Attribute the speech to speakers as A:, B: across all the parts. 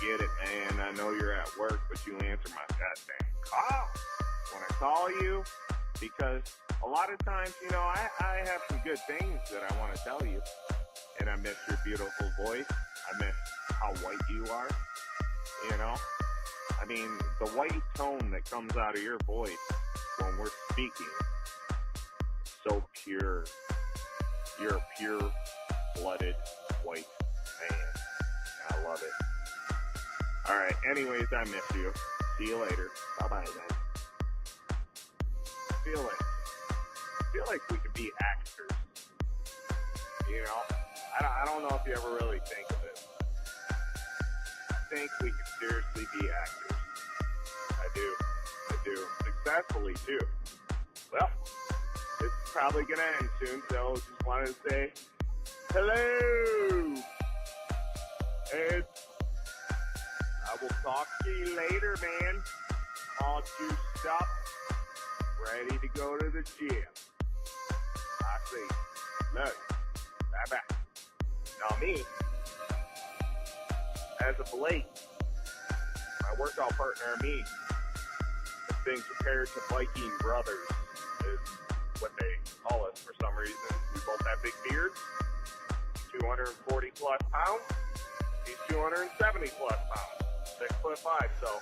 A: get it, man. I know you're at work, but you answer my goddamn call when I call you because a lot of times, I have some good things that I want to tell you. And I miss your beautiful voice. I miss how white you are. I mean, the white tone that comes out of your voice when we're speaking is so pure. You're a pure-blooded white man. I love it. All right. Anyways, I miss you. See you later. Bye-bye, then. Feel like we could be actors. I don't know if you ever really think of it. I think we could seriously be actors. I do. Successfully, too. Well, this is probably going to end soon, so just wanted to say hello. And I will talk to you later, man. All juiced up, ready to go to the gym. I see. Look. Bye-bye. Now me, as of late, my workout partner and me have been compared to Viking brothers, is what they call us for some reason. We both have big beards, 240 plus pounds. He's 270 plus pounds, 6'5". So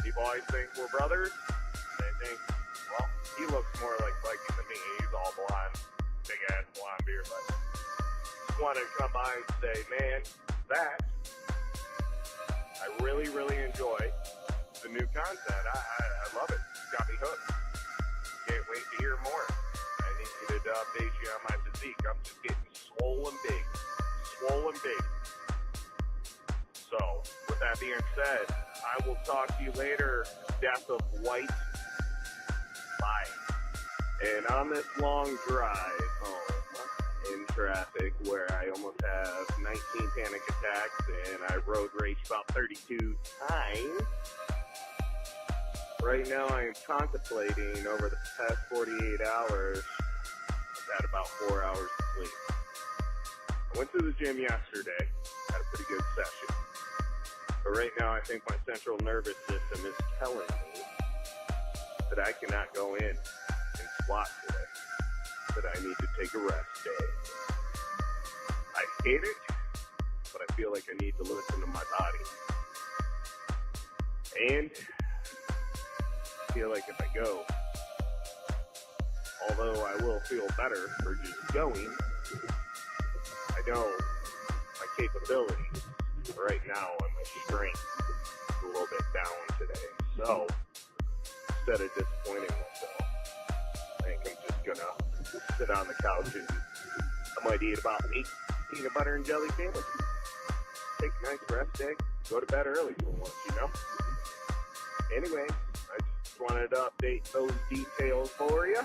A: people always think we're brothers. They think, well, he looks more like Viking than me. He's all blonde, big ass blonde beard, but want to come by and say, man, that I really, really enjoy the new content. I love it. It's got me hooked. Can't wait to hear more. I need to update you on my physique. I'm just getting swollen big. So, with that being said, I will talk to you later. Death of White. Bye. And on this long drive home, in traffic where I almost have 19 panic attacks and I road rage about 32 times. Right now I am contemplating over the past 48 hours, I've had about 4 hours of sleep. I went to the gym yesterday, had a pretty good session. But right now I think my central nervous system is telling me that I cannot go in and squat today. That I need to take a rest day. I hate it, but I feel like I need to listen to my body. And I feel like if I go, although I will feel better for just going, I know my capabilities right now and my strength is a little bit down today. So, instead of disappointing myself, I think I'm just gonna sit on the couch and I might eat about 8 peanut butter and jelly sandwiches. Take a nice rest day. Go to bed early for once, Anyway, I just wanted to update those details for you.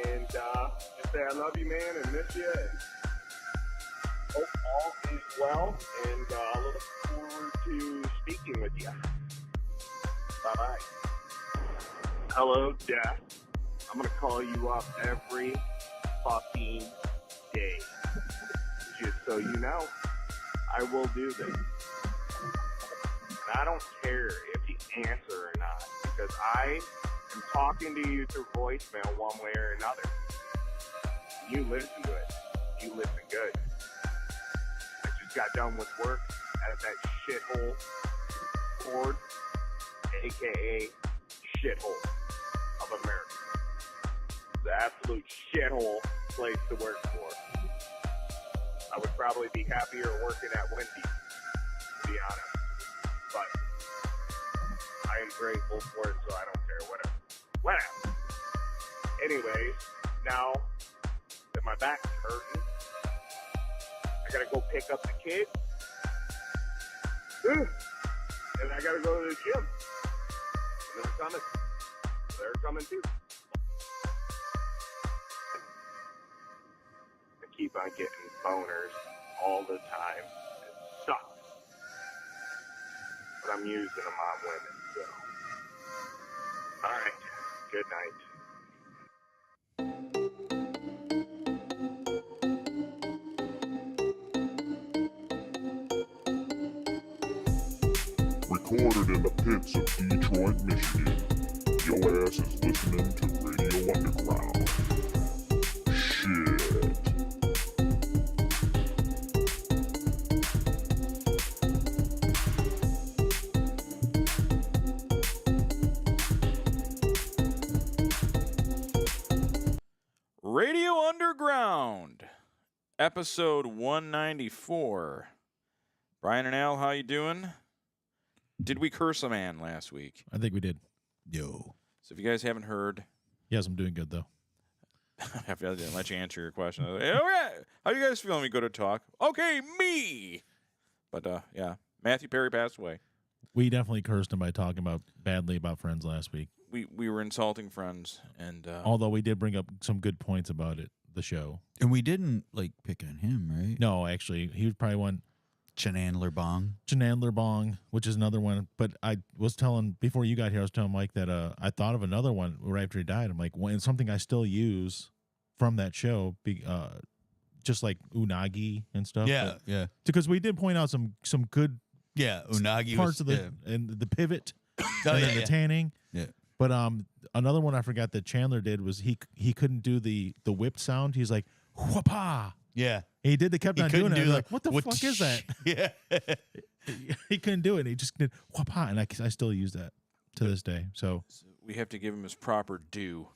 A: And just say I love you, man, and miss you. And hope all is well. And I look forward to speaking with you. Bye-bye. Hello, Death. I'm going to call you up every fucking day. Just so you know, I will do this. And I don't care if you answer or not, because I am talking to you through voicemail one way or another. You listen to it. You listen good. I just got done with work at that shithole Ford, a.k.a. shithole of America. The absolute shithole place to work for. I would probably be happier working at Wendy's, to be honest. But I am grateful for it, so I don't care. Whatever. Anyways, now that my back's hurting, I gotta go pick up the kids. And I gotta go to the gym. And they're coming. They're coming too. I keep on getting boners all the time. It sucks. But I'm using them on women, so. Alright. Good night.
B: in the pits of Detroit, Michigan. Your ass is listening to Radio Underground. Shit.
C: Radio Underground, episode 194. Brian and Al, how you doing? Did we curse a man last week?
D: I think we did.
E: Yo.
C: So if you guys haven't heard,
D: Yes, I'm doing good, though.
C: I didn't let you answer your question. I was like, oh, yeah. How you guys feeling? We go to talk. Okay, me. But, yeah, Matthew Perry passed away.
D: We definitely cursed him by talking badly about Friends last week.
C: We were insulting Friends. And
D: Although we did bring up some good points about it, the show.
E: And we didn't, pick on him, right?
D: No, actually, he was probably one.
E: Chanandler Bong.
D: Chanandler Bong, which is another one. But I was telling, before you got here, I was telling Mike that I thought of another one right after he died. I'm like, well, it's something I still use from that show, just like Unagi and stuff.
E: Yeah, yeah.
D: Because we did point out some good
E: Yeah, Unagi
D: parts
E: was,
D: of the and the pivot
E: Oh,
D: and
E: yeah,
D: then the
E: yeah.
D: tanning.
E: Yeah.
D: But another one I forgot that Chandler did was he couldn't do the whipped sound. He's like, whoopah.
E: Yeah.
D: And he did. They kept on doing it. I was like, what the
E: what
D: fuck is that?
E: Yeah.
D: He couldn't do it. He just did whoopah, and I still use that to this day. So
C: we have to give him his proper due.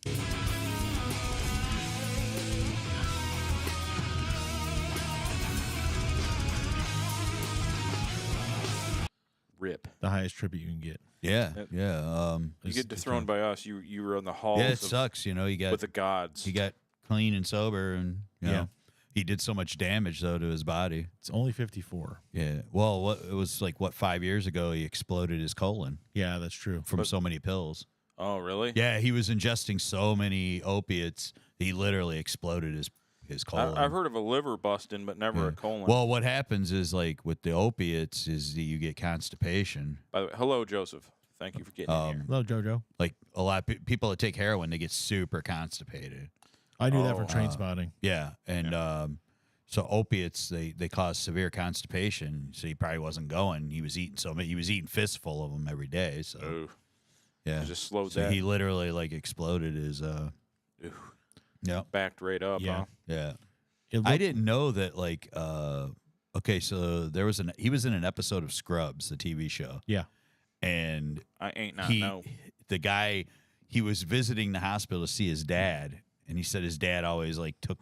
C: Rip.
D: the highest tribute you can get.
E: Yeah.
C: Yep.
E: Yeah.
C: You
D: It's-
C: get dethroned by us. You were on the halls
E: Yeah, it
C: of,
E: sucks. You got
C: with the gods.
E: he got clean and sober, and you
D: Yeah.
E: know, he did so much damage though to his body.
D: It's only 54.
E: Yeah. Well, it was 5 years ago he exploded his colon
D: Yeah, that's true.
E: from so many pills.
C: Oh, really?
E: Yeah, he was ingesting so many opiates, he literally exploded his colon.
C: I've heard of a liver busting, but never a colon.
E: Well, what happens is with the opiates is that you get constipation.
C: By the way, hello, Joseph. Thank you for getting in here.
D: Hello, JoJo.
E: Like a lot of people that take heroin, they get super constipated.
D: I knew that
C: Oh,
D: for train spotting.
E: Yeah, and so opiates they cause severe constipation. So he probably wasn't going. He was eating he was eating fistful of them every day. So
C: Oh,
E: yeah,
C: it just slowed
E: so
C: that.
E: he literally exploded his.
C: Ooh,
E: Yeah,
C: backed right up.
D: Yeah.
C: Huh?
E: yeah.
D: It
E: I
D: looked-
E: didn't know that. Okay, so he was in an episode of Scrubs, the TV show,
D: Yeah.
E: and
C: I ain't not know.
E: the guy, he was visiting the hospital to see his dad, and he said his dad always took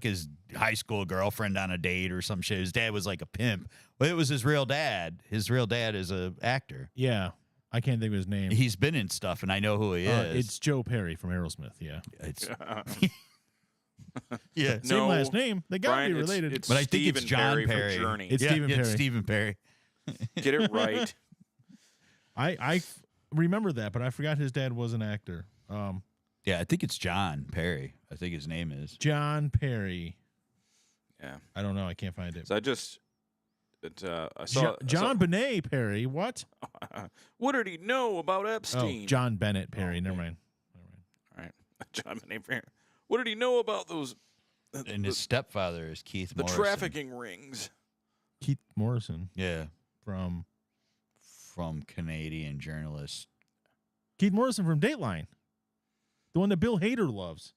E: his high school girlfriend on a date or some shit. His dad was like a pimp. Well, it was his real dad. His real dad is a actor.
D: Yeah. I can't think of his name.
E: He's been in stuff, and I know who he is.
D: It's Joe Perry from Aerosmith. Yeah.
E: It's yeah.
D: Same
C: No,
D: last name. They got to
C: Brian,
D: be related.
C: It's
E: But I think it's
C: Stephen
E: John
C: Perry from
E: Perry.
C: Journey.
D: It's Stephen Perry.
E: Stephen Perry.
C: Get it right.
D: I remember that, but I forgot his dad was an actor.
E: Yeah, I think it's John Perry. I think his name is.
D: John Perry.
C: Yeah.
D: I don't know. I can't find it.
C: So I saw
D: John Benet Perry. What?
C: What did he know about
D: Oh,
C: Epstein?
D: John Bennett Perry.
C: Oh,
D: Never
C: okay.
D: mind.
C: All right. John Benet Perry. What did he know about those
E: And his stepfather is Keith
C: the
E: Morrison.
C: trafficking rings?
D: Keith Morrison
E: Yeah,
D: from
E: Canadian journalist.
D: Keith Morrison from Dateline, the one that Bill Hader loves.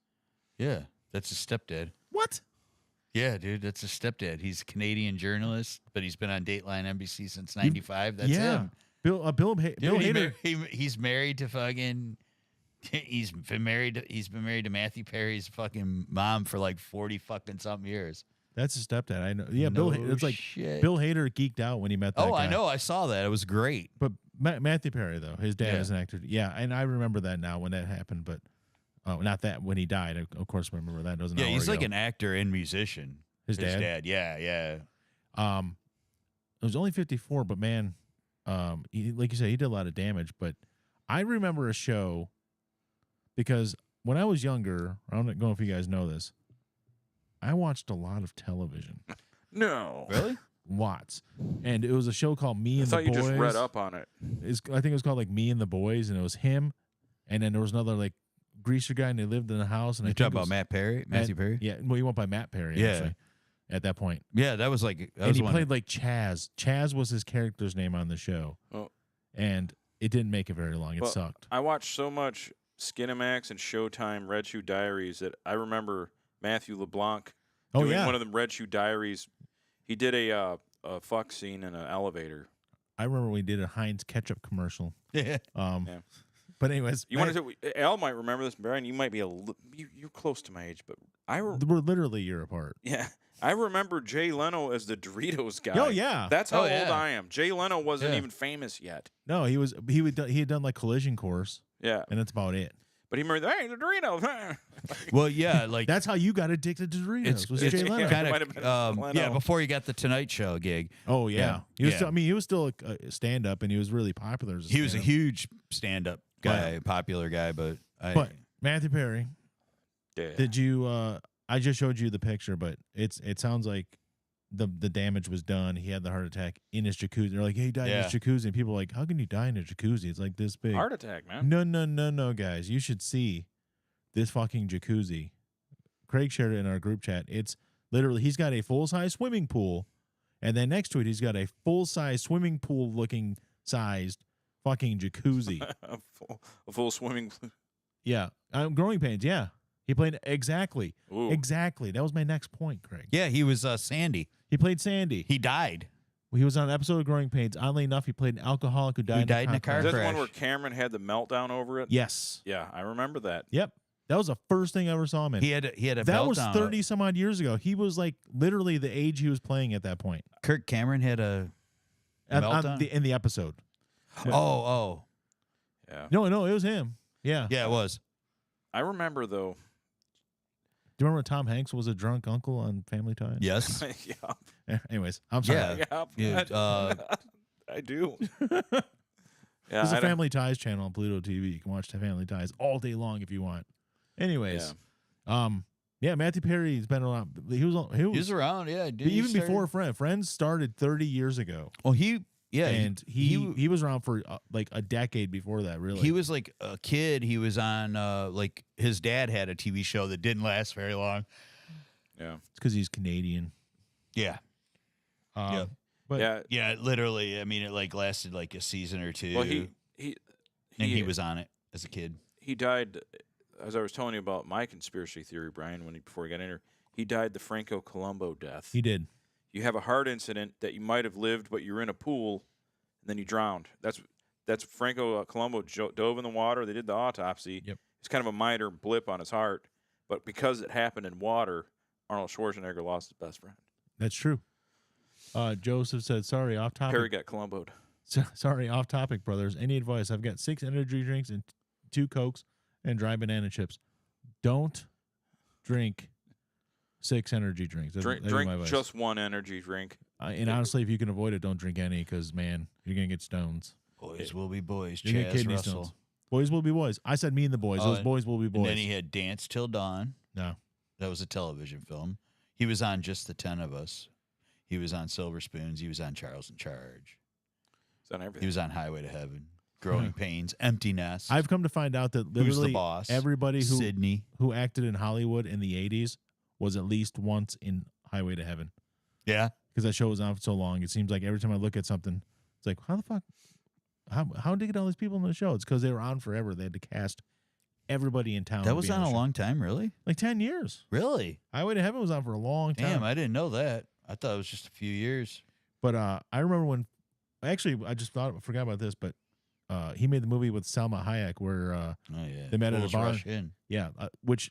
E: Yeah, that's his stepdad.
D: What?
E: Yeah, dude, that's his stepdad. He's a Canadian journalist, but he's been on Dateline NBC since '95. That's
D: yeah.
E: him.
D: Bill
E: Dude,
D: Hader.
E: he's married to fucking. He's been married to Matthew Perry's fucking mom for 40 fucking something years.
D: That's his stepdad. I know. Yeah,
E: No
D: it's like
E: shit.
D: Bill Hader geeked out when he met that
E: Oh,
D: guy.
E: I know. I saw that. It was great.
D: But Matthew Perry, though, his dad
E: Yeah.
D: is an actor. Yeah, and I remember that now when that happened. But not that when he died. Of course, I remember that. It was an
E: Yeah,
D: hour
E: he's like
D: ago.
E: an actor and musician.
D: His dad?
E: Yeah, yeah.
D: It was only 54, but man, like you said, he did a lot of damage. But I remember a show because when I was younger, I don't know if you guys know this, I watched a lot of television.
C: No.
E: Really?
D: Lots. And it was a show called Me
C: I
D: and the
C: thought
D: Boys.
C: you just read up on it.
D: I think it was called Me and the Boys, and it was him, and then there was another greaser guy, and they lived in a house. And
E: You
D: I
E: talking
D: think it
E: about
D: was
E: Matthew Perry?
D: Yeah, well, he went by Matt Perry.
E: Yeah.
D: Actually. at that point.
E: Yeah, that was like that
D: And
E: was
D: he
E: one.
D: played like Chaz. Chaz was his character's name on the show.
C: Oh.
D: And it didn't make it very long. It
C: Well,
D: sucked.
C: I watched so much Skinamax and Showtime Red Shoe Diaries that I remember Matthew LeBlanc
D: Oh,
C: doing
D: yeah.
C: one of the Red Shoe Diaries. He did a fuck scene in an elevator.
D: I remember we did a Heinz ketchup commercial.
E: Yeah.
C: Yeah.
D: But anyways,
C: You want to? Al might remember this, Brian. You might be you're close to my age, but
D: we're literally a year apart.
C: yeah, I remember Jay Leno as the Doritos guy.
D: Oh, yeah.
C: That's how
E: Oh,
C: old
E: yeah.
C: I am. Jay Leno wasn't
E: Yeah.
C: even famous yet.
D: No, he had done like Collision Course,
C: Yeah,
D: and that's about it.
C: but he remembered, hey, the Doritos.
E: Well, yeah, like
D: That's how you got addicted to Doritos. Was
E: it's
D: Jay Leno.
C: kind
E: kind
C: Might have
E: of
C: been
E: yeah
C: Leno.
E: before you got the Tonight Show gig.
D: Oh yeah,
E: Yeah.
D: he was.
E: Yeah.
D: Still, I mean, he was still a stand up, and he was really popular. As
E: He was a
D: stand-up.
E: huge stand-up guy, popular guy, but
D: But Matthew Perry,
C: Yeah.
D: did you? I just showed you the picture, but it sounds like the damage was done. He had the heart attack in his jacuzzi. They're like, hey, he died in his jacuzzi, and people are like, how can you die in a jacuzzi? It's like this big.
C: Heart attack, man.
D: No, guys, you should see this fucking jacuzzi. Craig shared it in our group chat. It's literally he's got a full size swimming pool, and then next to it he's got a full size swimming pool looking sized fucking jacuzzi.
C: a full swimming.
D: Yeah, growing pains. Yeah, he played exactly.
C: Ooh.
D: Exactly. That was my next point, Craig.
E: yeah, he was Sandy.
D: He played Sandy.
E: He died.
D: He was on an episode of Growing Pains. Oddly enough, he played an alcoholic who died,
E: died in a car
C: Is that the one
E: crash.
C: where Cameron had the meltdown over it?
D: Yes.
C: Yeah, I remember that.
D: Yep. That was the first thing I ever saw him in.
E: He had a
D: that was
E: meltdown.
D: 30 some odd years ago. He was like literally the age he was playing at that point.
E: Kirk Cameron had a meltdown.
D: In the episode.
E: Oh,
C: Yeah.
D: No, it was him. Yeah.
E: yeah, it was.
C: I remember though.
D: Do you remember when Tom Hanks was a drunk uncle on Family Ties?
E: Yes.
C: Yeah.
D: Anyways, I'm sorry.
E: Yeah.
C: Yeah.
E: Yeah,
C: I do. Yeah.
D: There's
C: I
D: a
C: don't-
D: Family Ties channel on Pluto TV. You can watch the Family Ties all day long if you want. Anyways, yeah, Matthew Perry's been around. He was
E: around. Yeah, dude.
D: even before Friends started 30 years ago.
E: Well,
D: And he was around for like a decade before that. Really,
E: he was like a kid. He was on like his dad had a TV show that didn't last very long.
C: Yeah.
D: It's because he's Canadian.
E: Yeah.
D: Yeah. But
C: Yeah.
E: Yeah, literally. I mean, it like lasted like a season or two.
C: Well,
E: and he was on it as a kid.
C: he died, as I was telling you about my conspiracy theory, Brian, before he got in here. He died the Franco Colombo death.
D: he did.
C: You have a heart incident that you might have lived, but you're in a pool, and then you drowned. That's Franco Colombo dove in the water. They did the autopsy.
D: Yep.
C: It's kind of a minor blip on his heart, but because it happened in water, Arnold Schwarzenegger lost his best friend.
D: That's true. Joseph said, "Sorry, off topic.
C: Perry got Colomboed.
D: Sorry, off topic, brothers. Any advice? I've got 6 energy drinks and 2 Cokes and dry banana chips. Don't drink 6 energy drinks. That'd be my
C: Drink
D: advice.
C: just one energy drink.
D: And honestly, if you can avoid it, don't drink any because, man, you're going to get stones.
E: Boys will be boys.
D: You're going to
E: Chaz
D: get kidney
E: Russell.
D: stones. Boys will be boys. I said me and the boys.
E: Oh,
D: Those boys will be boys.
E: And then he had Dance Till Dawn.
D: No.
E: That was a television film. He was on Just the 10 of Us. He was on Silver Spoons. He was on Charles in Charge.
C: It's on everything.
E: He was on Highway to Heaven. Growing Pains. Empty Nest.
D: I've come to find out that
E: Who's the
D: literally
E: Boss?
D: everybody
E: Sydney.
D: who acted in Hollywood in the 80s was at least once in Highway to Heaven.
E: Yeah.
D: Because that show was on for so long. It seems like every time I look at something, it's like, how the fuck? How did they get all these people in the show? It's because they were on forever. They had to cast everybody in town.
E: That
D: to
E: was
D: be
E: on
D: the
E: a
D: show.
E: long time, really?
D: Like 10 years.
E: Really?
D: Highway to Heaven was on for a long time.
E: Damn, I didn't know that. I thought it was just a few years.
D: But I remember when, actually, I just forgot about this, but he made the movie with Salma Hayek where,
E: Oh, yeah.
D: They met at a
E: Fools
D: bar.
E: Rush In.
D: yeah, which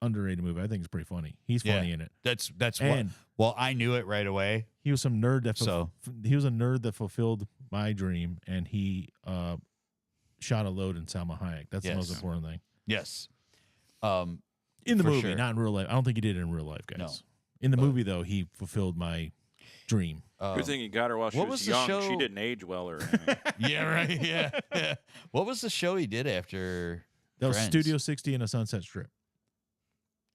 D: underrated movie. I think it's pretty funny. He's funny in it.
E: That's what.
D: And
E: Well, I knew it right away.
D: he was some nerd that
E: So-
D: he was a nerd that fulfilled my dream, and he shot a load in Salma Hayek. That's the most
E: Yes.
D: important thing.
E: Yes.
D: In the
E: For
D: movie,
E: sure.
D: not in real life. I don't think he did it in real life, guys.
E: No.
D: In the movie, though, he fulfilled my dream.
C: Good thing you got her while she
E: what
C: was
E: was the
C: young.
E: show-
C: She didn't age well or anything.
E: Yeah, right. Yeah, yeah. What was the show he did after?
D: That was
E: Friends?
D: Studio 60 and a Sunset Strip.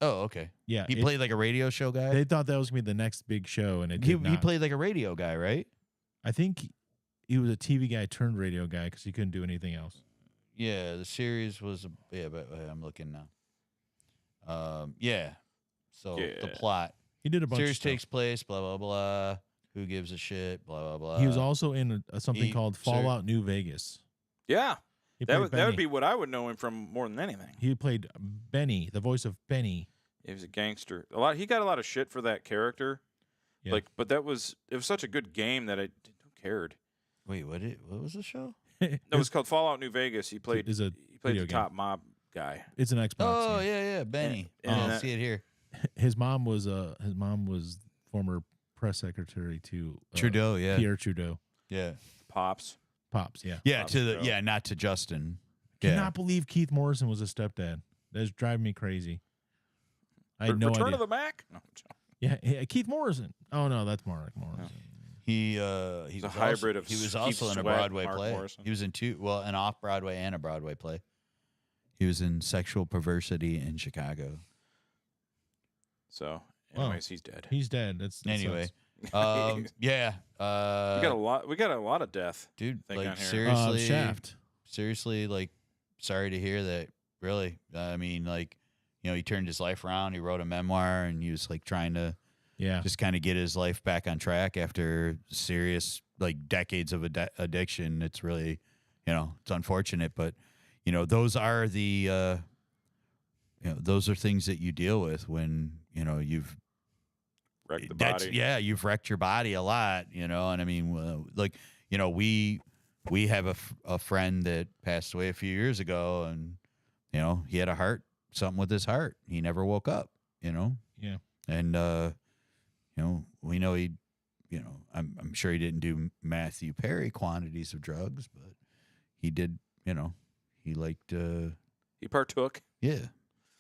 E: Oh, okay.
D: Yeah,
E: He played like a radio show guy.
D: They thought that was gonna be the next big show, and it
E: He
D: did not.
E: played like a radio guy, right?
D: I think he was a TV guy turned radio guy because he couldn't do anything else.
E: Yeah, the series was. But I'm looking now. Yeah. So the
C: Yeah.
E: plot.
D: He did a bunch
E: Series
D: of stuff.
E: takes place, blah, blah, blah. Who gives a shit, blah, blah, blah.
D: He was also in something called
E: Sir.
D: Fallout New Vegas.
C: Yeah.
D: He
C: That
D: played
C: would
D: Benny.
C: be what I would know him from more than anything.
D: He played Benny, the voice of Benny.
C: He was a gangster. He got a lot of shit for that character.
D: Yeah.
C: But it was such a good game that who cared?
E: Wait, what was the show?
C: No, it was called Fallout New Vegas. He played
D: Is a
C: he played
D: video
C: the
D: game.
C: top mob guy.
D: It's an Xbox.
E: Oh,
D: game.
E: yeah, Benny.
C: And
E: I
C: that-
E: see it here.
D: His mom was former press secretary to
E: Trudeau, yeah.
D: Pierre Trudeau.
E: Yeah.
C: Pops.
D: Pops, yeah.
E: Yeah,
C: Pops
E: to the
C: Trudeau.
E: not to Justin.
D: Cannot believe Keith Morrison was a stepdad. That's driving me crazy. I had no
C: Return
D: idea.
C: of the Mac? No,
D: Yeah, Keith Morrison. Oh no, that's Mark Morrison.
E: He
C: a
E: was
C: hybrid
E: also,
C: of
E: he was
C: Steve
E: also in a
C: Sweat,
E: Broadway
C: Mark
E: play.
C: Morrison.
E: He was in an off Broadway and a Broadway play. He was in Sexual Perversity in Chicago.
C: So,
D: Wow.
C: anyways, he's dead.
D: He's dead. That
E: Anyway,
D: sucks.
E: yeah,
C: We got a lot of death.
E: dude,
C: thing
E: like
C: on here.
E: seriously,
D: Shaft.
E: seriously, like, sorry to hear that. Really, I mean, like, he turned his life around. He wrote a memoir, and he was like trying to
D: Yeah.
E: just kind of get his life back on track after serious, like, decades of addiction. It's really, it's unfortunate, but those are the, those are things that you deal with when you've
C: Wrecked the body.
E: you've wrecked your body a lot, and I mean, we have a friend that passed away a few years ago, and he had something with his heart. He never woke up,
D: Yeah.
E: and we know he, I'm sure he didn't do Matthew Perry quantities of drugs, but he did, he liked,
C: He partook.
E: yeah,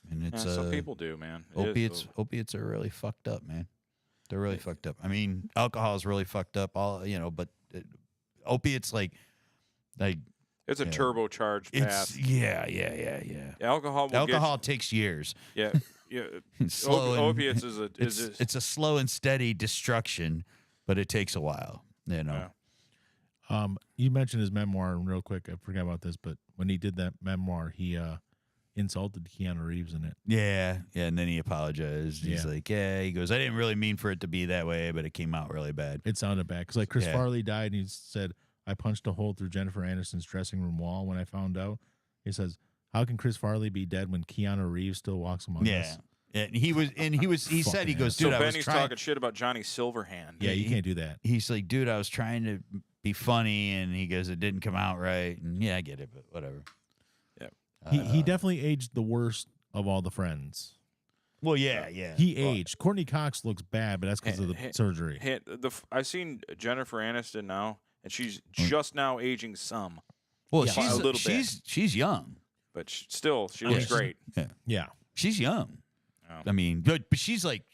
E: and it's
C: Some people do, man.
E: opiates are really fucked up, man. They're really fucked up. I mean, alcohol is really fucked up. But opiates like
C: It's a
E: Yeah.
C: turbocharged path.
E: yeah.
C: Alcohol will
E: Alcohol takes years.
C: get yeah.
E: It's slow and-
C: Opiates is
E: It's a slow and steady destruction, but it takes a while.
C: Yeah.
D: You mentioned his memoir, and real quick, I forgot about this, but when he did that memoir, he insulted Keanu Reeves in it.
E: Yeah, and then he apologized. He's
D: Yeah.
E: like, he goes, I didn't really mean for it to be that way, but it came out really bad.
D: It sounded bad because, like, Chris
E: Yeah.
D: Farley died, and he said, "I punched a hole through Jennifer Aniston's dressing room wall when I found out." He says, "How can Chris Farley be dead when Keanu Reeves still walks among
E: Yeah.
D: us?"
E: And he said, he goes,
C: So
E: dude, I was
C: Benny's
E: trying.
C: talking shit about Johnny Silverhand.
D: Yeah, you can't do that.
E: He's like, dude, I was trying to be funny, and he goes, it didn't come out right. And yeah, I get it, but whatever.
C: Yeah.
D: He definitely aged the worst of all the friends.
E: Well, yeah.
D: He aged. Courtney Cox looks bad, but that's because of the surgery.
C: I've seen Jennifer Aniston now, and she's just now aging some,
E: Well,
D: Yeah.
E: she's
C: A little bit.
E: she's young.
C: but still, she
E: Yeah.
C: looks great.
D: Yeah.
E: She's young.
C: Oh.
E: I mean, but she's like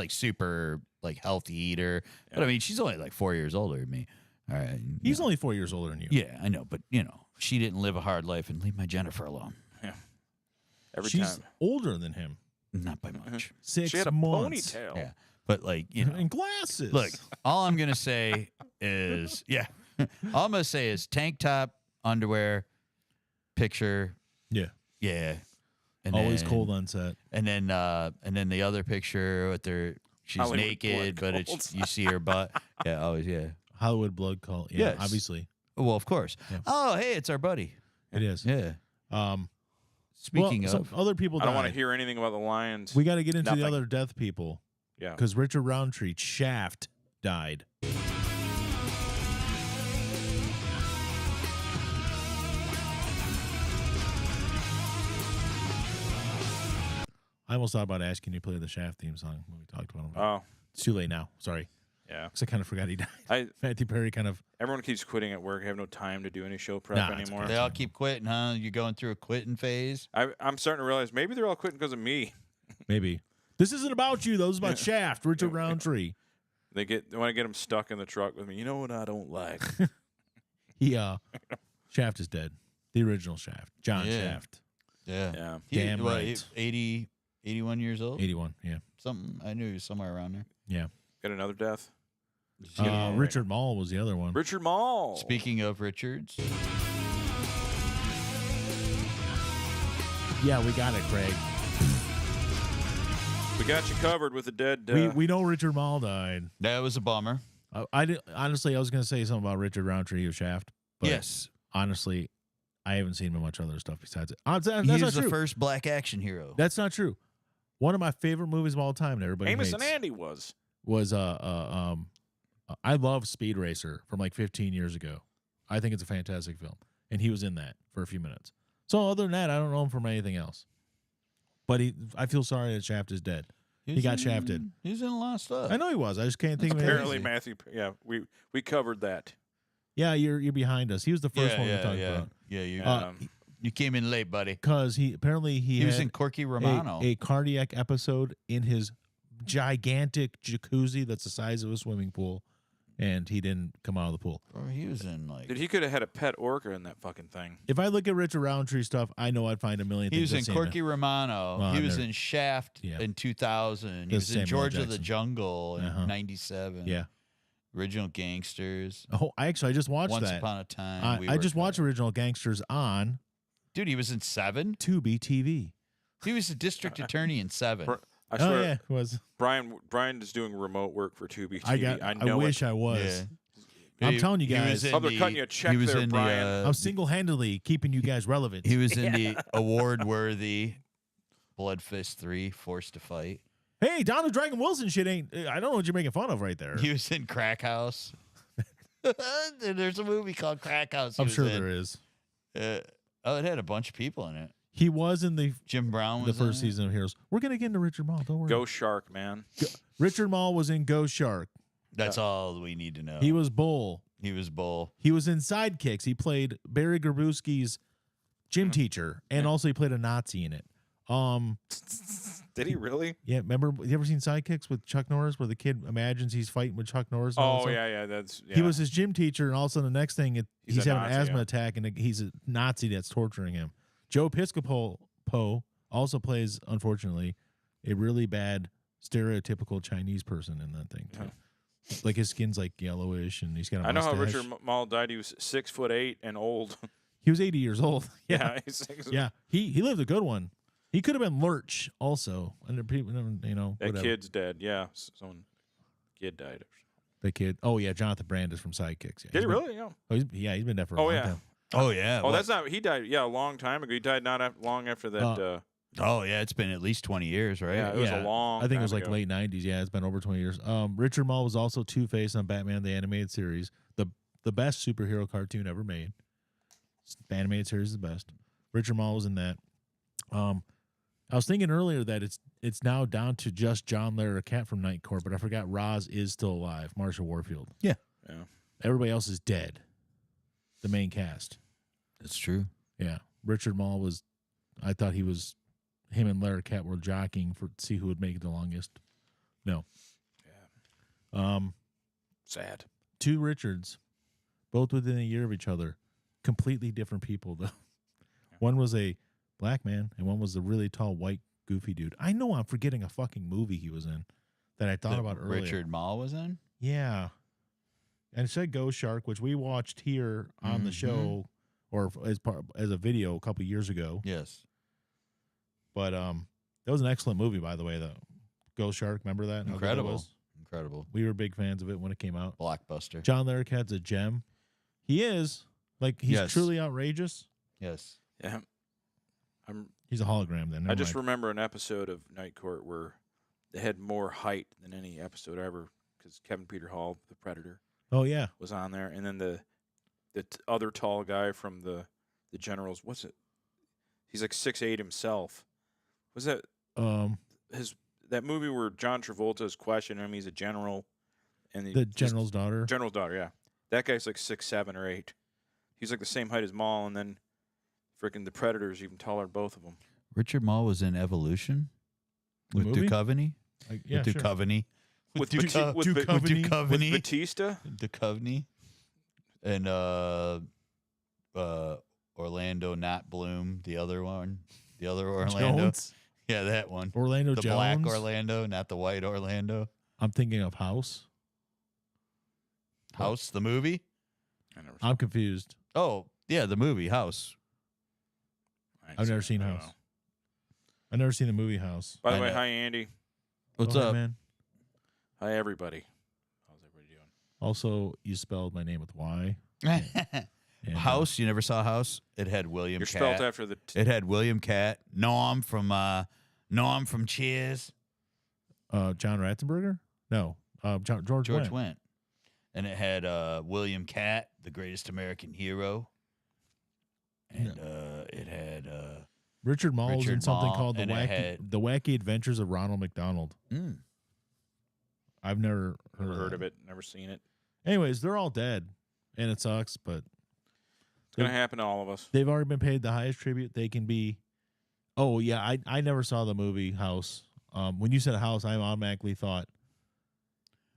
E: super like healthy eater. But I mean, she's only like 4 years older than me. All right.
D: He's only 4 years older than you.
E: Yeah, I know, but she didn't live a hard life, and leave my Jennifer alone.
C: Every
D: She's
C: time.
D: older than him.
E: Not by much.
D: 6
C: She had a
D: months.
C: ponytail.
E: Yeah, but like
D: And glasses.
E: look, all I'm gonna say is all I'm gonna say is tank top, underwear, picture,
D: Yeah.
E: and
D: Always
E: then,
D: cold on set.
E: and then the other picture with she's
C: Hollywood
E: naked,
C: blood
E: but
C: calls.
E: you see her butt. Yeah, always, yeah.
D: Hollywood blood call. Yeah,
E: Yes.
D: obviously.
E: Well, of course.
D: Yeah.
E: Oh, hey, it's our buddy.
D: It is.
E: Yeah. Speaking
D: well,
E: of,
D: some other people
C: I don't want to
D: died.
C: hear anything about the Lions.
D: We got to get into
C: Nothing.
D: the other death people
C: Yeah.
D: because Richard Roundtree, Shaft, died. I almost thought about asking you to play the Shaft theme song when we talked about him.
C: Oh,
D: It's too late now. Sorry.
C: yeah.
D: Because I kind of forgot he died. Matthew Perry kind of.
C: Everyone keeps quitting at work. I have no time to do any show prep
D: Nah, it's
C: anymore.
E: they all keep quitting, huh? You're going through a quitting phase.
C: I'm starting to realize maybe they're all quitting because of me.
D: Maybe. This isn't about you, though. This is about Shaft, Richard Roundtree.
C: They want to get them stuck in the truck with me. You know what I don't like?
D: Shaft is dead. The original Shaft. John
E: Yeah.
D: Shaft.
E: Yeah.
C: Yeah.
D: Damn
E: what,
D: right.
E: 81 years old?
D: 81. Yeah.
E: Something. I knew he was somewhere around there.
D: Yeah.
C: Got another death. Yeah.
D: Richard Mall was the other one.
C: Richard Mall.
E: Speaking of Richards,
D: Yeah, we got it, Craig.
C: We got you covered with the dead.
D: We know Richard Mall died.
E: That was a bummer.
D: Honestly, I was going to say something about Richard Roundtree of Shaft. But
E: Yes.
D: honestly, I haven't seen him in much other stuff besides it. That's
E: He
D: not
E: was the
D: true.
E: first black action hero.
D: That's not true. One of my favorite movies of all time, and everybody
C: Amos
D: hates,
C: and Andy was.
D: I love Speed Racer from like 15 years ago. I think it's a fantastic film, and he was in that for a few minutes. So other than that, I don't know him from anything else. But I feel sorry that Shaft is dead. He got shafted.
E: He's in a lot of stuff.
D: I know he was. I just can't think of anything.
C: Apparently, Matthew. Yeah, we covered that.
D: Yeah, you're behind us. He was the first one we talked about.
E: Yeah, you came in late, buddy.
D: Because he
E: was
D: had
E: in Corky Romano.
D: a cardiac episode in his gigantic jacuzzi that's the size of a swimming pool, and he didn't come out of the pool.
E: Bro, he was in like.
C: Dude, he could have had a pet orca in that fucking thing.
D: If I look at Richard Roundtree stuff, I know I'd find a million
E: He
D: things.
E: was in Corky Romano.
D: Well,
E: he was
D: never-
E: in Shaft in 2000. He was in
D: Samuel
E: George of the
D: Jackson.
E: Jungle in 97.
D: Yeah.
E: Original Gangsters.
D: Oh, I just watched
E: Once
D: that.
E: Upon a Time.
D: I just watched Original Gangsters on
E: Dude, he was in 7.
D: Tubi TV.
E: He was a district attorney in 7.
C: I swear,
D: Oh yeah, it was.
C: Brian is doing remote work for Tubi
D: I
C: TV.
D: got.
C: I
D: I
C: know
D: wish
C: it.
D: I was.
E: Yeah.
D: I'm telling you
E: He was
D: guys.
E: in
C: Oh, they're cutting you a check
E: he was
C: there,
E: in
C: Brian.
D: I'm single-handedly keeping you guys relevant.
E: He was in the award-worthy Blood Fist 3, Forced to Fight.
D: Hey, Donald Dragon Wilson shit ain't. I don't know what you're making fun of right there.
E: He was in Crack House. There's a movie called Crack House.
D: I'm sure there is.
E: It had a bunch of people in it.
D: He was in the
E: Jim Brown was
D: first
E: in it.
D: season of Heroes. We're gonna get into Richard Mall. Don't worry.
C: Go Shark, man.
D: Richard Mall was in Ghost Shark.
E: That's all we need to know.
D: He was Bull.
E: He was Bull.
D: He was in Sidekicks. He played Barry Grabowski's gym teacher, and also he played a Nazi in it.
C: Did he really?
D: Yeah, remember? You ever seen Sidekicks with Chuck Norris, where the kid imagines he's fighting with Chuck Norris? And all
C: Oh
D: that
C: yeah,
D: stuff?
C: yeah.
D: He was his gym teacher, and all of a sudden, the next thing, he's
C: a
D: having an
C: Nazi,
D: asthma
C: yeah.
D: attack, and he's a Nazi that's torturing him. Joe Piscopo also plays, unfortunately, a really bad stereotypical Chinese person in that thing too.
C: Yeah.
D: Like his skin's like yellowish, and he's got a
C: I know how
D: mustache.
C: Richard Mall died. He was 6'8" and old.
D: He was 80 years old.
C: Yeah, he's 6'.
D: Yeah, he lived a good one. He could have been Lurch also, and people,
C: That
D: whatever.
C: kid's dead. Yeah, someone kid died.
D: The kid. Oh yeah, Jonathan Brandis from Sidekicks. Yeah,
C: Did he
D: he's been-
C: really? Yeah.
D: he's been there for a
C: Oh
D: long
C: yeah.
D: time.
E: Oh, yeah.
C: Oh, that's not. He died. Yeah, a long time ago. He died not long after that.
E: Oh, yeah. It's been at least 20 years, right?
C: Yeah, it was a long.
D: I think it
C: time
D: was like
C: ago.
D: late 90s. Yeah, it's been over 20 years. Richard Mall was also Two-Face on Batman the Animated Series, the best superhero cartoon ever made. The animated series is the best. Richard Mall was in that. I was thinking earlier that it's now down to just John Larroquette from Night Court, but I forgot Roz is still alive. Marsha Warfield.
E: Yeah.
C: Yeah.
D: Everybody else is dead. The main cast.
E: That's true.
D: Yeah. Richard Mall was. I thought him and Larroquette were jockeying to see who would make it the longest. No.
C: Yeah. Sad.
D: Two Richards, both within a year of each other. Completely different people, though. One was a black man, and one was a really tall, white, goofy dude. I know I'm forgetting a fucking movie he was in that I thought about earlier.
E: Richard Mall was in?
D: Yeah. And it said Ghost Shark, which we watched here on the show or as a video a couple years ago.
E: Yes.
D: But that was an excellent movie, by the way, though. Ghost Shark, remember that? How good that
E: Incredible.
D: was?
E: Incredible.
D: We were big fans of it when it came out.
E: Blockbuster.
D: John Larroquette's a gem. He is. Like, he's
E: Yes.
D: truly outrageous.
E: Yes.
C: Yeah.
D: He's a hologram then.
C: I just
D: Never mind.
C: remember an episode of Night Court where they had more height than any episode ever because Kevin Peter Hall, the Predator,
D: Oh, yeah.
C: was on there, and then the other tall guy from the Generals. What's it? He's like 6'8" himself. Was that that movie where John Travolta is questioning him? He's a general, and
D: The general's daughter.
C: General's daughter. Yeah, that guy's like 6'7" or 8". He's like the same height as Maul, and then freaking the Predator's even taller than both of them.
E: Richard Mall was in Evolution
D: The
E: with
D: movie?
E: Duchovny.
D: Yeah,
E: with
D: sure.
E: Duchovny.
C: With
E: Duchovny.
D: Duchovny.
C: With Batista.
E: Duchovny. And Orlando Not Bloom, the other one. The other Orlando.
D: Jones?
E: Yeah, that one.
D: Orlando
E: The
D: Jones.
E: black Orlando, not the white Orlando.
D: I'm thinking of House.
E: House, the movie?
D: I'm confused.
E: Oh, yeah, the movie, House.
D: I've never seen
C: I don't
D: House.
C: know.
D: I've never seen the movie House.
C: By the
E: I
C: way,
E: know.
C: hi Andy.
E: What's
D: Go ahead,
E: up?
D: man?
C: Hi, everybody. How's everybody doing?
D: Also, you spelled my name with Y. And,
E: House? You never saw House? It had William
C: You're
E: Cat.
C: spelled after the.
E: It had William Cat. Noam from Cheers.
D: John Ratzenberger? No, George
E: George
D: Wendt.
E: Wendt. And it had William Cat, the greatest American hero. And it had
D: Richard Mall was in
E: Richard
D: something
E: Mall,
D: called
E: and it had-
D: the Wacky Adventures of Ronald McDonald. I've never
C: Heard of it. Never seen it.
D: Anyways, they're all dead, and it sucks, but
C: It's gonna happen to all of us.
D: they've already been paid the highest tribute they can be. Oh yeah, I never saw the movie House. When you said House, I automatically thought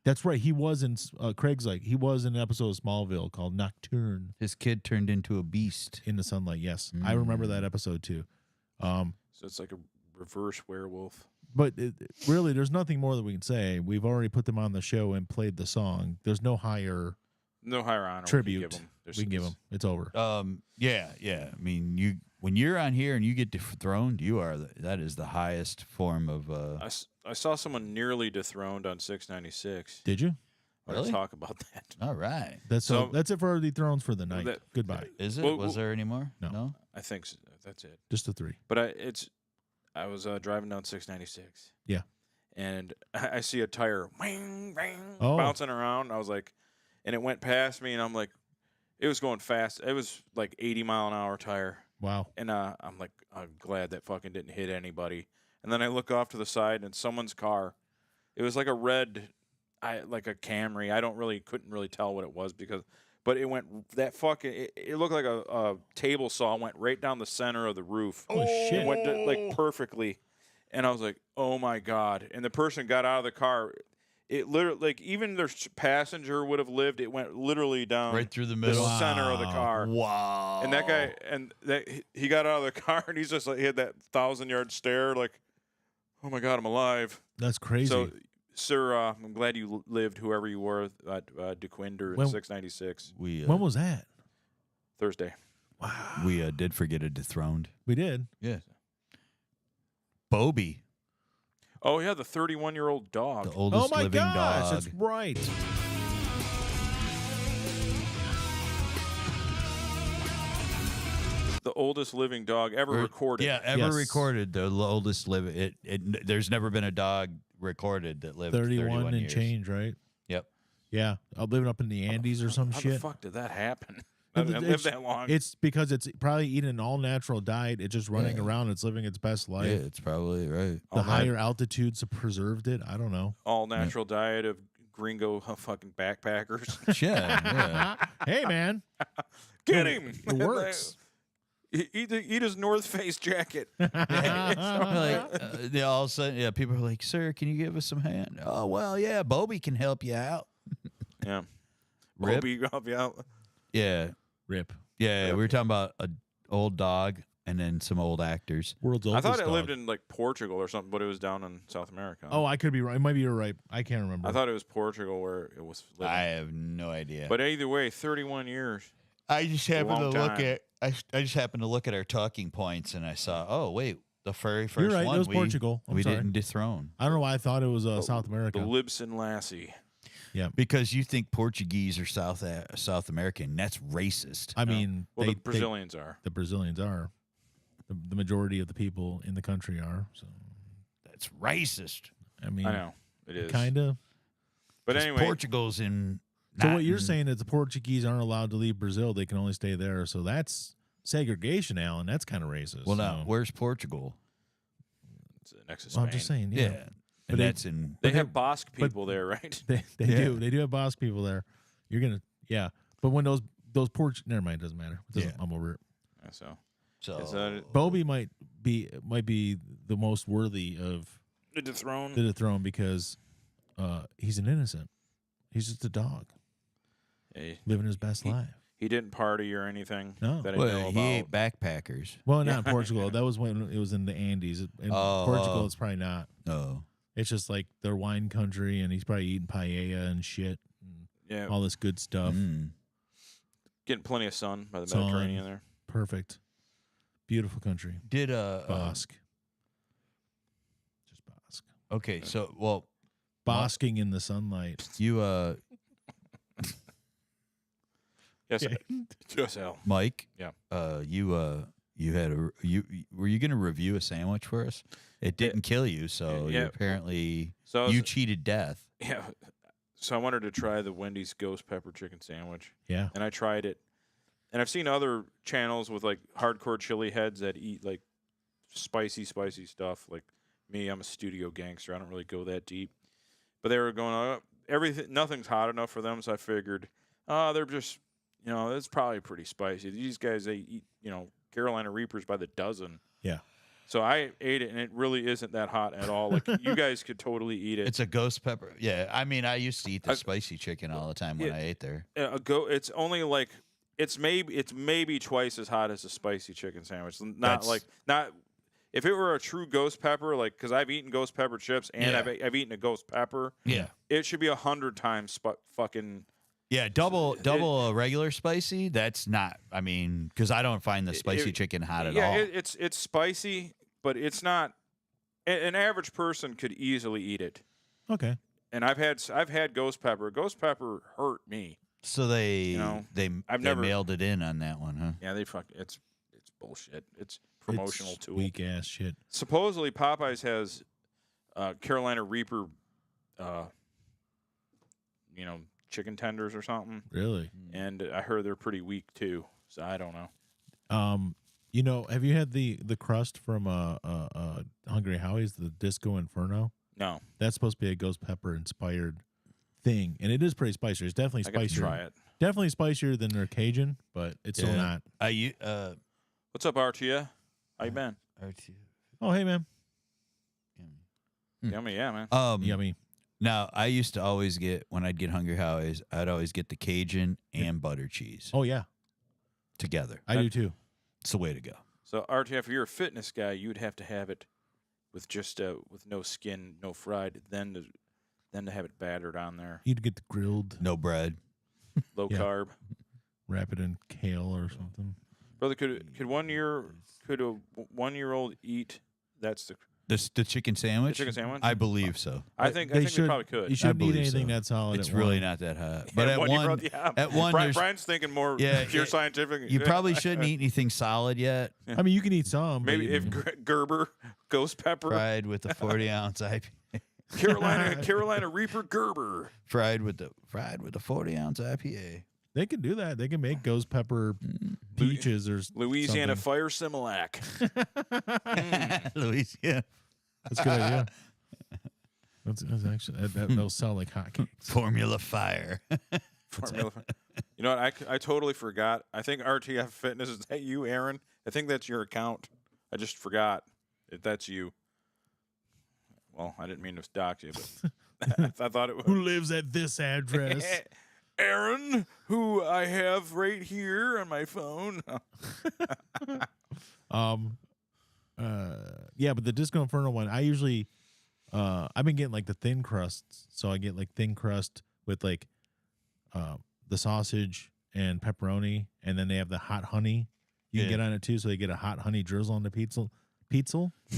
D: that's right. He was in Craig's like he was in an episode of Smallville called Nocturne
E: his kid turned into a beast.
D: in the Sunlight. Yes, I remember that episode too.
C: So it's like a reverse werewolf.
D: But really, there's nothing more that we can say. We've already put them on the show and played the song. There's no higher
C: No higher honor.
D: tribute
C: We can give them.
D: we can give them. It's over.
E: Yeah. I mean, when you're on here and you get dethroned, that is the highest form of.
C: I saw someone nearly dethroned on 696.
D: Did you?
C: We're
E: Really?
C: gonna talk about that.
E: All right.
D: That's it for the Thrones for the night. Goodbye.
E: Is it?
C: Well,
E: Was there any more?
D: No.
C: I think so. That's it.
D: Just the 3.
C: But I was driving down 696.
D: Yeah.
C: And I see a tire wing,
D: Oh.
C: bouncing around. I was like, and it went past me, and I'm like, it was going fast. It was like 80-mile-an-hour tire.
D: Wow.
C: And I'm like, I'm glad that fucking didn't hit anybody. And then I look off to the side, and someone's car. It was like a red, like a Camry. Couldn't really tell what it was but it went that fucking. It looked like a table saw went right down the center of the roof.
D: Oh shit.
C: It went like perfectly, and I was like, oh my god. And the person got out of the car. It literally, like, even their passenger would have lived. It went literally down
E: Right through the
C: the
E: middle.
C: center of the car.
E: Wow.
C: And that guy, he got out of the car, and he's just like, he had that 1,000-yard stare, like, oh my god, I'm alive.
D: That's crazy.
C: So, sir, I'm glad you lived, whoever you were at DeQuinder in 696
D: when was that?
C: Thursday.
D: Wow.
E: We did forget a dethroned.
D: We did.
E: Yeah. Bobby,
C: Oh yeah, the 31-year-old dog.
E: the oldest
D: Oh my
E: living
D: gosh,
E: dog.
D: that's right.
C: The oldest living dog ever recorded.
E: Yeah, ever
D: Yes.
E: recorded. The oldest living. There's never been a dog recorded that lived 31
D: and
E: years.
D: change, right?
E: Yep.
D: Yeah, living up in the Andes or some
C: How
D: shit.
C: the fuck did that happen? I didn't
D: It's-
C: live that long.
D: It's because it's probably eating an all natural diet. It's just running
E: Yeah.
D: around. It's living its best life.
E: Yeah, it's probably right.
D: The higher altitudes have preserved it. I don't know.
C: All natural diet of gringo fucking backpackers.
E: Yeah.
D: Hey, man,
C: Get him.
D: it works.
C: Eat his North Face jacket.
E: Like, they all of a sudden, people are like, "Sir, can you give us some hand?" Oh, well, yeah, Bobby can help you out.
C: Yeah.
E: Rip.
C: Bobby, help you out.
E: Yeah,
D: Rip.
E: yeah. We were talking about an old dog and then some old actors.
D: World's
C: I
D: oldest
C: thought it
D: dog.
C: lived in like Portugal or something, but it was down in South America.
D: Oh, I could be right. Maybe you're right. I can't remember.
C: I thought it was Portugal where it was living.
E: I have no idea.
C: But either way, 31 years.
E: I just happened to
C: long
E: look
C: time.
E: at I just happened to look at our talking points and I saw, oh wait, the very first
D: You're right.
E: one
D: It was
E: we,
D: Portugal. I'm
E: we
D: sorry.
E: didn't dethrone.
D: I don't know why I thought it was South
C: The
D: America.
C: Libson Lassie.
E: Because you think Portuguese are South American. That's racist.
D: I mean,
C: Well, the Brazilians are.
D: The Brazilians are. The majority of the people in the country are. So
E: That's racist.
D: I mean,
C: I know. It is.
D: kind of.
C: But
E: 'Cause
C: anyway,
E: Portugal's in.
D: So
E: not
D: what you're
E: in-
D: saying is the Portuguese aren't allowed to leave Brazil; they can only stay there. So that's segregation, Alan. That's kind of racist.
E: Well, now
D: So-
E: where's Portugal?
C: it's next to
D: Well,
C: Spain.
D: I'm just saying.
E: Yeah,
D: Yeah,
E: and
D: they-
E: that's in.
C: They
D: But
C: have Basque people there, right?
D: they
E: Yeah.
D: do have boss people there. You're gonna But when those never mind, it doesn't matter. It doesn't-
E: Yeah.
D: I'm over it.
C: Yeah, so
E: So
C: Is that
D: Bobby might be the most worthy of
C: the throne.
D: the throne because he's an innocent. He's just a dog living his best life.
C: He didn't party or anything
D: No.
C: that I know
E: well,
C: about.
E: he ate backpackers.
D: Well, not in Portugal. That was when it was in the Andes. In Portugal, it's probably not.
E: Oh,
D: It's just like their wine country, and he's probably eating paella and shit, and
C: Yeah,
D: all this good stuff.
C: getting plenty of sun by the
D: Sun.
C: Mediterranean there.
D: Perfect, beautiful country.
E: did
D: Basque, just Basque.
E: Okay, so well,
D: Basking in the sunlight.
E: you
C: Yes,
D: Okay.
C: just Al.
E: Mike.
C: Yeah.
E: You had were you going to review a sandwich for us? It didn't kill you, so
C: Yeah.
E: you apparently
C: So I
E: you
C: was-
E: cheated death.
C: Yeah. So I wanted to try the Wendy's ghost pepper chicken sandwich,
D: Yeah.
C: and I tried it. And I've seen other channels with like hardcore chili heads that eat like spicy stuff. Like me, I'm a studio gangster. I don't really go that deep. But they were going, everything, nothing's hot enough for them. So I figured, they're just, it's probably pretty spicy. These guys, they eat, Carolina Reapers by the dozen.
D: Yeah.
C: So I ate it, and it really isn't that hot at all. Like you guys could totally eat it.
E: It's a ghost pepper. Yeah, I mean, I used to eat the
C: I-
E: spicy chicken all the time when
C: Yeah.
E: I ate there.
C: It's only like it's maybe twice as hot as a spicy chicken sandwich. Not if it were a true ghost pepper, like because I've eaten ghost pepper chips and
E: Yeah.
C: I've eaten a ghost pepper.
E: Yeah.
C: It should be 100 times fucking.
E: Yeah, double a regular spicy. That's not. I mean, because I don't find the spicy chicken hot at all.
C: It's spicy, but it's not. An average person could easily eat it.
D: Okay.
C: And I've had ghost pepper. Ghost pepper hurt me.
E: So they
C: I've
E: they
C: never-
E: mailed it in on that one, huh?
C: Yeah, it's bullshit. It's promotional
D: It's
C: tool.
D: weak ass shit.
C: Supposedly Popeyes has Carolina Reaper, chicken tenders or something,
D: Really.
C: and I heard they're pretty weak too. So I don't know.
D: Have you had the crust from Hungry Howie's, the Disco Inferno?
C: No,
D: That's supposed to be a ghost pepper inspired thing, and it is pretty spicy. It's definitely
C: I got to
D: spicier.
C: try it.
D: Definitely spicier than their Cajun, but it's still
E: Yeah.
D: not.
C: What's up, RTA? How you been?
D: Oh, hey man,
C: Yummy, yeah, man.
D: yummy.
E: Now I used to always get when I'd get Hungry Howie's, I'd always get the Cajun and butter cheese
D: Oh yeah,
E: together.
D: I do too.
E: It's the way to go.
C: So RTA, if you're a fitness guy, you'd have to have it with just with no skin, no fried. Then to have it battered on there,
D: You'd get the grilled,
E: No bread.
C: low
D: Yeah.
C: carb.
D: wrap it in kale or something.
C: Brother, could a 1 year old eat? That's the
E: The chicken sandwich.
C: chicken sandwich?
E: I believe so.
C: I think they probably could.
D: You shouldn't
E: believe
D: eat anything
E: so.
D: that solid.
E: It's
D: at
E: really
D: one.
E: not that hot. But
C: Yeah,
E: at
C: 1-year-old, yeah.
E: at one, there's
C: Brian's thinking more
E: Yeah,
C: pure
E: yeah.
C: scientific.
E: you probably shouldn't eat anything solid yet.
D: I mean, you can eat some. but
C: Maybe
D: you-
C: if Gerber, ghost pepper,
E: Fried with the 40-ounce IPA.
C: Carolina Reaper Gerber.
E: Fried with the 40-ounce IPA.
D: they can do that. They can make ghost pepper peaches or
C: Louisiana
D: something.
C: Fire Similac.
E: Louisiana.
D: That's a good idea. That's actually that'll sell like hotcakes.
E: Formula Fire.
C: Formula. You know what? I totally forgot. I think RTF Fitness, is that you, Aaron? I think that's your account. I just forgot if that's you. Well, I didn't mean to dox you, but I thought it was.
D: Who lives at this address?
C: Aaron, who I have right here on my phone.
D: Yeah, but the Disco Inferno one, I usually, I've been getting like the thin crusts, so I get like thin crust with like, the sausage and pepperoni, and then they have the hot honey you can
E: Yeah.
D: get on it too, so they get a hot honey drizzle on the pizza,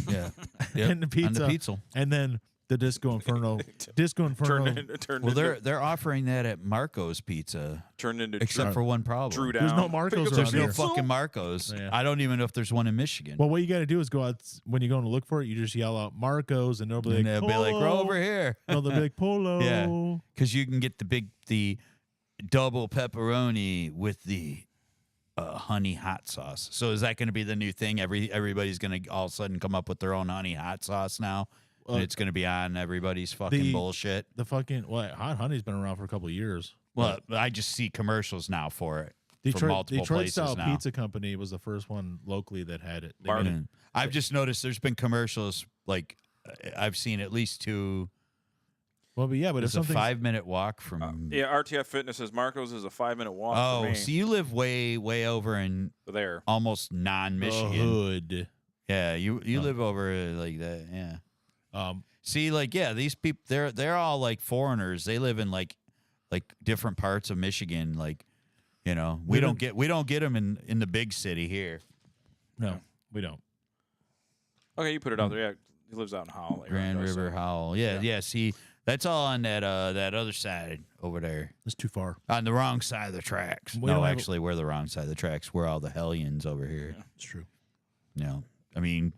E: Yeah.
D: and the pizza,
E: On the pizza.
D: and then the Disco Inferno,
C: Turned
E: Well,
C: into,
E: they're offering that at Marco's Pizza,
C: turned into
E: except for one problem.
C: Drew Down.
D: There's no Marco's
C: Pick up
D: around
E: There's
C: the
E: no
D: here.
C: pizza.
E: fucking Marco's.
D: Yeah.
E: I don't even know if there's one in Michigan.
D: Well, what you got to do is go out when you're going to look for it. You just yell out Marco's, and they'll be
E: and
D: like,
E: they'll be like,
D: "Polo."
E: "We're over here."
D: No, they'll be like Polo.
E: Yeah. Because you can get the double pepperoni with the honey hot sauce. So is that going to be the new thing? Everybody's going to all of a sudden come up with their own honey hot sauce now, and it's going to be on everybody's fucking bullshit.
D: The fucking hot honey's been around for a couple of years.
E: Well, I just see commercials now for it from multiple
D: Detroit
E: places
D: Style
E: now.
D: Pizza Company was the first one locally that had it. They
C: Mark-
D: made it-
E: Mm. I've just noticed there's been commercials like I've seen at least two.
D: Well, but yeah, but if
E: It's a
D: something
E: 5-minute walk from.
C: Yeah, RTF Fitness says Marco's is a 5-minute walk for
E: Oh,
C: me.
E: so you live way over in
C: There.
E: almost non-Michigan.
D: hood.
E: Yeah, you live over like that. Yeah. See, like, yeah, these people they're all like foreigners. They live in like different parts of Michigan. Like, you know, we don't get them in the big city here.
D: No, we don't.
C: Okay, you put it out there. Yeah. He lives out in Howell.
E: Grand River, Howell. Yeah. See, that's all on that other side over there.
D: It's too far.
E: On the wrong side of the tracks.
D: We don't
E: No,
D: have
E: actually, we're the wrong side of the tracks. We're all the hellions over here.
C: Yeah.
D: It's true.
E: No, I mean,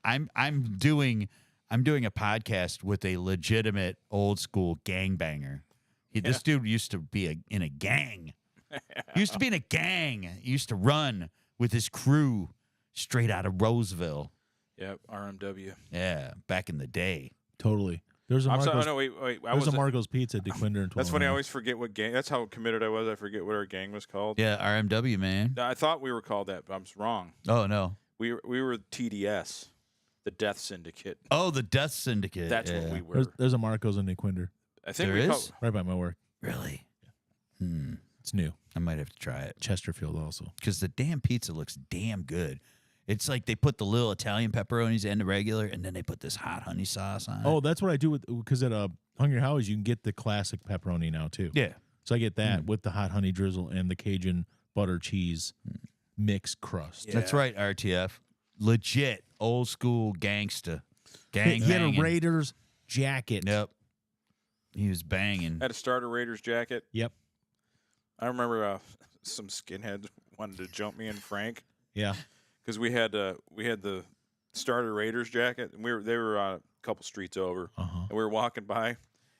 E: I'm doing a podcast with a legitimate old school gangbanger. This dude used to be in a gang. He used to be in a gang. He used to run with his crew straight out of Roseville.
C: Yep, RMW.
E: Yeah, back in the day.
D: Totally. There's a
C: I'm
D: Marco's,
C: sorry, no, wait.
D: there's a Marco's Pizza at DeQuinder and
C: That's funny. I
D: 1209.
C: always forget what gang. That's how committed I was. I forget what our gang was called.
E: Yeah, RMW, man.
C: I thought we were called that, but I was wrong.
E: Oh, no.
C: We were TDS, the Death Syndicate.
E: Oh, the Death Syndicate.
C: That's
E: yeah.
C: what we were.
D: There's a Marco's in DeQuinder.
C: I think
E: There
C: we
E: is?
C: called,
D: Right by my work.
E: Really?
D: It's new.
E: I might have to try it.
D: Chesterfield also.
E: Because the damn pizza looks damn good. It's like they put the little Italian pepperonis and the regular, and then they put this hot honey sauce on it.
D: Oh, that's what I do with because at Hungry Howie's you can get the classic pepperoni now too.
E: Yeah.
D: So I get that with the hot honey drizzle and the Cajun butter cheese mixed crust.
C: Yeah.
E: That's right, RTF. Legit, old school gangsta. Gang
D: He had
E: banging.
D: a Raiders jacket.
E: Yep. He was banging.
C: had a starter Raiders jacket.
D: Yep.
C: I remember some skinheads wanted to jump me and Frank
D: Yeah.
C: because we had the starter Raiders jacket, and they were a couple streets over,
D: Uh-huh.
C: and we were walking by,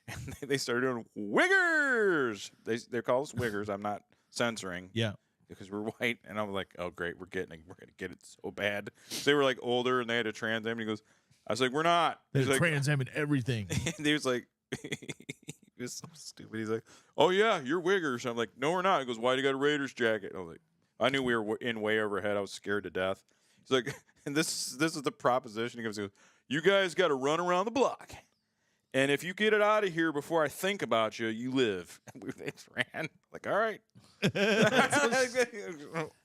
C: and they started doing wiggers. They call us wiggers. I'm not censoring.
D: Yeah.
C: Because we're white, and I'm like, oh great, we're gonna get it so bad. They were like older, and they had a Trans Am. He goes, I was like, we're not.
D: There's
C: He's like,
D: Trans Am in everything.
C: and he was like, he was so stupid. He's like, oh yeah, you're wiggers. I'm like, no, we're not. He goes, why do you got a Raiders jacket? I was like, I knew we were in way overhead. I was scared to death. He's like, and this is the proposition. He goes, you guys got to run around the block. And if you get it out of here before I think about you, you live. And they just ran. Like, all right.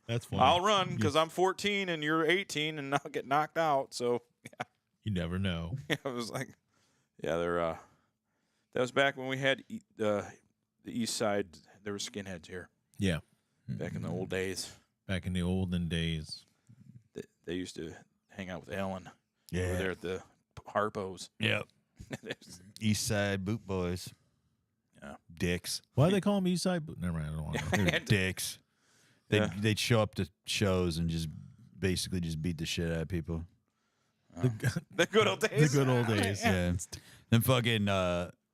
D: That's funny.
C: I'll run because I'm 14 and you're 18 and I'll get knocked out. So,
D: You never know.
C: I was like, yeah, they're, that was back when we had the East Side. There were skinheads here
D: Yeah.
C: back in the old days.
D: Back in the olden days.
C: They used to hang out with Ellen
E: Yeah.
C: over there at the Harpo's.
E: Yep. East Side Boot Boys.
C: Yeah.
E: Dicks.
D: Why do they call them East Side? Never mind. I don't want to know.
E: They're dicks. They'd show up to shows and just basically just beat the shit out of people.
C: The good old days.
D: The good old days.
E: Yeah. Then fucking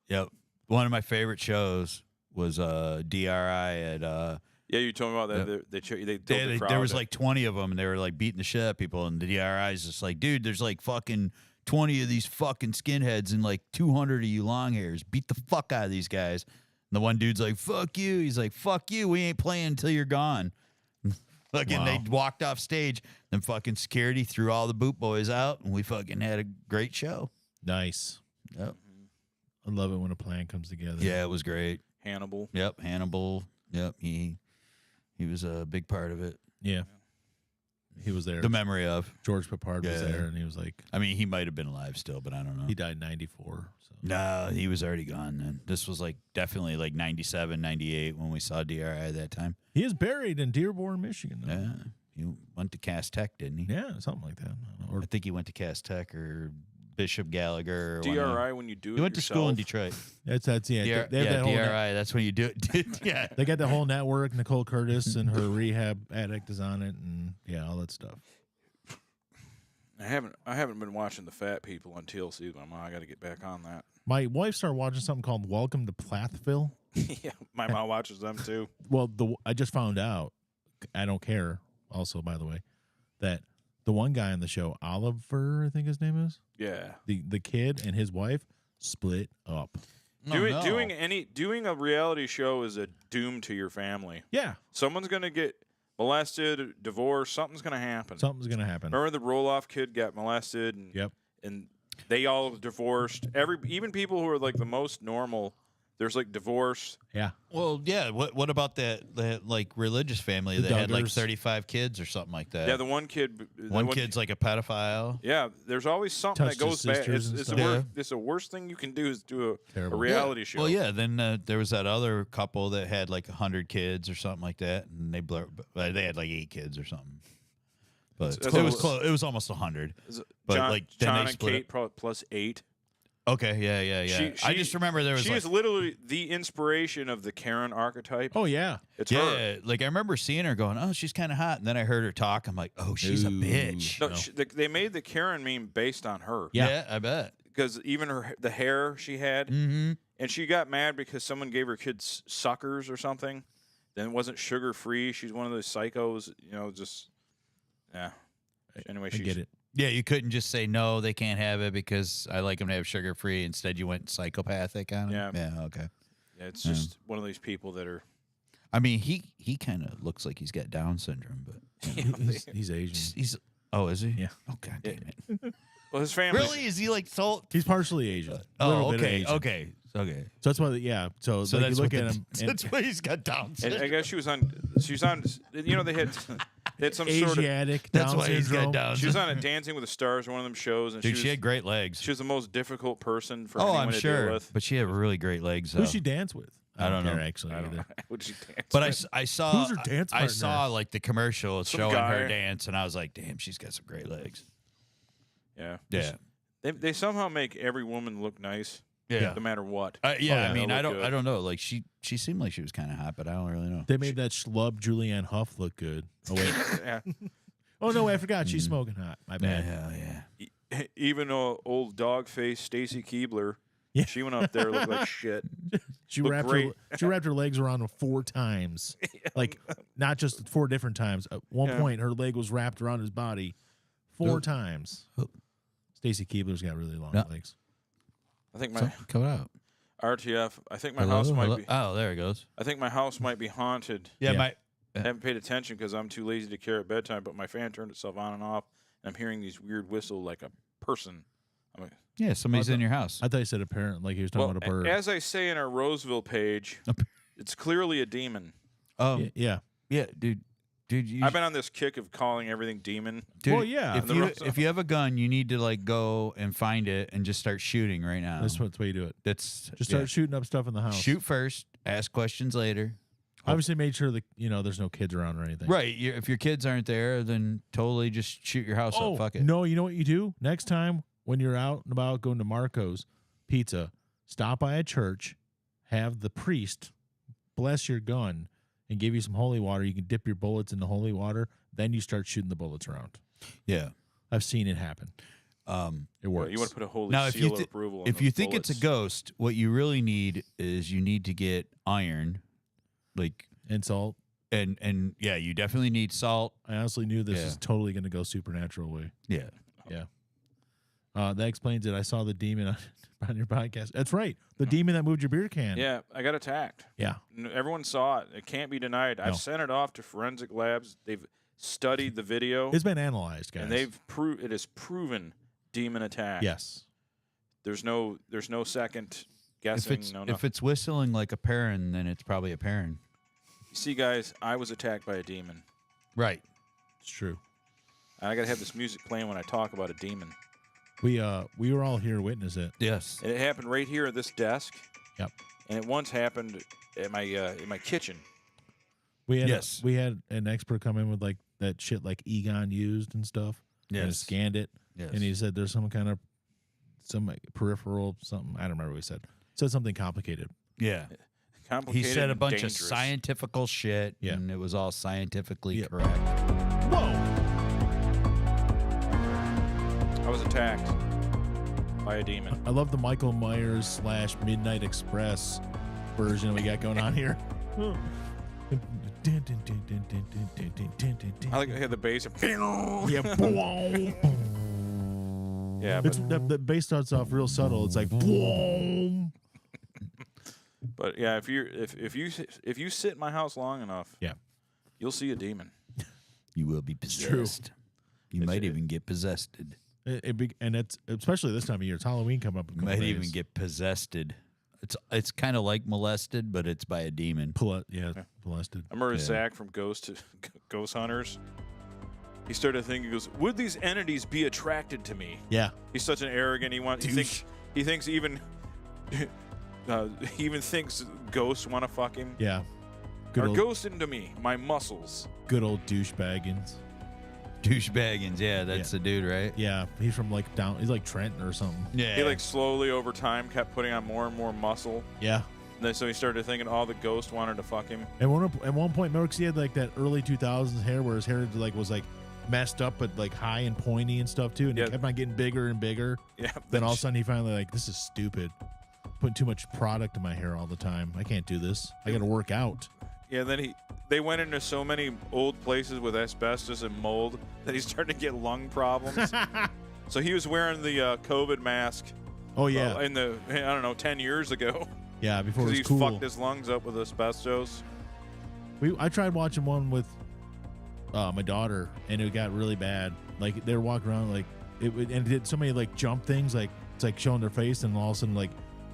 E: yep. One of my favorite shows was DRI at
C: Yeah, you told me about that. They told the crowd
E: there was
C: that-
E: like 20 of them, and they were like beating the shit out of people. And the DRI's just like, dude, there's like fucking 20 of these fucking skinheads and like 200 of you long hairs. Beat the fuck out of these guys. And the one dude's like, fuck you. He's like, fuck you. We ain't playing until you're gone. Fucking,
D: Wow.
E: they walked off stage. Then fucking security threw all the boot boys out, and we fucking had a great show.
D: Nice.
E: Yep.
D: I love it when a plan comes together.
E: Yeah, it was great.
C: Hannibal.
E: Yep, Hannibal. Yep, he was a big part of it.
D: Yeah. He was there.
E: The memory of.
D: George Papard was
E: Yeah.
D: there, and he was like,
E: I mean, he might have been alive still, but I don't know.
D: he died in 94. So.
E: No, he was already gone then. This was like definitely like 97, 98 when we saw DRI that time.
D: He is buried in Dearborn, Michigan. though.
E: Yeah. He went to Cass Tech, didn't he?
D: Yeah, something like that. I don't know. Or
E: I think he went to Cass Tech or Bishop Gallagher. Or one of them.
C: DRI when you do it
E: He went to school in
C: yourself.
E: Detroit.
D: that's yeah.
E: DR,
D: they have
E: yeah,
D: that whole
E: DRI.
D: net-
E: That's when you do it. Yeah.
D: they got the whole network. Nicole Curtis and her rehab addict is on it, and yeah, all that stuff.
C: I haven't been watching the fat people on TLC, but I got to get back on that.
D: My wife started watching something called Welcome to Plathville.
C: Yeah, my mom watches them too.
D: Well, I just found out. I don't care. Also, by the way, that the one guy on the show, Oliver, I think his name is,
C: Yeah,
D: the kid and his wife split up.
C: doing a reality show is a doom to your family.
D: Yeah,
C: Someone's gonna get molested, divorced. Something's gonna happen.
D: something's gonna happen.
C: Remember the roll-off kid got molested, and
D: Yep.
C: and they all divorced. Even people who are like the most normal, there's like divorce.
D: Yeah.
E: Well, yeah. What about that like religious family
D: The
E: that had like
D: Duggars.
E: 35 kids or something like that?
C: Yeah, the one kid.
E: one kid's like a pedophile.
C: Yeah, there's always something
D: Touched
C: that
D: his
C: goes bad.
D: sisters and stuff.
C: It's the worst thing you can do is do a
D: Terrible.
C: reality show.
E: Well, yeah. Then there was that other couple that had like 100 kids or something like that, and they had like 8 kids or something. but
C: That's
E: it was
C: almost-
E: close. It was almost 100. But
C: John,
E: like then
C: John
E: they
C: and
E: split
C: Kate
E: it.
C: probably +8.
E: Okay, yeah. I just remember there was
C: she
E: like,
C: is literally the inspiration of the Karen archetype.
D: Oh yeah.
C: It's her.
E: yeah, like I remember seeing her going, oh, she's kind of hot, and then I heard her talk. I'm like, oh, she's a
D: Ooh.
E: bitch.
C: No,
D: No.
C: they made the Karen meme based on her.
D: Yeah.
E: I bet.
C: Because even the hair she had,
E: Mm-hmm.
C: and she got mad because someone gave her kids suckers or something. Then it wasn't sugar free. She's one of those psychos, just yeah. Anyway,
D: I get it.
E: Yeah, you couldn't just say no, they can't have it because I like them to have sugar free. Instead, you went psychopathic on it.
C: Yeah.
E: Okay.
C: Yeah, it's just one of these people that are.
E: I mean, he kind of looks like he's got Down syndrome, but
D: He's Asian.
E: he's oh, is he?
D: Yeah.
E: Oh, god damn it.
C: Well, his family.
E: Really? Is he like so?
D: He's partially Asian. A
E: Oh,
D: little bit of
E: okay,
D: Asian.
E: okay.
D: So that's why, yeah. So,
E: So
D: like
E: that's
D: you look
E: what
D: at
E: the-
D: him. And
E: That's why he's got Down
C: And
E: syndrome.
C: I guess she was on. They had some sort of.
D: Asiatic.
E: That's
D: Down
E: why he's
D: syndrome.
E: got Down
C: She was
E: syndrome.
C: on a Dancing with the Stars, one of them shows, and
E: Dude,
C: she
E: she
C: was,
E: had great legs.
C: she was the most difficult person for
E: Oh,
C: anyone
E: I'm
C: to
E: sure,
C: deal with.
E: but she had really great legs.
D: Who'd
E: though.
D: she dance with?
E: I don't
D: care
E: know.
D: actually
C: I don't know.
D: either.
C: What did she dance?
E: But
C: with?
E: I saw
D: Who's her dance
E: I
D: partner?
E: saw like the commercial
C: Some
E: showing her
C: guy.
E: dance, and I was like, damn, she's got some great legs.
C: Yeah.
E: Yeah,
C: They somehow make every woman look nice,
E: yeah.
C: no matter what.
E: Yeah,
D: yeah,
E: I mean,
C: they'll
E: I
C: look
E: don't,
C: good.
E: I don't know. Like she seemed like she was kind of hot, but I don't really know.
D: They made that schlub Julianne Hough look good. Oh wait.
C: Yeah.
D: Oh no, I forgot she's smoking hot. My bad.
E: Yeah.
C: Even old dog face Stacy Keebler,
D: Yeah.
C: she went up there looked like shit.
D: She
C: Look
D: wrapped
C: great.
D: she wrapped her legs around him 4 times. Like not just 4 different times. At one
C: Yeah.
D: point her leg was wrapped around his body 4
E: Oh.
D: times.
E: Oh.
D: Stacy Keebler's got really long
E: Yeah.
D: legs.
C: I think my
E: Something coming out.
C: RTF. I think my
E: Hello?
C: house might
E: Hello?
C: be.
E: Oh, there it goes.
C: I think my house might be haunted.
E: Yeah,
D: Yeah.
C: I haven't paid attention because I'm too lazy to care at bedtime. But my fan turned itself on and off, and I'm hearing these weird whistle like a person. I'm like,
E: yeah, somebody's in your house.
D: I thought you said a parent, like he was talking
C: well,
D: about a bird.
C: as I say in our Roseville page, it's clearly a demon.
D: Yeah.
E: Yeah, dude, you.
C: I've been on this kick of calling everything demon.
E: dude,
D: Well, yeah.
E: If you have a gun, you need to like go and find it and just start shooting right now.
D: That's the way you do it.
E: That's
D: Just
E: yeah.
D: start shooting up stuff in the house.
E: Shoot first, ask questions later.
D: Obviously made sure that there's no kids around or anything.
E: Right. If your kids aren't there, then totally just shoot your house
D: Oh,
E: up. Fuck it.
D: no, you know what you do? Next time when you're out and about going to Marco's Pizza, stop by a church, have the priest bless your gun and give you some holy water. You can dip your bullets in the holy water, then you start shooting the bullets around.
E: Yeah.
D: I've seen it happen. It
C: Well,
D: works.
C: you want to put a holy
E: Now, if
C: seal
E: you
C: of approval. on
E: if you
C: those
E: think it's a
C: bullets.
E: ghost, what you really need is you need to get iron, like
D: and salt.
E: and yeah, you definitely need salt.
D: I honestly knew this
E: Yeah.
D: is totally going to go supernatural way.
E: Yeah.
D: That explains it. I saw the demon on your podcast. That's right. The demon that moved your beer can.
C: Yeah, I got attacked.
D: Yeah.
C: Everyone saw it. It can't be denied.
D: No.
C: I've sent it off to forensic labs. They've studied the video,
D: It's been analyzed, guys.
C: and it is proven demon attack.
D: Yes.
C: There's no second
E: If
C: guessing.
E: it's if it's whistling like a Perrin, then it's probably a Perrin.
C: See, guys, I was attacked by a demon.
E: Right.
D: It's true.
C: And I got to have this music playing when I talk about a demon.
D: We were all here to witness it.
E: Yes.
C: And it happened right here at this desk.
D: Yep.
C: And it once happened at my in my kitchen.
D: We had
E: Yes.
D: we had an expert come in with like that shit like Egon used and stuff. And
E: Yes.
D: scanned it.
E: Yes.
D: And he said there's some like, peripheral something. I don't remember what he said. Said something complicated.
E: Yeah. He
C: Complicated
E: said a
C: and
E: bunch
C: dangerous.
E: of scientifical shit,
D: Yeah.
E: and it was all scientifically
D: Yep.
E: correct.
D: Whoa.
C: I was attacked by a demon.
D: I love the Michael Myers / Midnight Express version we got going on here.
C: I like to hear the bass.
D: Yeah, boom.
C: Yeah,
D: It's the bass starts off real subtle. It's like boom.
C: but yeah, if you sit in my house long enough,
D: Yeah.
C: you'll see a demon.
E: You will be
D: true.
E: possessed. You might even get possessed.
D: And it's especially this time of year. It's Halloween coming up. In a
E: You
D: couple
E: might
D: days.
E: even get possessed. It's kind of like molested, but it's by a demon.
D: Molested.
C: I remember
E: Yeah.
C: Zach from Ghost Hunters. He started thinking, he goes, "Would these entities be attracted to me?"
D: Yeah.
C: He's such an arrogant. He thinks even he even thinks ghosts want to fuck him.
D: Yeah.
C: Are ghosts into me? My muscles.
D: Good old douchebaggins.
E: Douchebaggins, yeah, that's the dude, right?
D: Yeah, he's from like down. He's like Trenton or something.
E: Yeah.
C: He like slowly over time kept putting on more and more muscle.
D: Yeah.
C: And then, so he started thinking all the ghosts wanted to fuck him.
D: And at one point, remember, 'cause he had like that early 2000s hair where his hair like was like messed up, but like high and pointy and stuff too. And
C: Yeah.
D: it kept on getting bigger and bigger.
C: Yeah.
D: Then all of a sudden, he finally like, this is stupid. Putting too much product in my hair all the time. I can't do this. I got to work out.
C: Yeah, then they went into so many old places with asbestos and mold that he started to get lung problems. So he was wearing the COVID mask.
D: Oh yeah,
C: In the, I don't know, 10 years ago.
D: yeah. Before it
C: Because
D: was
C: he
D: cool.
C: fucked his lungs up with asbestos.
D: I tried watching one with my daughter, and it got really bad. Like they were walking around like and it did so many like jump things, like it's like showing their face, and all of a sudden like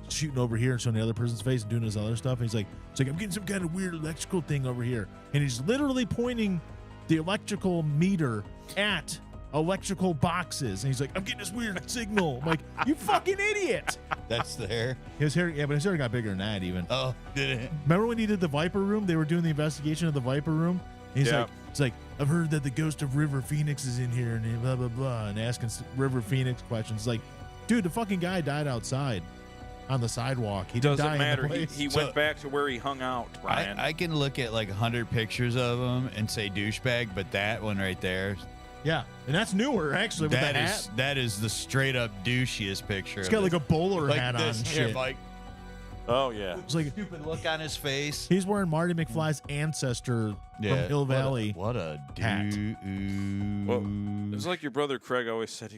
D: shooting over here and showing the other person's face and doing this other stuff. And he's like, I'm getting some kind of weird electrical thing over here, and he's literally pointing the electrical meter at electrical boxes, and he's like, I'm getting this weird signal. I'm like, you fucking idiot.
E: That's the hair.
D: His hair, yeah, but his hair got bigger than that even.
E: Oh, did it?
D: Remember when he did the Viper Room? They were doing the investigation of the Viper Room. And he's
C: Yeah.
D: like, I've heard that the ghost of River Phoenix is in here, and blah blah blah, and asking River Phoenix questions. Like, dude, the fucking guy died outside on the sidewalk. He didn't
C: Doesn't
D: die
C: matter.
D: In the
C: He
D: place.
C: went back to where he hung out, Brian.
E: I can look at like 100 pictures of him and say douchebag, but that one right there,
D: Yeah, and that's newer actually with
E: that
D: the
E: is
D: hat.
E: that is the straight up douchiest picture.
D: He's got like a bowler hat on.
E: this
D: And
E: here,
D: shit.
E: like
C: oh, yeah.
D: It's like
E: stupid look on his face.
D: he's wearing Marty McFly's ancestor from Hill Valley.
E: What a
D: hat.
E: dude.
C: Well, it's like your brother Craig always said.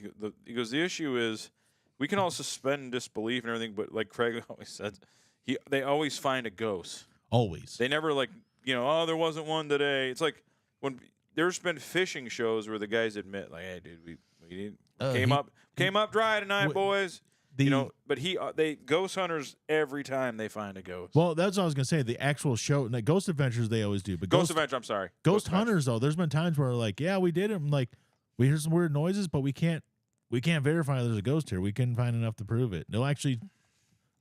C: He goes, the issue is we can all suspend disbelief and everything, but like Craig always said, they always find a ghost.
D: Always.
C: They never like, oh, there wasn't one today. It's like when there's been fishing shows where the guys admit, like, hey, dude, we didn't, came up dry tonight,
D: Wh-
C: boys.
D: the-
C: But they ghost hunters every time they find a ghost.
D: Well, that's what I was gonna say. The actual show, like Ghost Adventures, they always do, but
C: Ghost Adventure, I'm sorry.
D: Ghost
C: Adventure.
D: Hunters though, there's been times where like, yeah, we did it. I'm like, we hear some weird noises, but we can't verify there's a ghost here. We couldn't find enough to prove it. They'll actually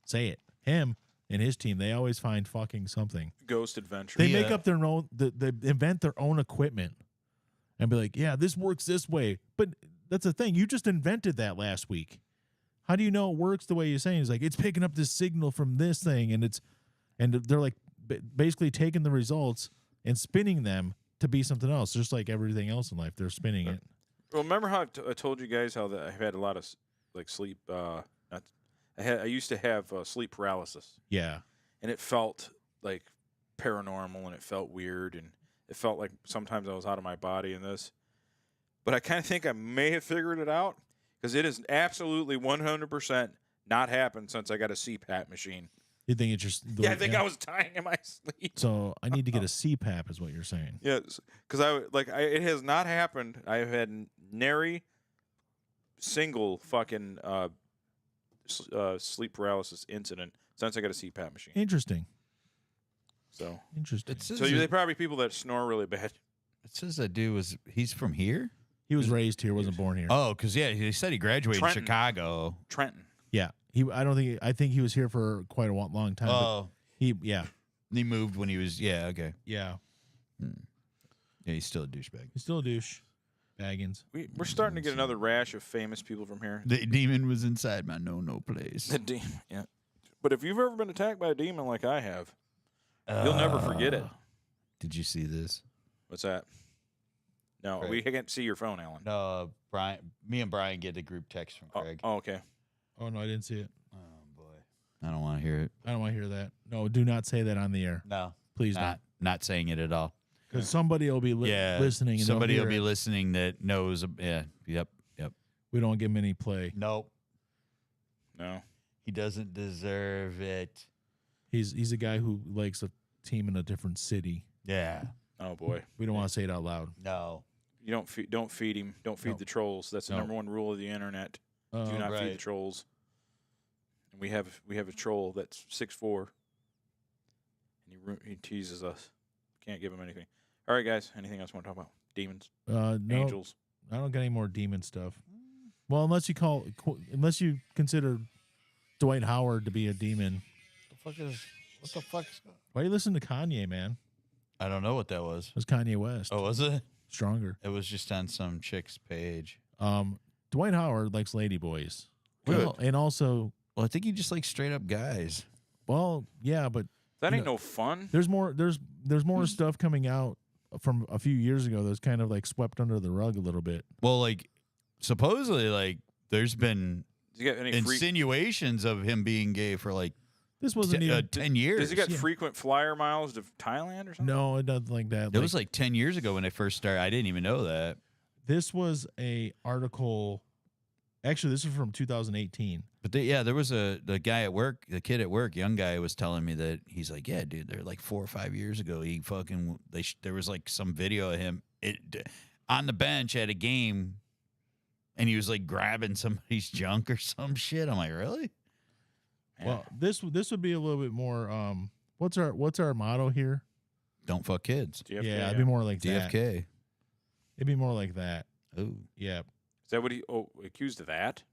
D: say it. Him and his team, they always find fucking something.
C: Ghost Adventure.
D: They make up their own. They invent their own equipment and be like, yeah, this works this way. But that's the thing. You just invented that last week. How do you know it works the way you're saying? It's like it's picking up this signal from this thing, and they're like basically taking the results and spinning them to be something else, just like everything else in life. They're spinning it.
C: Well, remember how I told you guys how I've had a lot of like sleep. I used to have sleep paralysis,
D: Yeah.
C: and it felt like paranormal, and it felt weird, and it felt like sometimes I was out of my body in this. But I kind of think I may have figured it out because it has absolutely 100% not happened since I got a CPAP machine.
D: You think it's just
C: Yeah, I think I was dying in my sleep.
D: So I need to get a CPAP, is what you're saying.
C: Yes, because it has not happened. I have had nary single fucking sleep paralysis incident since I got a CPAP machine.
D: Interesting.
C: So,
D: Interesting.
C: they probably people that snore really bad.
E: It says that dude he's from here?
D: He was raised here, wasn't born here.
E: Oh, because yeah, he said he graduated
C: Trenton.
E: in Chicago.
C: Trenton.
D: Yeah. I think he was here for quite a long time. but
E: Oh,
D: he
E: moved when he was okay.
D: Yeah.
E: Yeah, he's still a douchebag.
D: He's still a douche. Baggins.
C: We're starting to get another rash of famous people from here.
E: The demon was inside my no place.
C: The demon, yeah. But if you've ever been attacked by a demon like I have, you'll never forget it.
E: Did you see this?
C: What's that? No,
E: Craig.
C: we can't see your phone, Alan.
E: No, me and Brian get a group text from Craig.
C: Oh, okay.
D: Oh no, I didn't see it.
E: Oh boy, I don't want to hear it.
D: I don't want to hear that. No, do not say that on the air.
E: No,
D: Please
E: not saying it at all.
D: Because somebody will be listening. And
E: somebody
D: they'll
E: will
D: hear
E: be
D: it.
E: listening that knows. Yeah, yep.
D: We don't give him any play.
E: Nope,
C: No.
E: he doesn't deserve it.
D: He's a guy who likes a team in a different city.
E: Yeah,
C: Oh boy.
D: We don't want to say it out loud.
E: no.
C: You don't feed him. Don't feed
D: No.
C: the trolls. That's the
D: No.
C: number one rule of the internet. Do not feed the
E: right.
C: trolls. And we have a troll that's 6'4", and he teases us. Can't give him anything. All right, guys. Anything else you want to talk about? Demons,
D: No,
C: angels.
D: I don't got any more demon stuff. Well, unless you consider Dwight Howard to be a demon.
E: What the fuck?
D: Why are you listening to Kanye, man?
E: I don't know what that was.
D: It was Kanye West.
E: Oh, was it?
D: stronger.
E: It was just on some chick's page.
D: Dwight Howard likes ladyboys.
E: Good.
D: Well, and also,
E: Well, I think he just likes straight up guys.
D: well, yeah, but
C: That ain't no fun.
D: there's more stuff coming out from a few years ago that's kind of like swept under the rug a little bit.
E: Well, like supposedly, like there's been
C: Does he got any
E: insinuations of him being gay for like
D: This wasn't even
E: 10 years.
C: Does he got frequent flyer miles to Thailand or something?
D: no, it doesn't like that.
E: It was like 10 years ago when I first started. I didn't even know that.
D: This was a article. Actually, this is from 2018.
E: But there was the guy at work, the kid at work, young guy, was telling me that he's like, yeah, dude, they're like 4 or 5 years ago. He fucking there was like some video of him on the bench at a game, and he was like grabbing somebody's junk or some shit. I'm like, really?
D: Well, this would be a little bit more. What's our motto here?
E: Don't fuck kids.
C: DFK,
D: Yeah, it'd be more like that.
E: DFK.
D: It'd be more like that.
E: Oh,
D: Yeah.
C: Is that what he accused of that?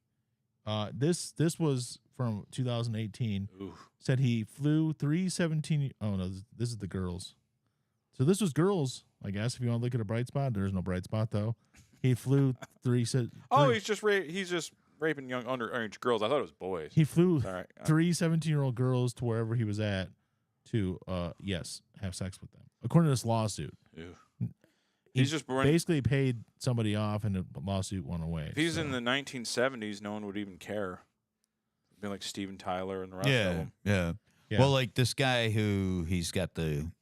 D: This was from 2018.
C: Ooh.
D: Said he flew 317. Oh no, this is the girls. So this was girls, I guess. If you want to look at a bright spot, there's no bright spot though. He flew
C: Oh, he's just raping young underage girls. I thought it was boys.
D: He flew
C: All right.
D: 3 17-year-old girls to wherever he was at to have sex with them, according to this lawsuit.
C: Ew.
D: He
C: He's just
D: basically paid somebody off, and the lawsuit went away.
C: If he's
D: so.
C: in the 1970s, no one would even care. It'd be like Steven Tyler and the rest of
E: yeah,
C: them.
E: yeah.
D: Yeah.
E: Well, like this guy who he's got
D: and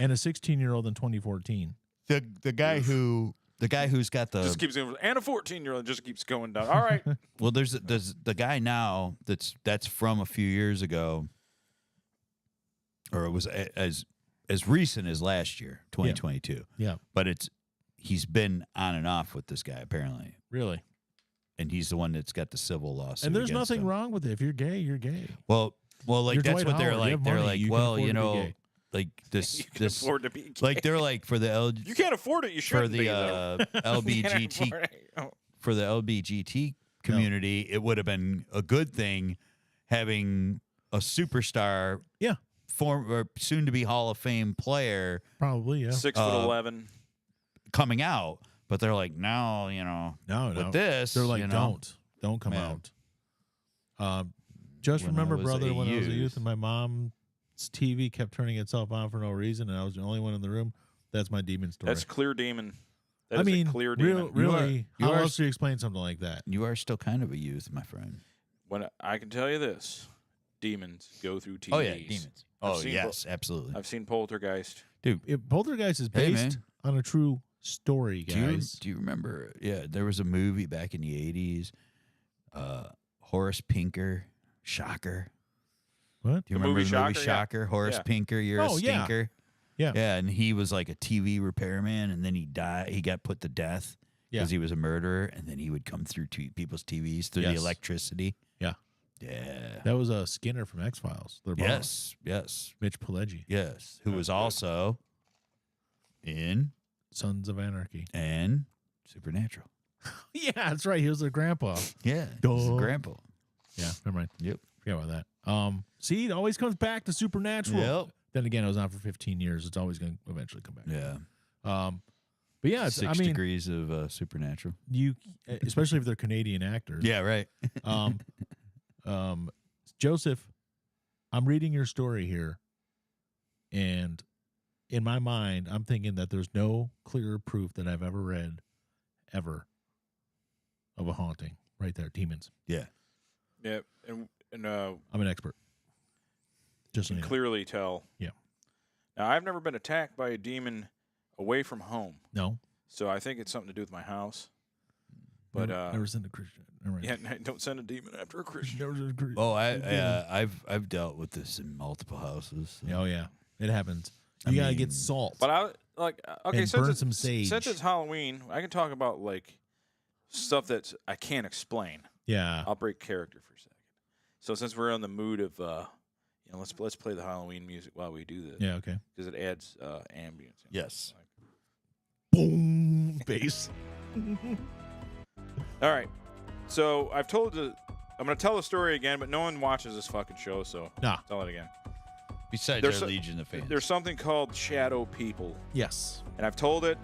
D: a 16-year-old in 2014.
E: the guy who's got the
C: Just keeps going, and a 14-year-old just keeps going down. All right.
E: well, there's the guy now that's from a few years ago, or it was as recent as last year, 2022.
D: Yeah.
E: But he's been on and off with this guy apparently,
D: Really.
E: and he's the one that's got the civil lawsuit.
D: And there's
E: against
D: nothing
E: him.
D: wrong with it. If you're gay, you're gay.
E: Well, like
D: You're
E: that's
D: Dwight
E: what they're
D: Howard. You
E: like.
D: have
E: They're
D: money.
E: like,
D: You can
E: well,
D: afford to be
E: like
C: You can afford to be gay.
E: like they're like for the
C: You can't afford it. You
E: for
C: shouldn't be, though.
E: the
C: You can't
E: LBGT
C: afford it. Oh.
E: for the LBGT community, it would have been a good thing having a superstar,
D: Yeah.
E: or soon to be Hall of Fame player
D: Probably, yeah.
C: 6'11".
E: coming out. But they're like, no,
D: No.
E: with this,
D: They're like, don't come
E: Yeah.
D: out. Just
E: When I
D: remember,
E: was
D: brother,
E: a
D: when I was a
E: youth.
D: youth and my mom's TV kept turning itself on for no reason, and I was the only one in the room. That's my demon story.
C: That's clear demon. That
D: I
C: is
D: mean,
C: a clear demon.
D: really,
E: You
D: how
E: are-
D: else do you explain something like that?
E: You are still kind of a youth, my friend.
C: When I can tell you this, demons go through TVs.
E: Oh yeah, demons.
C: I've
E: Oh
C: seen
E: yes, absolutely.
C: I've seen Poltergeist.
D: Poltergeist is
E: Hey,
D: based on a true story, guys.
E: Do you remember? Yeah, there was a movie back in the 80s. Horace Pinker, Shocker.
D: What?
E: Do you
C: The
E: remember
C: movie
E: the movie
C: Shocker?
E: Shocker? Horace
C: Yeah.
E: Pinker, you're a
D: Oh, yeah.
E: stinker.
D: Yeah.
E: Yeah, and he was like a TV repairman, and then he died. He got put to death because he was a murderer, and then he would come through people's TVs through the
D: Yes.
E: electricity.
D: Yeah.
E: Yeah.
D: That was Skinner from X-Files. Their boss,
E: Yes.
D: Mitch Pileggi,
E: Yes. Who was also in
D: Sons of Anarchy.
E: and Supernatural.
D: Yeah, that's right. He was their grandpa.
E: Yeah.
D: Duh.
E: His grandpa.
D: Yeah, never mind.
E: Yep.
D: Forget about that. See, it always comes back to Supernatural.
E: Yep.
D: Then again, it was on for 15 years. It's always going to eventually come back.
E: Yeah.
D: But yeah,
E: 6 degrees of Supernatural.
D: you, especially if they're Canadian actors.
E: Yeah, right.
D: Joseph, I'm reading your story here, and in my mind, I'm thinking that there's no clearer proof that I've ever read, ever, of a haunting. Right there, demons.
E: Yeah.
C: Yeah, and
D: I'm an expert. Just so
C: can
D: you know.
C: clearly tell.
D: Yeah.
C: Now, I've never been attacked by a demon away from home,
D: No,
C: so I think it's something to do with my house. But
D: never send a Christian. Never mind.
C: yeah, don't send a demon after a Christian.
D: Never send a Christian.
E: Oh, I've dealt with this in multiple houses. So.
D: Oh yeah, it happens.
E: I
D: You gotta
E: mean,
D: get salt.
C: But I like okay,
D: And
C: since
D: burn
C: it's,
D: some sage.
C: since it's Halloween, I can talk about like stuff that I can't explain.
D: Yeah.
C: I'll break character for a second. So since we're in the mood of let's play the Halloween music while we do this.
D: Yeah. Okay.
C: Because it adds ambience.
E: Yes.
D: Boom. Bass.
C: All right. So I'm going to tell the story again, but no one watches this fucking show, so
D: Nah.
C: tell it again.
E: Besides
C: There's
E: our
C: a-
E: Legion of fans.
C: There's something called shadow people.
D: Yes.
C: And I've told it.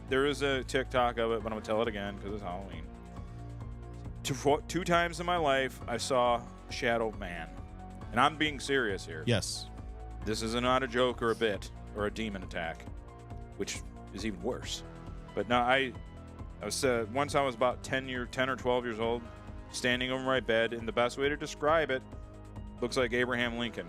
C: There is a TikTok of it, but I'm going to tell it again because it's Halloween. Two times in my life, I saw Shadow Man. And I'm being serious here.
D: Yes.
C: This is not a joke or a bit or a demon attack, which is even worse. But no, I was once I was about 10 or 12 years old, standing over my bed, and the best way to describe it looks like Abraham Lincoln.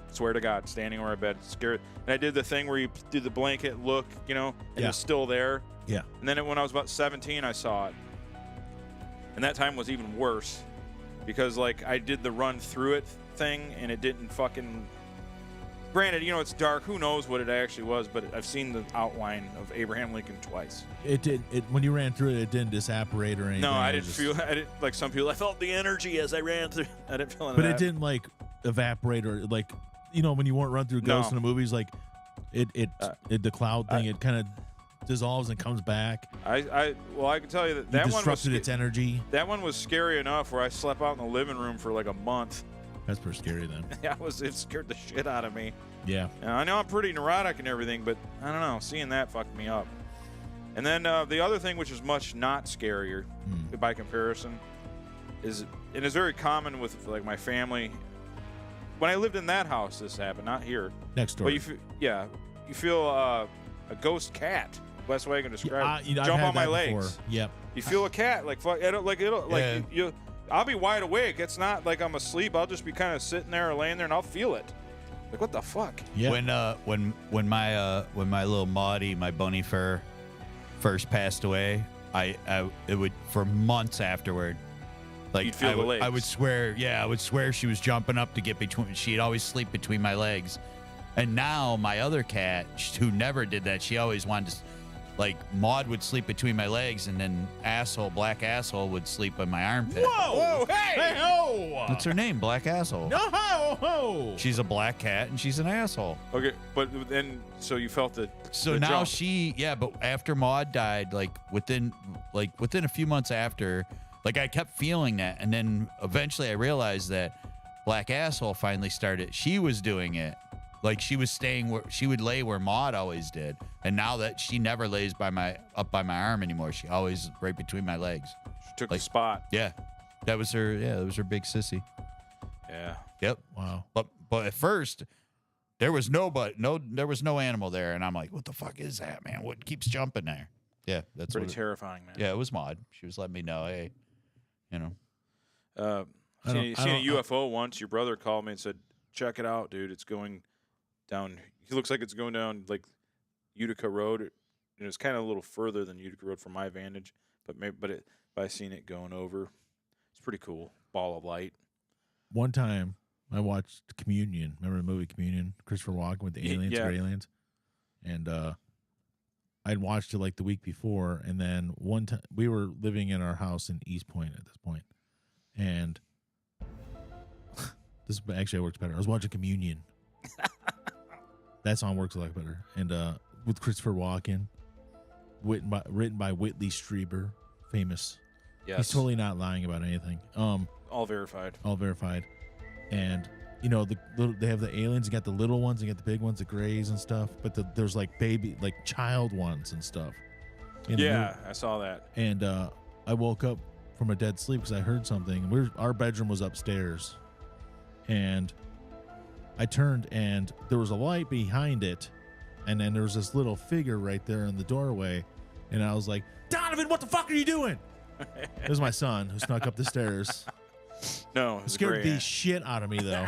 C: Swear to God, standing over my bed, scared. And I did the thing where you do the blanket look, and
D: Yeah.
C: it's still there.
D: Yeah.
C: And then when I was about 17, I saw it. And that time was even worse because, like, I did the run through it thing, and it didn't fucking... Granted, it's dark. Who knows what it actually was, but I've seen the outline of Abraham Lincoln twice.
D: It did. When you ran through it, it didn't disapparate or anything.
C: No, I
D: It
C: didn't
D: was
C: feel... I didn't, like some people, I felt the energy as I ran through. I didn't feel any
D: But
C: of
D: it
C: that.
D: didn't, like, evaporate or, like, when you won't run through ghosts
C: No.
D: in the movies, like, the cloud thing, it kind of dissolves and comes back.
C: Well, I can tell you
D: You
C: that one was...
D: disrupted its energy.
C: That one was scary enough where I slept out in the living room for like a month.
D: That's pretty scary then.
C: It scared the shit out of me.
D: Yeah.
C: And I know I'm pretty neurotic and everything, but I don't know. Seeing that fucked me up. And then the other thing, which is much not scarier by comparison, is it is very common with like my family. When I lived in that house, this happened, not here.
D: Next door.
C: But you feel a ghost cat. Best way I can describe it.
D: I've
C: Jump
D: had
C: on my
D: that
C: legs.
D: before. Yep.
C: You feel a cat like fuck.
E: Yeah.
C: You. I'll be wide awake. It's not like I'm asleep. I'll just be kind of sitting there or laying there, and I'll feel it. Like what the fuck?
D: Yeah.
E: When my little Maudie, my bunny fur, first passed away, it would for months afterward. Like
C: You'd feel the legs.
E: I would swear she was jumping up to get between. She'd always sleep between my legs, and now my other cat, who never did that, she always wanted to. Like, Maud would sleep between my legs, and then Black Asshole would sleep on my armpit.
D: Whoa! Hey! Ho!
E: What's her name? Black Asshole.
D: No! Ho!
E: She's a black cat, and she's an asshole.
C: Okay, but then so you felt the
E: Now
C: jump.
E: but after Maud died, within a few months after, I kept feeling that, and then eventually I realized that Black Asshole finally started. She was doing it. Like she was staying where she would lay where Maud always did, and now that she never lays up by my arm anymore, she always right between my legs.
C: She took the spot.
E: Yeah, that was her. Yeah, that was her big sissy.
C: Yeah.
E: Yep.
D: Wow.
E: But at first, there was no animal there, and I'm like, what the fuck is that, man? What keeps jumping there? Yeah, that's
C: Pretty terrifying, man.
E: Yeah, it was Maud. She was letting me know, hey,
C: Seen
D: I
C: a
D: don't-
C: UFO once. Your brother called me and said, "Check it out, dude. It's going down. It looks like it's going down like Utica Road, and it's kind of a little further than Utica Road from my vantage. But I seen it going over. It's pretty cool. Ball of light.
D: One time, I watched Communion. Remember the movie Communion? Christopher Walken with the aliens
C: Yeah.
D: or aliens? And I'd watched it like the week before, and then one time we were living in our house in East Point at this point, and this actually works better. I was watching Communion. That song works a lot better, and with Christopher Walken, written by Whitley Strieber, famous.
C: Yes.
D: He's totally not lying about anything.
C: All verified.
D: All verified. And they have the aliens. You got the little ones, you got the big ones, the grays and stuff. But there's like child ones and stuff. in the
C: Yeah,
D: movie.
C: I saw that.
D: And I woke up from a dead sleep because I heard something. Our bedroom was upstairs, and I turned and there was a light behind it, and then there was this little figure right there in the doorway, and I was like, "Donovan, what the fuck are you doing?" It was my son who snuck up the stairs.
C: No, it
D: It
C: was a
D: scared
C: gray
D: the
C: ant.
D: shit out of me, though.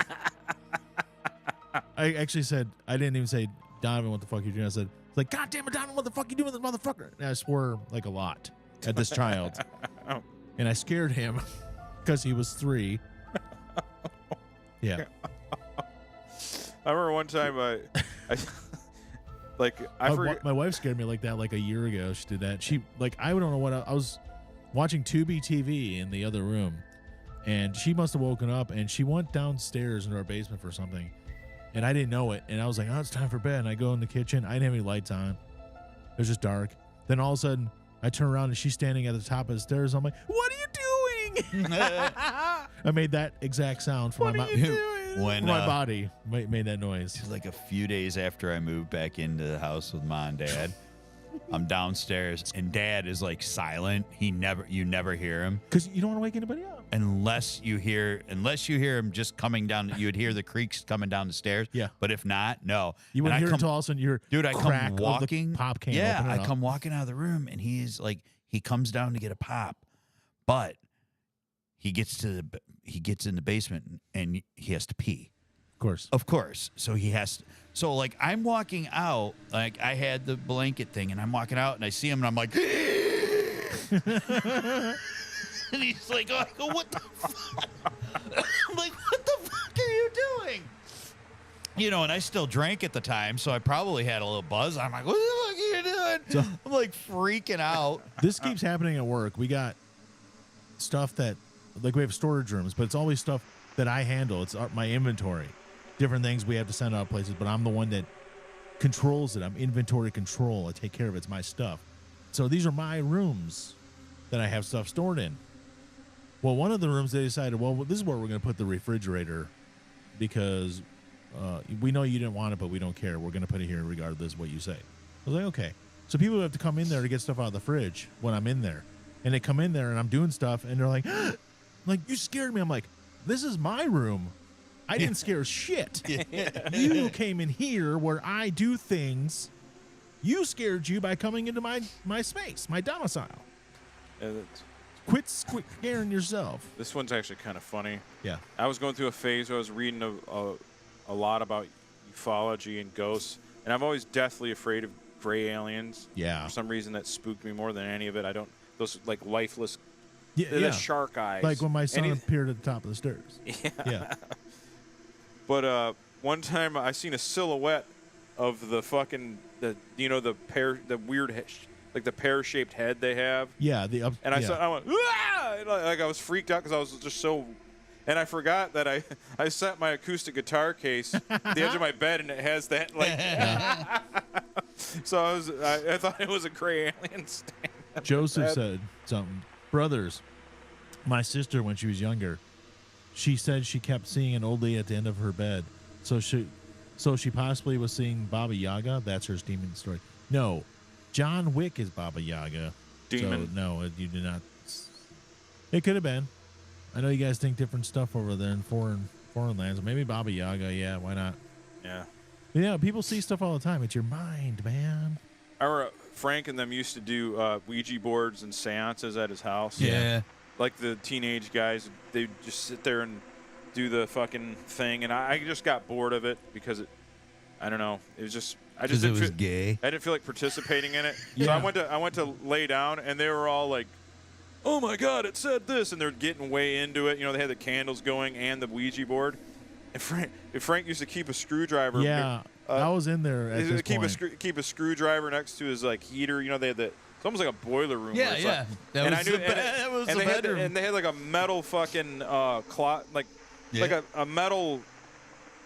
D: I actually said, I didn't even say, "Donovan, what the fuck are you doing?" I said, "It's like, God damn it, Donovan, what the fuck are you doing with this motherfucker?" And I swore like a lot at this child.
C: Oh.
D: And I scared him because he was 3. Yeah.
C: I remember one time I forget.
D: My wife scared me like that like a year ago. She did that. She I don't know what I was watching Tubi TV in the other room, and she must have woken up and she went downstairs into our basement for something, and I didn't know it. And I was like, "Oh, it's time for bed." And I go in the kitchen. I didn't have any lights on. It was just dark. Then all of a sudden, I turn around and she's standing at the top of the stairs. I'm like, "What are you doing?" I made that exact sound from my mouth.
E: When
D: my body made that noise.
E: It was like a few days after I moved back into the house with Mom and Dad. I'm downstairs and Dad is like silent. You never hear him
D: Because you don't want to wake anybody up.
E: unless you hear him just coming down. You would hear the creaks coming down the stairs.
D: Yeah.
E: But if not, no.
D: You wouldn't
E: And I
D: hear it
E: come-
D: until all of a sudden you're
E: Dude, I
D: crack
E: come
D: of the
E: walking.
D: pop can.
E: Yeah,
D: opening
E: I
D: up.
E: come walking out of the room and he's like, he comes down to get a pop, but he gets in the basement and he has to pee.
D: Of course.
E: Of course. So he has to. So like I'm walking out, like I had the blanket thing, and I'm walking out and I see him and I'm like, and he's like, oh, I go, what the fuck? I'm like, what the fuck are you doing? You know, and I still drank at the time, so I probably had a little buzz. I'm like, what the fuck are you doing?
D: So-
E: I'm like freaking out.
D: This keeps happening at work. We got stuff that, like, we have storage rooms, but it's always stuff that I handle. It's my inventory. Different things we have to send out places, but I'm the one that controls it. I'm inventory control. I take care of it. It's my stuff. So these are my rooms that I have stuff stored in. Well, one of the rooms they decided, well, this is where we're going to put the refrigerator because we know you didn't want it, but we don't care. We're going to put it here regardless of what you say. I was like, okay. So people have to come in there to get stuff out of the fridge when I'm in there. And they come in there and I'm doing stuff and they're like, like, you scared me. I'm like, this is my room. I didn't scare shit. You came in here where I do things. You scared you by coming into my space, my domicile. Quit scaring yourself.
C: This one's actually kind of funny.
D: Yeah.
C: I was going through a phase where I was reading a lot about ufology and ghosts, and I'm always deathly afraid of gray aliens.
D: Yeah.
C: For some reason, that spooked me more than any of it. I don't. Those like lifeless.
D: Yeah.
C: The shark eyes.
D: Like when my son
C: And
D: appeared at the top of the stairs. Yeah.
C: But one time I seen a silhouette of the fucking the weird like the pear-shaped head they have.
D: Yeah.
C: And I went, "Ah!" Like I was freaked out because I was just so. And I forgot that I set my acoustic guitar case at the edge of my bed, and it has that like. So I thought it was a gray alien stand.
D: Joseph said something. Brothers, my sister, when she was younger, she said she kept seeing an old lady at the end of her bed. So she possibly was seeing Baba Yaga. That's her demon story. No, John Wick is Baba Yaga.
C: Demon.
D: So, no, you did not. It could have been. I know you guys think different stuff over there in foreign lands. Maybe Baba Yaga. Yeah, why not?
C: Yeah.
D: Yeah, people see stuff all the time. It's your mind, man.
C: Our Frank and them used to do Ouija boards and seances at his house.
E: Yeah.
C: Like the teenage guys, they just sit there and do the fucking thing, and I just got bored of it because I don't know. It was just I just
E: Because it
C: didn't
E: was
C: feel,
E: gay.
C: I didn't feel like participating in it. So
D: Yeah.
C: I went to lay down, and they were all like, "Oh my God, it said this," and they're getting way into it. You know, they had the candles going and the Ouija board. And Frank used to keep a screwdriver.
D: Yeah, I was in there at this point.
C: Keep a screwdriver next to his like heater. You know, they had the. It's almost like a boiler room. where
E: Yeah,
C: it's
E: yeah.
C: Like,
E: That
C: and
E: was
C: I knew,
E: the
C: and,
E: that was
C: and
E: the
C: they had
E: bedroom.
C: and they had like a metal fucking cloth, like a metal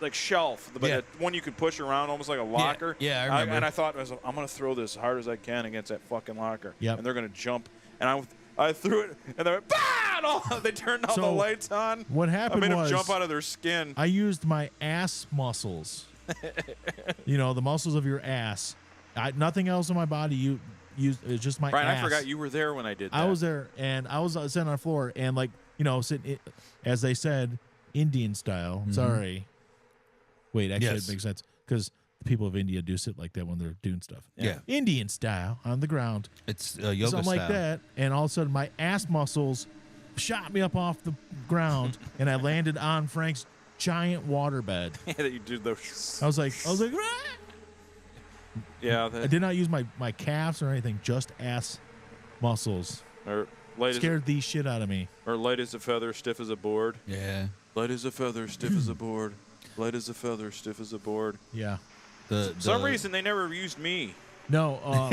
C: like shelf, but
E: Yeah.
C: one you could push around almost like a locker.
E: Yeah, I remember.
C: And I thought, I'm gonna throw this as hard as I can against that fucking locker.
D: Yep.
C: And they're gonna jump, and I threw it, and they went, bah! And all, they turned all the
D: So,
C: lights on.
D: What
C: I
D: happened
C: made them
D: was
C: jump out of their skin.
D: I used my ass muscles. You know, the muscles of your ass. Nothing else in my body. It's just my
C: Brian,
D: ass.
C: I forgot you were there when I did that.
D: I was there, and I was sitting on the floor, and like, you know, sitting, as they said, Indian style. Sorry. Wait, actually,
E: Yes.
D: it makes sense because the people of India do sit like that when they're doing stuff.
E: Yeah.
D: Indian style on the ground.
E: It's yoga
D: Something
E: style.
D: like that, and all of a sudden my ass muscles shot me up off the ground, and I landed on Frank's giant waterbed.
C: Yeah, that you did those.
D: I was like, "Ah!"
C: Yeah,
D: I did not use my calves or anything, just ass muscles.
C: or light
D: Scared the shit out of me.
C: or light as a feather, stiff as a board.
E: Yeah.
C: Light as a feather, stiff as a board. Light as a feather, stiff as a board.
D: Yeah.
E: For
C: Some reason they never used me.
D: No,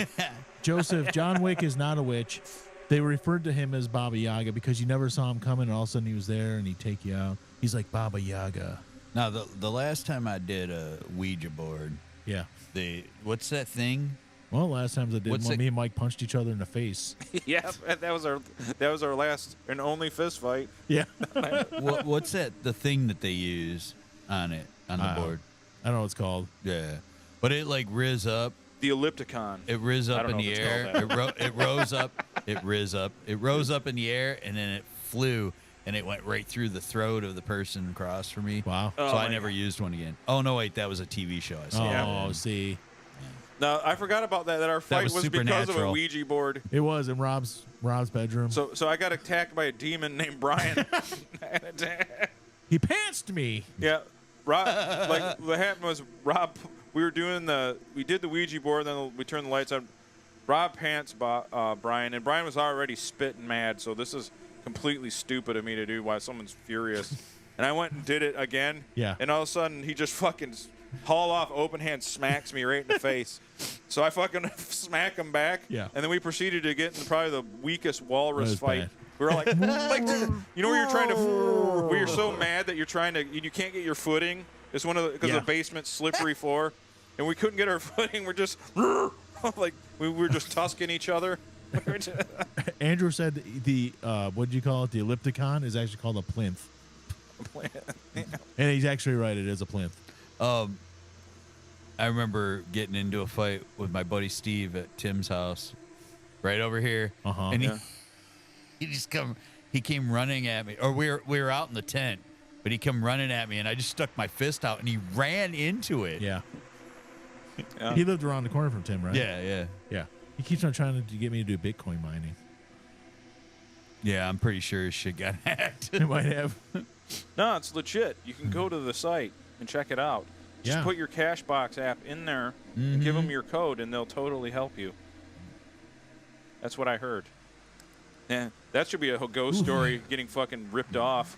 D: Joseph, John Wick is not a witch. They referred to him as Baba Yaga because you never saw him coming, and all of a sudden he was there, and he'd take you out. He's like Baba Yaga.
E: Now, the last time I did a Ouija board,
D: Yeah.
E: what's that thing?
D: Well, last times I did
E: What's
D: one,
E: it-
D: me and Mike punched each other in the face.
C: Yeah, that was our last and only fist fight.
D: Yeah.
E: What's that? The thing that they use? on it on the board.
D: I don't know what it's called.
E: Yeah, but it like riz up.
C: The ellipticon.
E: It riz
C: I
E: up
C: don't
E: in
C: know
E: the
C: if it's
E: air.
C: called
E: It rose up. It riz up. It rose up in the air, and then it flew, and it went right through the throat of the person across from me.
D: Wow.
E: So I never used one again. Oh no, wait, that was a TV show. I saw.
D: Oh, see.
C: No, I forgot about that. That our fight
E: was
C: was because of a
E: supernatural.
C: Ouija board.
D: It was in Rob's bedroom.
C: So I got attacked by a demon named Brian.
D: He pantsed me.
C: Yeah, Rob. Like what happened was Rob. We did the Ouija board, then we turned the lights on. Rob pants Brian, and Brian was already spitting mad. So this is completely stupid of me to do while someone's furious. And I went and did it again.
D: Yeah.
C: And all of a sudden he just fucking haul off, open hand, smacks me right in the face. So I fucking smack him back.
D: Yeah.
C: And then we proceeded to get in probably the weakest walrus
D: That was
C: fight.
D: bad.
C: We were like you know, where you're trying to, where you're so mad that you're trying to, you can't get your footing. It's because the basement's slippery floor, and we couldn't get our footing. We're just like we were just tusking each other.
D: Andrew said the what did you call it? The ellipticon is actually called a plinth. And he's actually right. It is a plinth.
E: I remember getting into a fight with my buddy Steve at Tim's house, right over here, and he came running at me, or we were out in the tent, but he came running at me, and I just stuck my fist out, and he ran into it.
D: Yeah. He lived around the corner from Tim, right?
E: Yeah.
D: He keeps on trying to get me to do Bitcoin mining.
E: Yeah, I'm pretty sure his shit got hacked.
D: It might have.
C: No, it's legit. You can go to the site and check it out. Just put your Cashbox app in there and give them your code, and they'll totally help you. That's what I heard. Yeah, that should be a ghost story getting fucking ripped off.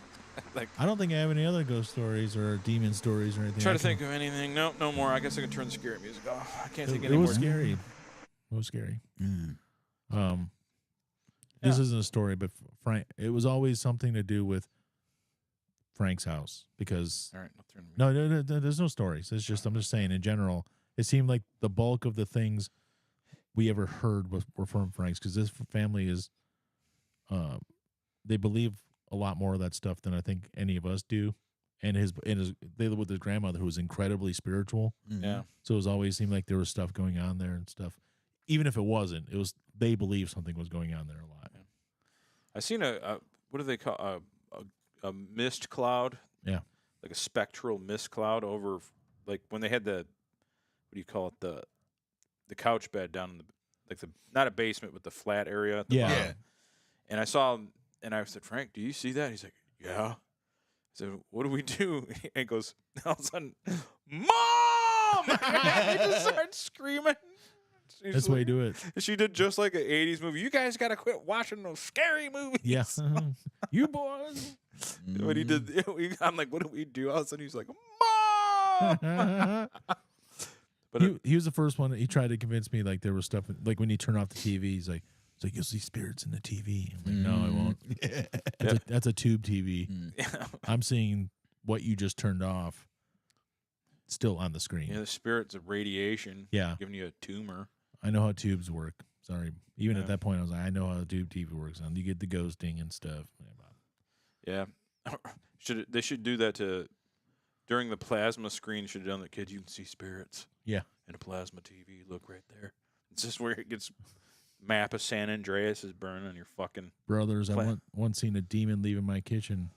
C: Like,
D: I don't think I have any other ghost stories or demon stories or anything.
C: Try to think of anything. No, no more. I guess I can turn the scary music off. I can't think
D: It
C: anymore.
D: was scary. It was scary. This isn't a story, but Frank. It was always something to do with Frank's house because.
C: All right, I'll turn the music.
D: No, there's no stories. It's just I'm just saying in general. It seemed like the bulk of the things we ever heard were from Frank's because this family is, they believe a lot more of that stuff than I think any of us do. And they live with his grandmother who was incredibly spiritual.
C: Yeah.
D: So it was always seemed like there was stuff going on there and stuff. Even if it wasn't, they believed something was going on there a lot.
C: Yeah. I seen a what do they call a mist cloud?
D: Yeah.
C: Like a spectral mist cloud over, like when they had the, what do you call it, the couch bed down in the not a basement but the flat area at the bottom.
E: Yeah.
C: And I saw him and I said, Frank, do you see that? He's like, yeah. I said, what do we do? And he goes, all of a sudden, Mom! He just started screaming.
D: That's the way you do it.
C: She did just like an 80s movie. You guys got to quit watching those scary movies.
D: Yeah. You boys.
C: When he did, I'm like, what do we do? All of a sudden, he's like, Mom! But
D: he was the first one. He tried to convince me like there was stuff like when you turn off the TV. He's like you'll see spirits in the TV. I'm like, no, I won't. That's a tube TV. I'm seeing what you just turned off still on the screen.
C: Yeah, the spirits of radiation.
D: Yeah,
C: giving you a tumor.
D: I know how tubes work. Sorry, even at that point, I was like, I know how a tube TV works. And you get the ghosting and stuff.
C: Yeah, they should do that during the plasma screen. Should have done that, kids. You can see spirits.
D: Yeah,
C: in a plasma TV. Look right there. It's just where it gets. Map of San Andreas is burning on your fucking
D: brothers. I once seen a demon leaving my kitchen.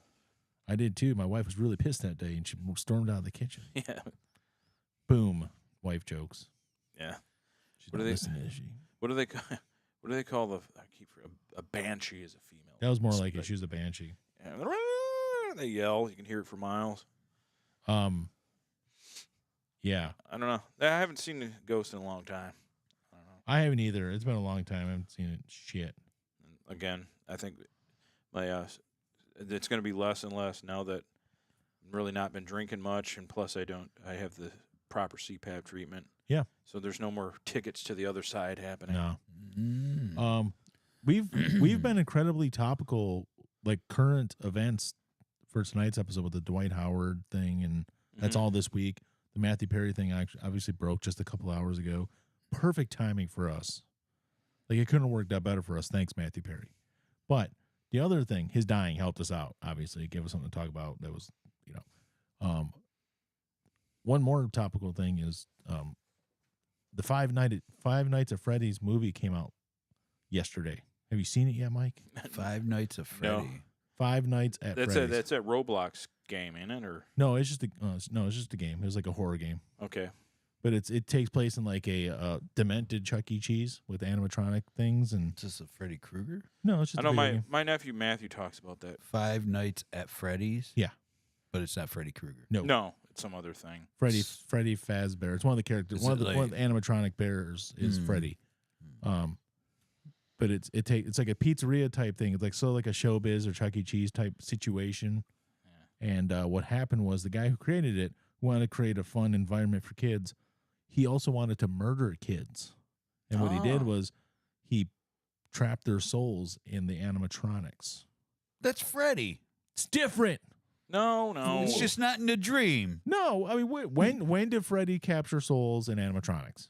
D: I did too. My wife was really pissed that day, and she stormed out of the kitchen.
C: Yeah.
D: Boom. Wife jokes.
C: Yeah.
D: She's not listening, is she?
C: What do they call the? I keep a banshee is a female.
D: That was more like it. She was a banshee.
C: Yeah. They yell. You can hear it for miles.
D: Yeah.
C: I don't know. I haven't seen a ghost in a long time.
D: I haven't either. It's been a long time. I haven't seen it. Shit.
C: Again, I think it's going to be less and less now that I've really not been drinking much, and plus I have the proper CPAP treatment.
D: Yeah.
C: So there's no more tickets to the other side happening.
D: No. We've been incredibly topical, like current events for tonight's episode with the Dwight Howard thing, and that's all this week. The Matthew Perry thing obviously broke just a couple hours ago. Perfect timing for us. Like it couldn't have worked out better for us. Thanks, Matthew Perry. But the other thing, his dying helped us out. Obviously, it gave us something to talk about. That was, one more topical thing is the Five Nights at Freddy's movie came out yesterday. Have you seen it yet, Mike?
E: Five Nights at Freddy.
C: No.
D: Five Nights at Freddy's.
C: That's that Roblox game, ain't it? Or
D: No, it's just a game. It was like a horror game.
C: okay.
D: But it takes place in like a demented Chuck E. Cheese with animatronic things and
E: Is this a Freddy Krueger?
D: no, it's just
C: I know
D: a video game.
C: my nephew Matthew talks about that.
E: Five Nights at Freddy's?
D: Yeah.
E: But it's not Freddy Krueger.
C: No, it's some other thing.
D: Freddy Fazbear. It's one of the characters.
E: Is
D: One of
E: it
D: the
E: like-
D: animatronic bears is Freddy. But it's like a pizzeria type thing. It's like like a Showbiz or Chuck E. Cheese type situation. Yeah. And what happened was the guy who created it wanted to create a fun environment for kids. He also wanted to murder kids. And what he did was he trapped their souls in the animatronics.
E: That's Freddy.
D: It's different.
C: No.
E: It's just not in a dream.
D: No, I mean, when did Freddy capture souls in animatronics?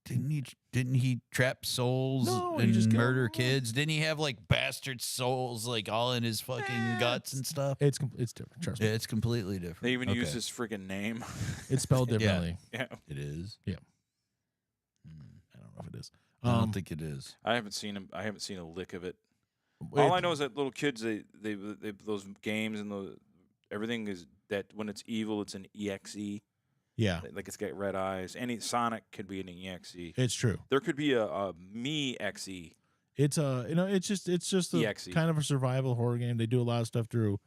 E: Didn't he trap souls
D: No, he
E: and
D: just
E: murder kids? Didn't he have like bastard souls like all in his fucking guts and stuff?
D: It's different. Trust me.
E: Yeah, it's completely different.
C: They even use
E: Okay.
C: his friggin' name.
D: It's spelled differently.
C: Yeah.
E: It is.
D: I don't know if it is.
E: I don't think it is.
C: I haven't seen him. I haven't seen a lick of it. All I know is that little kids, they those games and everything is that when it's evil, it's an EXE.
D: Yeah,
C: Like it's got red eyes. Any Sonic could be an EXE.
D: it's true.
C: There could be a Me XE.
D: It's it's just a
C: EXE.
D: kind of a survival horror game. They do a lot of stuff through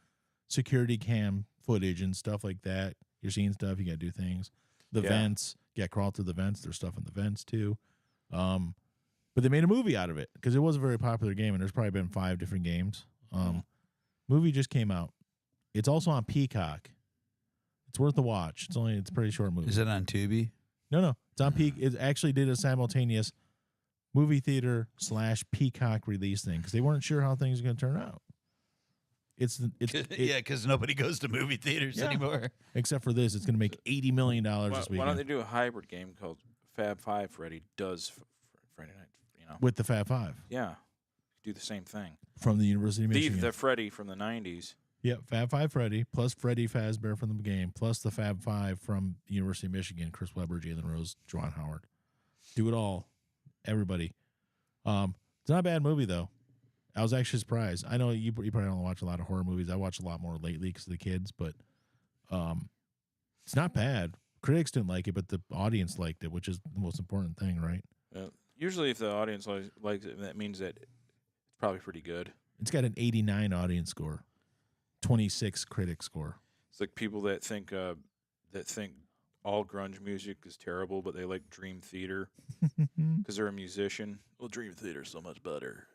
D: security cam footage and stuff like that. You're seeing stuff. You got to do things. The
C: Yeah.
D: vents. You got to crawl through the vents. There's stuff in the vents too. But they made a movie out of it because it was a very popular game, and there's probably been 5 different games. Movie just came out. It's also on Peacock. It's worth a watch. It's a pretty short movie.
E: Is it on Tubi?
D: No. It's on Peacock. It actually did a simultaneous movie theater / Peacock release thing because they weren't sure how things are going to turn out.
E: Yeah, because nobody goes to movie theaters
D: Yeah.
E: anymore.
D: Except for this, it's going to make $80 million
C: Why,
D: this
C: why don't they
D: weekend
C: do a hybrid game called Fab Five? Freddy does Friday night.
D: with the Fab Five
C: Yeah, do the same thing.
D: from the University of Michigan.
C: The Freddy from the '90s.
D: Yep, Fab Five Freddy plus Freddy Fazbear from the game plus the Fab Five from the University of Michigan. Chris Webber, Jalen Rose, Juwan Howard. Do it all, everybody. It's not a bad movie though. I was actually surprised. I know you probably don't watch a lot of horror movies. I watch a lot more lately because of the kids, but it's not bad. Critics didn't like it, but the audience liked it, which is the most important thing, right?
C: Usually, if the audience likes it, that means that it's probably pretty good.
D: It's got an 89 audience score, 26 critic score.
C: It's like people that think all grunge music is terrible, but they like Dream Theater because they're a musician. Well, Dream Theater's so much better.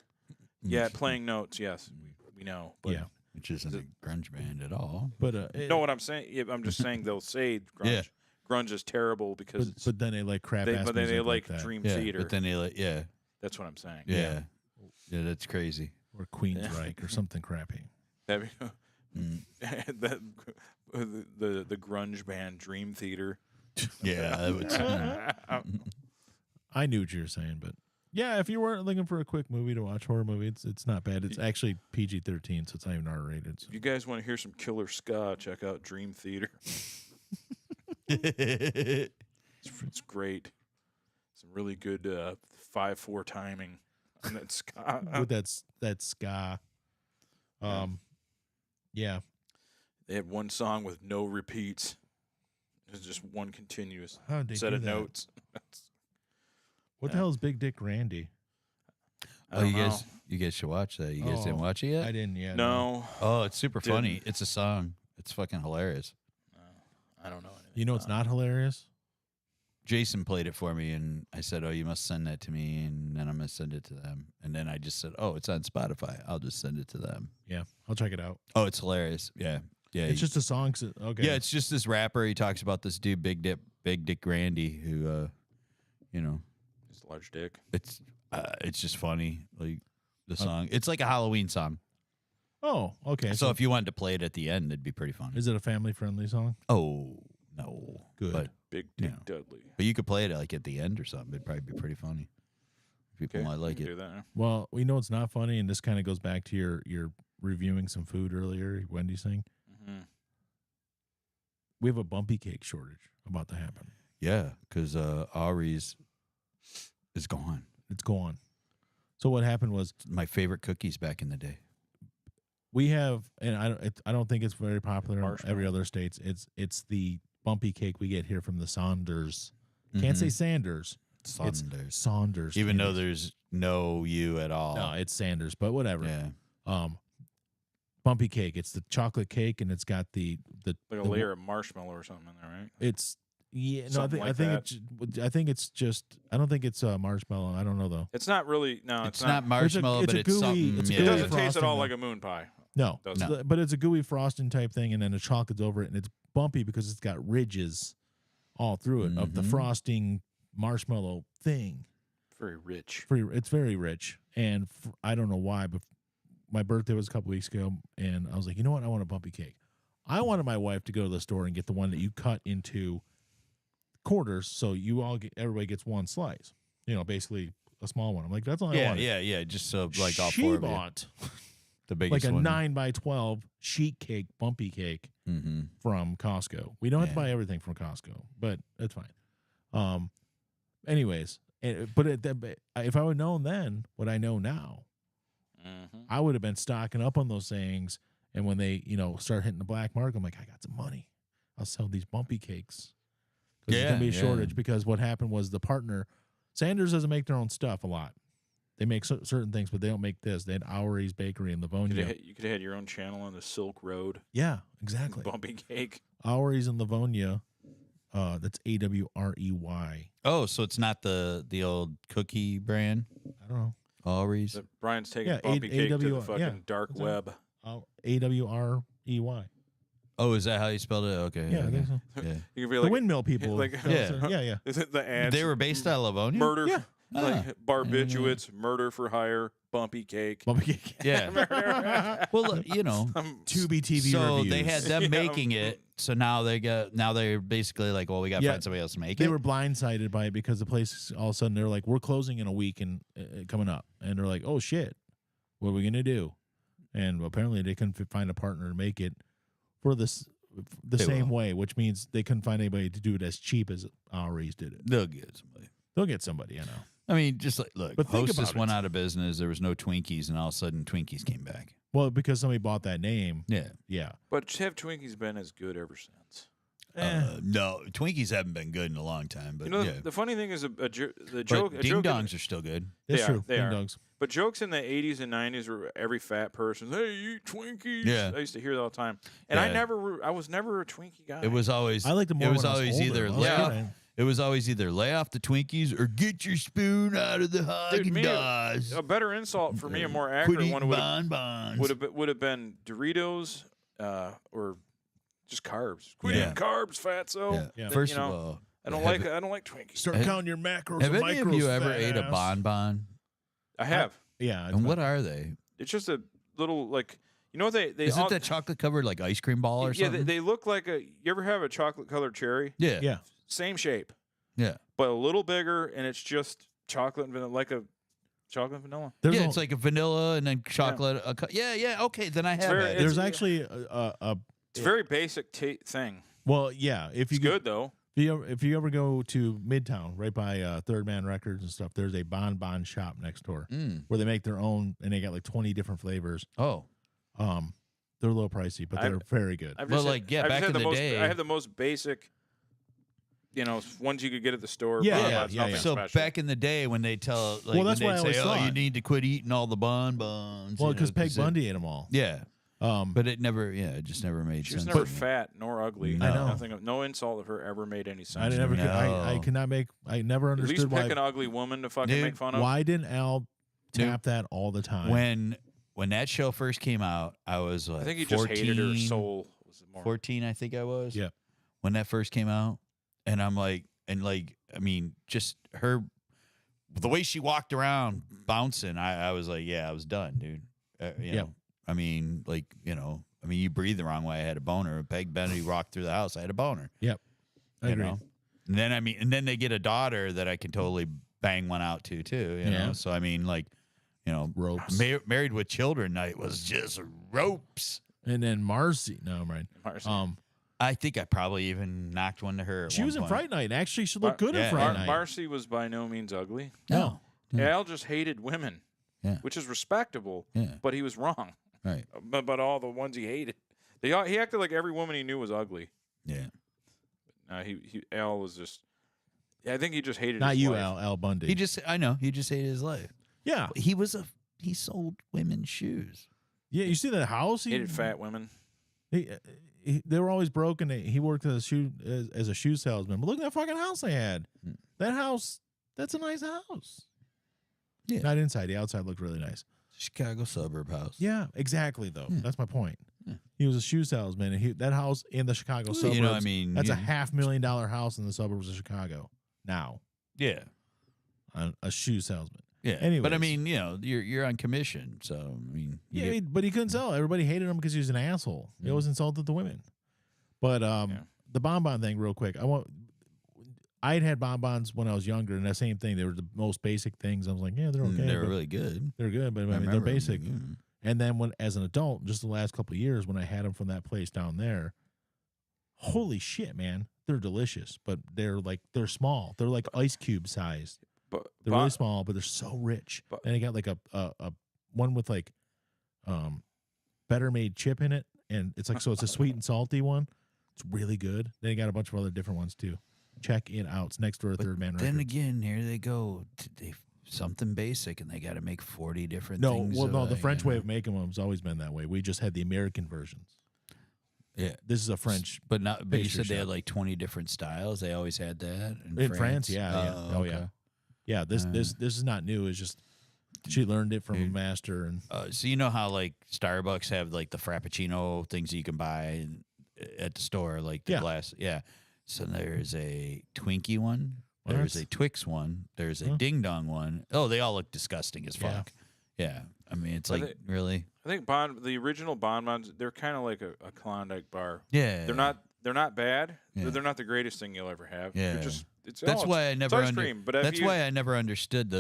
C: Yeah, playing notes. Yes, we know. But
D: Yeah.
E: Which isn't a grunge band at all.
D: But
C: know what I'm saying? Yeah, I'm just saying they'll say grunge.
E: Yeah.
C: Grunge is terrible because it's,
D: but then they like crap ass
C: but then they
D: music
C: like
D: that.
C: Dream
E: Yeah,
C: Theater.
E: but then they like, yeah,
C: That's what I'm saying.
E: yeah, that's crazy.
D: or Queensryche or something crappy.
C: That'd be- the grunge band Dream Theater.
E: Yeah, that would.
D: I knew what you were saying, but yeah, if you weren't looking for a quick movie to watch, horror movie, it's not bad. It's actually PG-13, so it's not even R-rated. So.
C: If you guys want to hear some killer ska, check out Dream Theater. It's great. Some really good 5/4 timing on that ska.
D: With that ska. Yeah.
C: They had one song with no repeats. It was just one continuous
D: How did they
C: set
D: do
C: of
D: that?
C: notes.
D: What the hell is Big Dick Randy?
C: I don't know.
E: you guys should watch that. You guys didn't watch it yet?
D: I didn't yet.
C: No,
E: Oh, it's super
C: Didn't.
E: funny. It's a song. It's fucking hilarious.
C: I don't know anything.
D: You know it's not hilarious?
E: Jason played it for me, and I said, "Oh, you must send that to me," and then I'm gonna send it to them. And then I just said, "Oh, it's on Spotify. I'll just send it to them."
D: Yeah, I'll check it out.
E: Oh, it's hilarious. Yeah, yeah.
D: It's just a song. So, okay.
E: Yeah, it's just this rapper. He talks about this dude, Big Dick Randy, who,
C: It's a large dick.
E: it's just funny. Like the song, it's like a Halloween song.
D: Oh, okay.
E: So if you wanted to play it at the end, it'd be pretty funny.
D: Is it a family-friendly song?
E: Oh no,
D: Good.
C: Big Dick
E: Yeah.
C: Dudley.
E: But you could play it like at the end or something. It'd probably be pretty funny. People might like
C: we
E: it.
C: can do that.
D: Well, we know it's not funny, and this kind of goes back to your reviewing some food earlier, Wendy's thing.
C: Mm-hmm.
D: we have a bumpy cake shortage about to happen.
E: Yeah, because Ari's is gone.
D: It's gone. So what happened was
E: My favorite cookies back in the day.
D: we have, and I don't think it's very popular in
C: Marshmallow.
D: every other states. It's the bumpy cake we get here from the Saunders. Can't say Sanders.
E: Saunders.
D: It's Saunders.
E: Even though
D: candies.
E: there's no U at all.
D: No, it's Sanders, but whatever.
E: Yeah.
D: Bumpy cake. It's the chocolate cake, and it's got the
C: Like a
D: the-
C: layer of marshmallow or something in there, right?
D: It's no.
C: Something like that.
D: I think it's just. I don't think it's marshmallow. I don't know though.
C: It's not really. No,
E: It's not
C: not.
E: marshmallow,
D: it's
E: but
D: a
E: it's
D: gooey-
E: something.
D: it's a
C: It
D: gooey
E: yeah.
C: doesn't taste at
D: frosting,
C: all
D: though.
C: like a moon pie.
D: No,
C: Does
E: No.
D: but it's a gooey frosting type thing, and then the chocolate's over it, and it's bumpy because it's got ridges all through it of the
E: Mhm.
D: frosting marshmallow thing.
C: Very rich.
D: It's very rich, and I don't know why, but my birthday was a couple weeks ago, and I was like, you know what? I want a bumpy cake. I wanted my wife to go to the store and get the one that you cut into quarters, so everybody gets one slice. You know, basically a small one. I'm like, that's all I
E: Yeah,
D: wanted.
E: yeah. Just so like all
D: She
E: four of you.
D: bought
E: The
D: like
E: biggest
D: a
E: one.
D: 9x12 sheet cake, bumpy cake
E: Mm-hmm.
D: from Costco. We don't have to
E: Yeah.
D: buy everything from Costco, but that's fine. Anyways, but if I would known then what I know now,
C: Mm-hmm.
D: I would have been stocking up on those things. And when they, start hitting the black market, I'm like, I got some money. I'll sell these bumpy cakes. Because there's going to be a
E: Yeah,
D: shortage.
E: yeah.
D: Because what happened was the partner, Sanders doesn't make their own stuff a lot. They make certain things, but they don't make this. They had Ourie's Bakery in Livonia.
C: You could have had your own channel on the Silk Road.
D: Yeah, exactly.
C: Bumpy cake.
D: Ourie's in Livonia. That's Aurey.
E: Oh, so it's not the old cookie brand?
D: I don't know.
E: Always.
C: So Brian's taking
D: Yeah,
C: bumpy cake to the
D: AWR,
C: fucking
D: yeah.
C: dark
D: That's it.
C: web.
D: Aurey.
E: Oh, is that how you spelled it? Okay.
D: Yeah, I
E: okay.
D: think so.
E: Yeah.
C: You could be
D: The
C: like,
D: windmill people.
C: like-
D: yeah.
C: is it the ads?
E: They were based out of Livonia?
C: murder.
D: Yeah.
C: Like barbiturates, murder for hire, bumpy cake.
D: Bumpy cake.
E: Yeah. Well,
D: Tubi TV
E: so
D: reviews.
E: they had them
C: Yeah.
E: making it. So now they're basically like, well, we got to
D: Yeah.
E: find somebody else to make
D: They
E: it.
D: were blindsided by it because the place all of a sudden they're like, we're closing in a week and coming up, and they're like, oh shit, what are we gonna do? And apparently they couldn't find a partner to make it for the
E: They
D: same
E: will.
D: way, which means they couldn't find anybody to do it as cheap as Ourie's did it.
E: They'll get somebody.
D: They'll get somebody, I know.
E: I mean, just like, look,
D: But think
E: Hostess
D: about
E: went
D: it.
E: out of business. There was no Twinkies, and all of a sudden Twinkies came back.
D: Well, because somebody bought that name.
E: Yeah.
D: Yeah.
C: But have Twinkies been as good ever since?
E: No, Twinkies haven't been good in a long time, but
C: You know,
E: yeah.
C: the funny thing is the
E: But
C: joke. a
E: Ding
C: joke in-
E: Dongs are still good.
D: That's
C: They are,
D: true.
C: they
D: Ding
C: are.
D: dongs.
C: But jokes in the 80s and 90s were every fat person, hey, you eat Twinkies.
E: Yeah.
C: I used to hear that all the time. And
E: Yeah.
C: I was never a Twinkie guy.
E: It was always.
D: I liked them more
E: It was
D: when I was
E: always
D: older.
E: either
D: When I was
E: lay
D: a
E: off.
D: kid,
E: It was always either lay off the Twinkies or get your spoon out of the
C: Dude, me,
E: Haagen-Dazs.
C: a better insult for me, a more accurate
E: Quit
C: one
E: eating
C: would
E: bonbons.
C: have been Doritos or just carbs. Quit
E: Yeah.
C: eating carbs, fatso.
E: Yeah.
D: Yeah.
E: First
C: You know,
E: of all,
C: I don't like Twinkies.
D: Start
E: Have-
D: counting your macros
E: have
D: and
E: any
D: micros,
E: of you ever
D: fat
E: ate a
D: ass.
E: bonbon?
C: I have.
D: Yeah.
E: And what are they?
C: It's just a little like what they
E: Is
C: all,
E: it that chocolate covered like ice cream ball or
C: yeah
E: something?
C: they look like a. You ever have a chocolate colored cherry?
E: yeah.
D: Yeah.
C: Same shape,
E: Yeah.
C: but a little bigger, and it's just chocolate and vanilla, like a chocolate and vanilla.
D: There's
E: Yeah,
D: a-
E: it's like a vanilla and then chocolate. Yeah. Okay, then I have
C: very-
E: it.
C: it's-
D: there's
C: yeah.
D: actually a
C: It's a very basic thing.
D: well, yeah. If you
C: It's good though.
D: If you ever go to Midtown, right by Third Man Records and stuff, there's a bonbon shop next door
E: Mm.
D: where they make their own, and they got like 20 different flavors.
E: Oh,
D: They're a little pricey, but they're very good.
C: I've
E: Well,
C: just had-
E: like, yeah,
C: I've just
E: back
C: had
E: in the
C: most,
E: day-
C: I have the most basic, ones you could get at the store.
D: Yeah,
C: blah, blah,
D: yeah,
C: it's
D: yeah,
C: nothing
D: yeah.
E: so
C: special.
E: back in the day when they tell, like,
D: Well, that's
E: when
D: why I
E: they'd say,
D: always
E: "Oh, you
D: thought-
E: need to quit eating all the bonbons."
D: Well,
E: you know,
D: because Peg
E: it-
D: Bundy ate them all.
E: Yeah,
D: But
E: but it never. Yeah, it just never made
C: She was
E: sense.
C: never
E: to me.
C: fat nor ugly.
E: I know.
C: Nothing. No insult of her ever made any sense.
D: I
C: to
D: never,
C: me.
D: could, I
E: No.
D: cannot make. I never
C: At least
D: understood
C: pick
D: why.
C: an ugly woman to fucking
E: Dude,
C: make fun of.
D: Why didn't Al
E: Dude,
D: tap that all the time?
E: When that show first came out, I was like,
C: I think he
E: 14,
C: just hated her soul. Was more.
E: 14, I think I was.
D: Yeah.
E: When that first came out, and I'm like, I mean, just her, the way she walked around bouncing, I was like, yeah, I was done, dude. You
D: Yeah.
E: know, I mean, you breathe the wrong way. I had a boner. Peg Bundy walked through the house. I had a boner.
D: Yep, I
E: you
D: agree.
E: know? And then and then they get a daughter that I can totally bang one out to too. You
D: Yeah.
E: know, so I mean,
D: Ropes.
E: Married with Children night was just ropes.
D: And then Marcy. No, I'm right.
C: Marcy.
E: I think I probably even knocked one to her. At
D: She
E: one
D: was in
E: point.
D: Fright Night. Actually, she looked good in
E: Yeah.
D: Fright Night.
C: Marcy was by no means ugly.
E: No. Yeah.
C: Al just hated women, which is respectable,
E: but
C: he was wrong.
E: Right.
C: But all the ones he hated. He acted like every woman he knew was ugly.
E: Yeah.
C: Al was just. I think he just hated.
D: Not
C: his
D: you,
C: life.
D: Al Bundy.
E: He just hated his life.
D: Yeah.
E: He sold women's shoes.
D: Yeah, you see that house?
C: He hated fat women.
D: They were always broken. He worked as a shoe salesman. But look at that fucking house they had. That house, that's a nice house.
E: Yeah.
D: Not inside. The outside looked really nice.
E: Chicago suburb house.
D: Yeah, exactly, though.
E: Yeah.
D: That's my point.
E: Yeah.
D: He was a shoe salesman, and that house in the Chicago suburbs,
E: You know, I mean,
D: that's a $500,000 house in the suburbs of Chicago now.
E: Yeah.
D: A shoe salesman.
E: Yeah.
D: Anyways.
E: But I mean, you know, you're on commission, so I mean,
D: But he couldn't sell. Everybody hated him because he was an asshole. He always insulted the women. But the bonbon thing, real quick. I'd had bonbons when I was younger, and that same thing. They were the most basic things. I was like, yeah, they're okay.
E: They're really good.
D: They're good, but I mean, they're
E: remember them
D: basic.
E: being good.
D: And then as an adult, just the last couple of years, when I had them from that place down there, holy shit, man, they're delicious. But they're small. They're like ice cube sized.
C: But
D: They're really small, but they're so rich. And they got like a one with like better made chip in it, and it's like it's a sweet and salty one. It's really good. Then you got a bunch of other different ones too. Check it out. It's next door to Third Man Records.
E: Then again, here they go. They something basic, and they got to make 40 different things.
D: The French way of making them has always been that way. We just had the American versions.
E: Yeah,
D: this is a French,
E: but you said
D: shop.
E: They had like 20 different styles. They always had that
D: in France. Yeah.
E: Okay.
D: Yeah. This is not new. It's just she learned it from a master. And
E: so you know how like Starbucks have like the Frappuccino things you can buy at the store, like the glass. Yeah. So there's a Twinkie one. There's a Twix one. There's a Ding Dong one. Oh, they all look disgusting as fuck. Yeah. I mean, it's like really.
C: I think the original bonbons, they're kind of like a Klondike bar.
E: Yeah.
C: They're not bad.
E: Yeah.
C: But they're not the greatest thing you'll ever have.
E: Yeah.
C: They're just
E: that's why I never
C: ice cream, but
E: that's why I never understood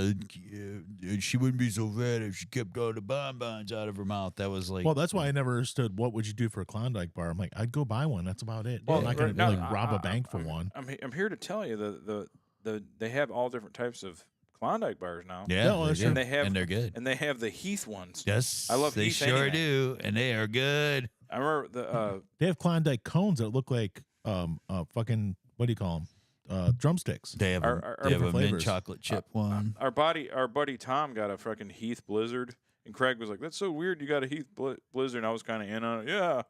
E: she wouldn't be so fat if she kept all the bonbons out of her mouth. That was like,
D: well, that's why I never understood what would you do for a Klondike bar. I'm like, I'd go buy one. That's about it.
C: Well,
D: I'm not going to rob a bank for one.
C: I'm here to tell you they have all different types of Klondike bars now.
E: Yeah,
C: and
E: they're good.
C: And they have the Heath ones.
E: Yes,
C: I love
E: they
C: Heath.
E: Sure
C: anything.
E: do, and they are good.
C: I remember
D: they have Klondike cones that look like fucking what do you call them? Drumsticks.
E: They have a mint chocolate chip one.
C: Our buddy Tom got a fucking Heath Blizzard, and Craig was like, "That's so weird. You got a Heath Blizzard." And I was kind of in on it. Yeah.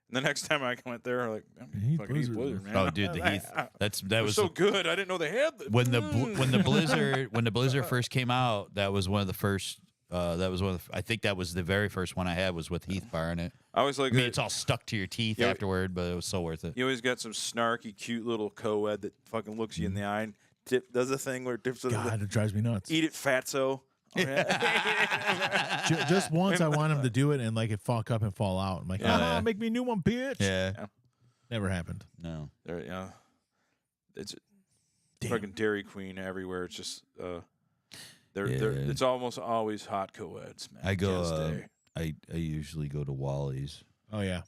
C: And the next time I went there, like,
D: Heath
C: fucking
D: Blizzard.
C: Heath Blizzard, man.
E: Oh, dude, the Heath. That was
C: so good. I didn't know they had that.
E: When the Blizzard first came out. That was one of the first. I think that was the very first one I had was with Heath bar in it.
C: I always like.
E: I mean, it's all stuck to your teeth afterward, but it was so worth it.
C: You always got some snarky, cute little co-ed that fucking looks you in the eye and does a thing where it dips.
D: God, it drives me nuts.
C: Eat it, fatso. Oh, yeah.
D: Just once, I want him to do it and like it fuck up and fall out. I'm like, make me a new one, bitch.
E: Yeah.
D: Never happened.
E: No.
C: It's fucking Dairy Queen everywhere. It's just it's almost always hot co-eds, man.
E: I go. I usually go to Wally's.
D: Oh yeah.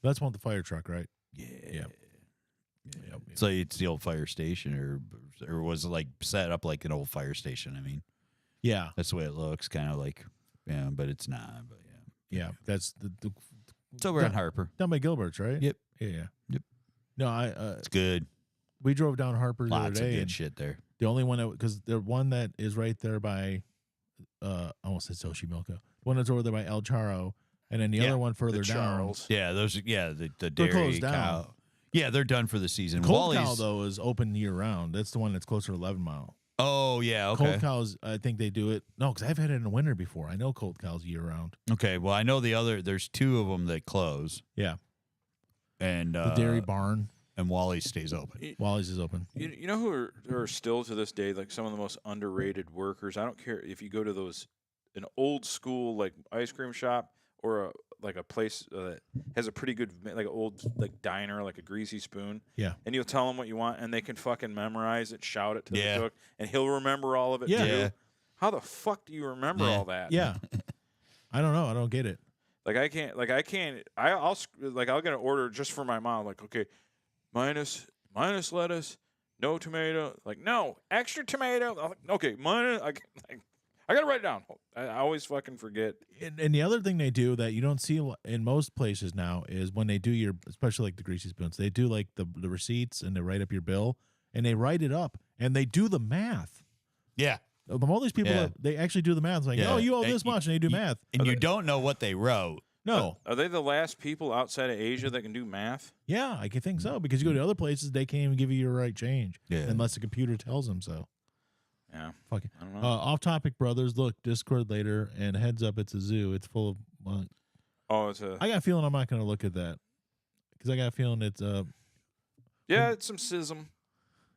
D: That's one with the fire truck, right?
E: Yeah. So it's the old fire station, or was it like set up like an old fire station? I mean,
D: yeah,
E: that's the way it looks, kind of like, but it's not. But
D: yeah, that's the
E: it's over on Harper,
D: down by Gilbert's, right?
E: Yep.
D: Yep. No,
E: it's good.
D: We drove down Harper the other
E: Lots
D: day.
E: of good
D: and
E: shit there.
D: The only one because the one that is right there by, I almost said Xochimilco. One that's over there by El Charo, and then the other one further down.
E: Yeah, those. Yeah, the
D: They're
E: dairy
D: closed
E: cow.
D: down.
E: Yeah, they're done for the season.
D: Cold Cow though is open year round. That's the one that's closer to 11 Mile.
E: Oh yeah, okay.
D: Cold Cows, I think they do it. No, because I've had it in the winter before. I know Cold Cows year round.
E: Okay, well I know there's two of them that close.
D: Yeah,
E: and
D: the Dairy Barn
E: and Wally's stays open.
D: Wally's is open.
C: You know who are still to this day like some of the most underrated workers? I don't care if you go to an old school like ice cream shop or a place that has a pretty good like an old like diner, like a Greasy Spoon.
D: Yeah.
C: And you'll tell them what you want, and they can fucking memorize it, shout it to the
E: Yeah.
C: cook, and he'll remember all of it
D: Yeah.
C: too.
E: Yeah.
C: How the fuck do you remember all that?
D: Yeah. I don't know. I don't get it.
C: I can't. I'll get an order just for my mom. Like, okay, minus lettuce, no tomato. Like, no extra tomato. I'm like, okay, minus. I gotta write it down. I always fucking forget.
D: And the other thing they do that you don't see in most places now is when they do especially like the Greasy Spoons, they do like the receipts and they write up your bill and they write it up and they do the math.
E: Yeah.
D: All these people, they actually do the math. It's like, oh, you owe this much, and they do math.
E: And you don't know what they wrote.
D: No.
C: Are they the last people outside of Asia that can do math?
D: Yeah, I can think so. Because you go to other places, they can't even give you your right change.
E: Yeah.
D: Unless the computer tells them so.
C: Yeah.
D: Fuck it.
C: I don't know.
D: Off topic, brothers. Look, Discord later, and heads up, it's a zoo. It's full of.
C: It's a.
D: I got a feeling I'm not going to look at that. Because I got a feeling it's.
C: Yeah, it's some schism.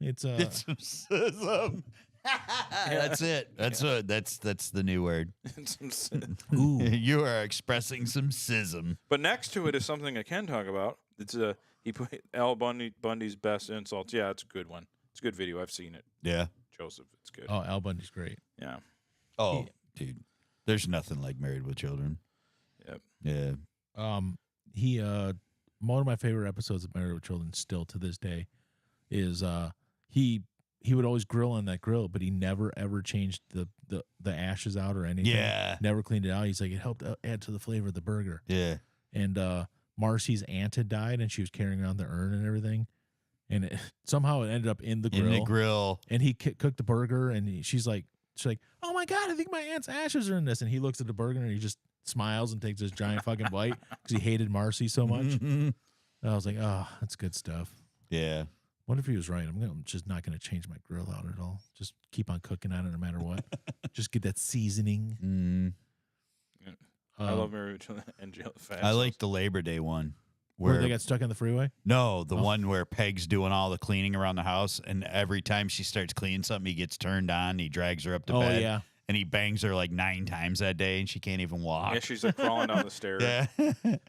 D: It's
E: It's some schism. That's it. That's the new word.
D: Ooh.
E: You are expressing some schism.
C: But next to it is something I can talk about. It's he put Al Bundy's best insults. Yeah, it's a good one. It's a good video. I've seen it.
E: Yeah.
C: Joseph, it's good.
D: Oh, Al Bundy's great.
C: Yeah.
E: Oh, dude. There's nothing like Married with Children.
C: Yep.
E: Yeah.
D: He one of my favorite episodes of Married with Children still to this day is he would always grill on that grill, but he never ever changed the ashes out or anything.
E: Yeah.
D: Never cleaned it out. He's like, it helped add to the flavor of the burger.
E: Yeah.
D: And Marcy's aunt had died, and she was carrying around the urn and everything. And somehow it ended up in the grill.
E: In the grill.
D: And he cooked the burger, and she's like, oh my God, I think my aunt's ashes are in this. And he looks at the burger, and he just smiles and takes this giant fucking bite because he hated Marcy so much. And I was like, oh, that's good stuff.
E: Yeah.
D: What if he was right? I'm just not going to change my grill out at all. Just keep on cooking on it no matter what. Just get that seasoning.
E: Mm.
C: I love Mary and Jill Fast.
E: I like the Labor Day one.
D: Where they got stuck on the freeway?
E: No, the one where Peg's doing all the cleaning around the house, and every time she starts cleaning something, he gets turned on. He drags her up to bed.
D: Yeah.
E: And he bangs her like 9 times that day, and she can't even walk.
C: Yeah, she's like crawling down the stairs.
E: Yeah.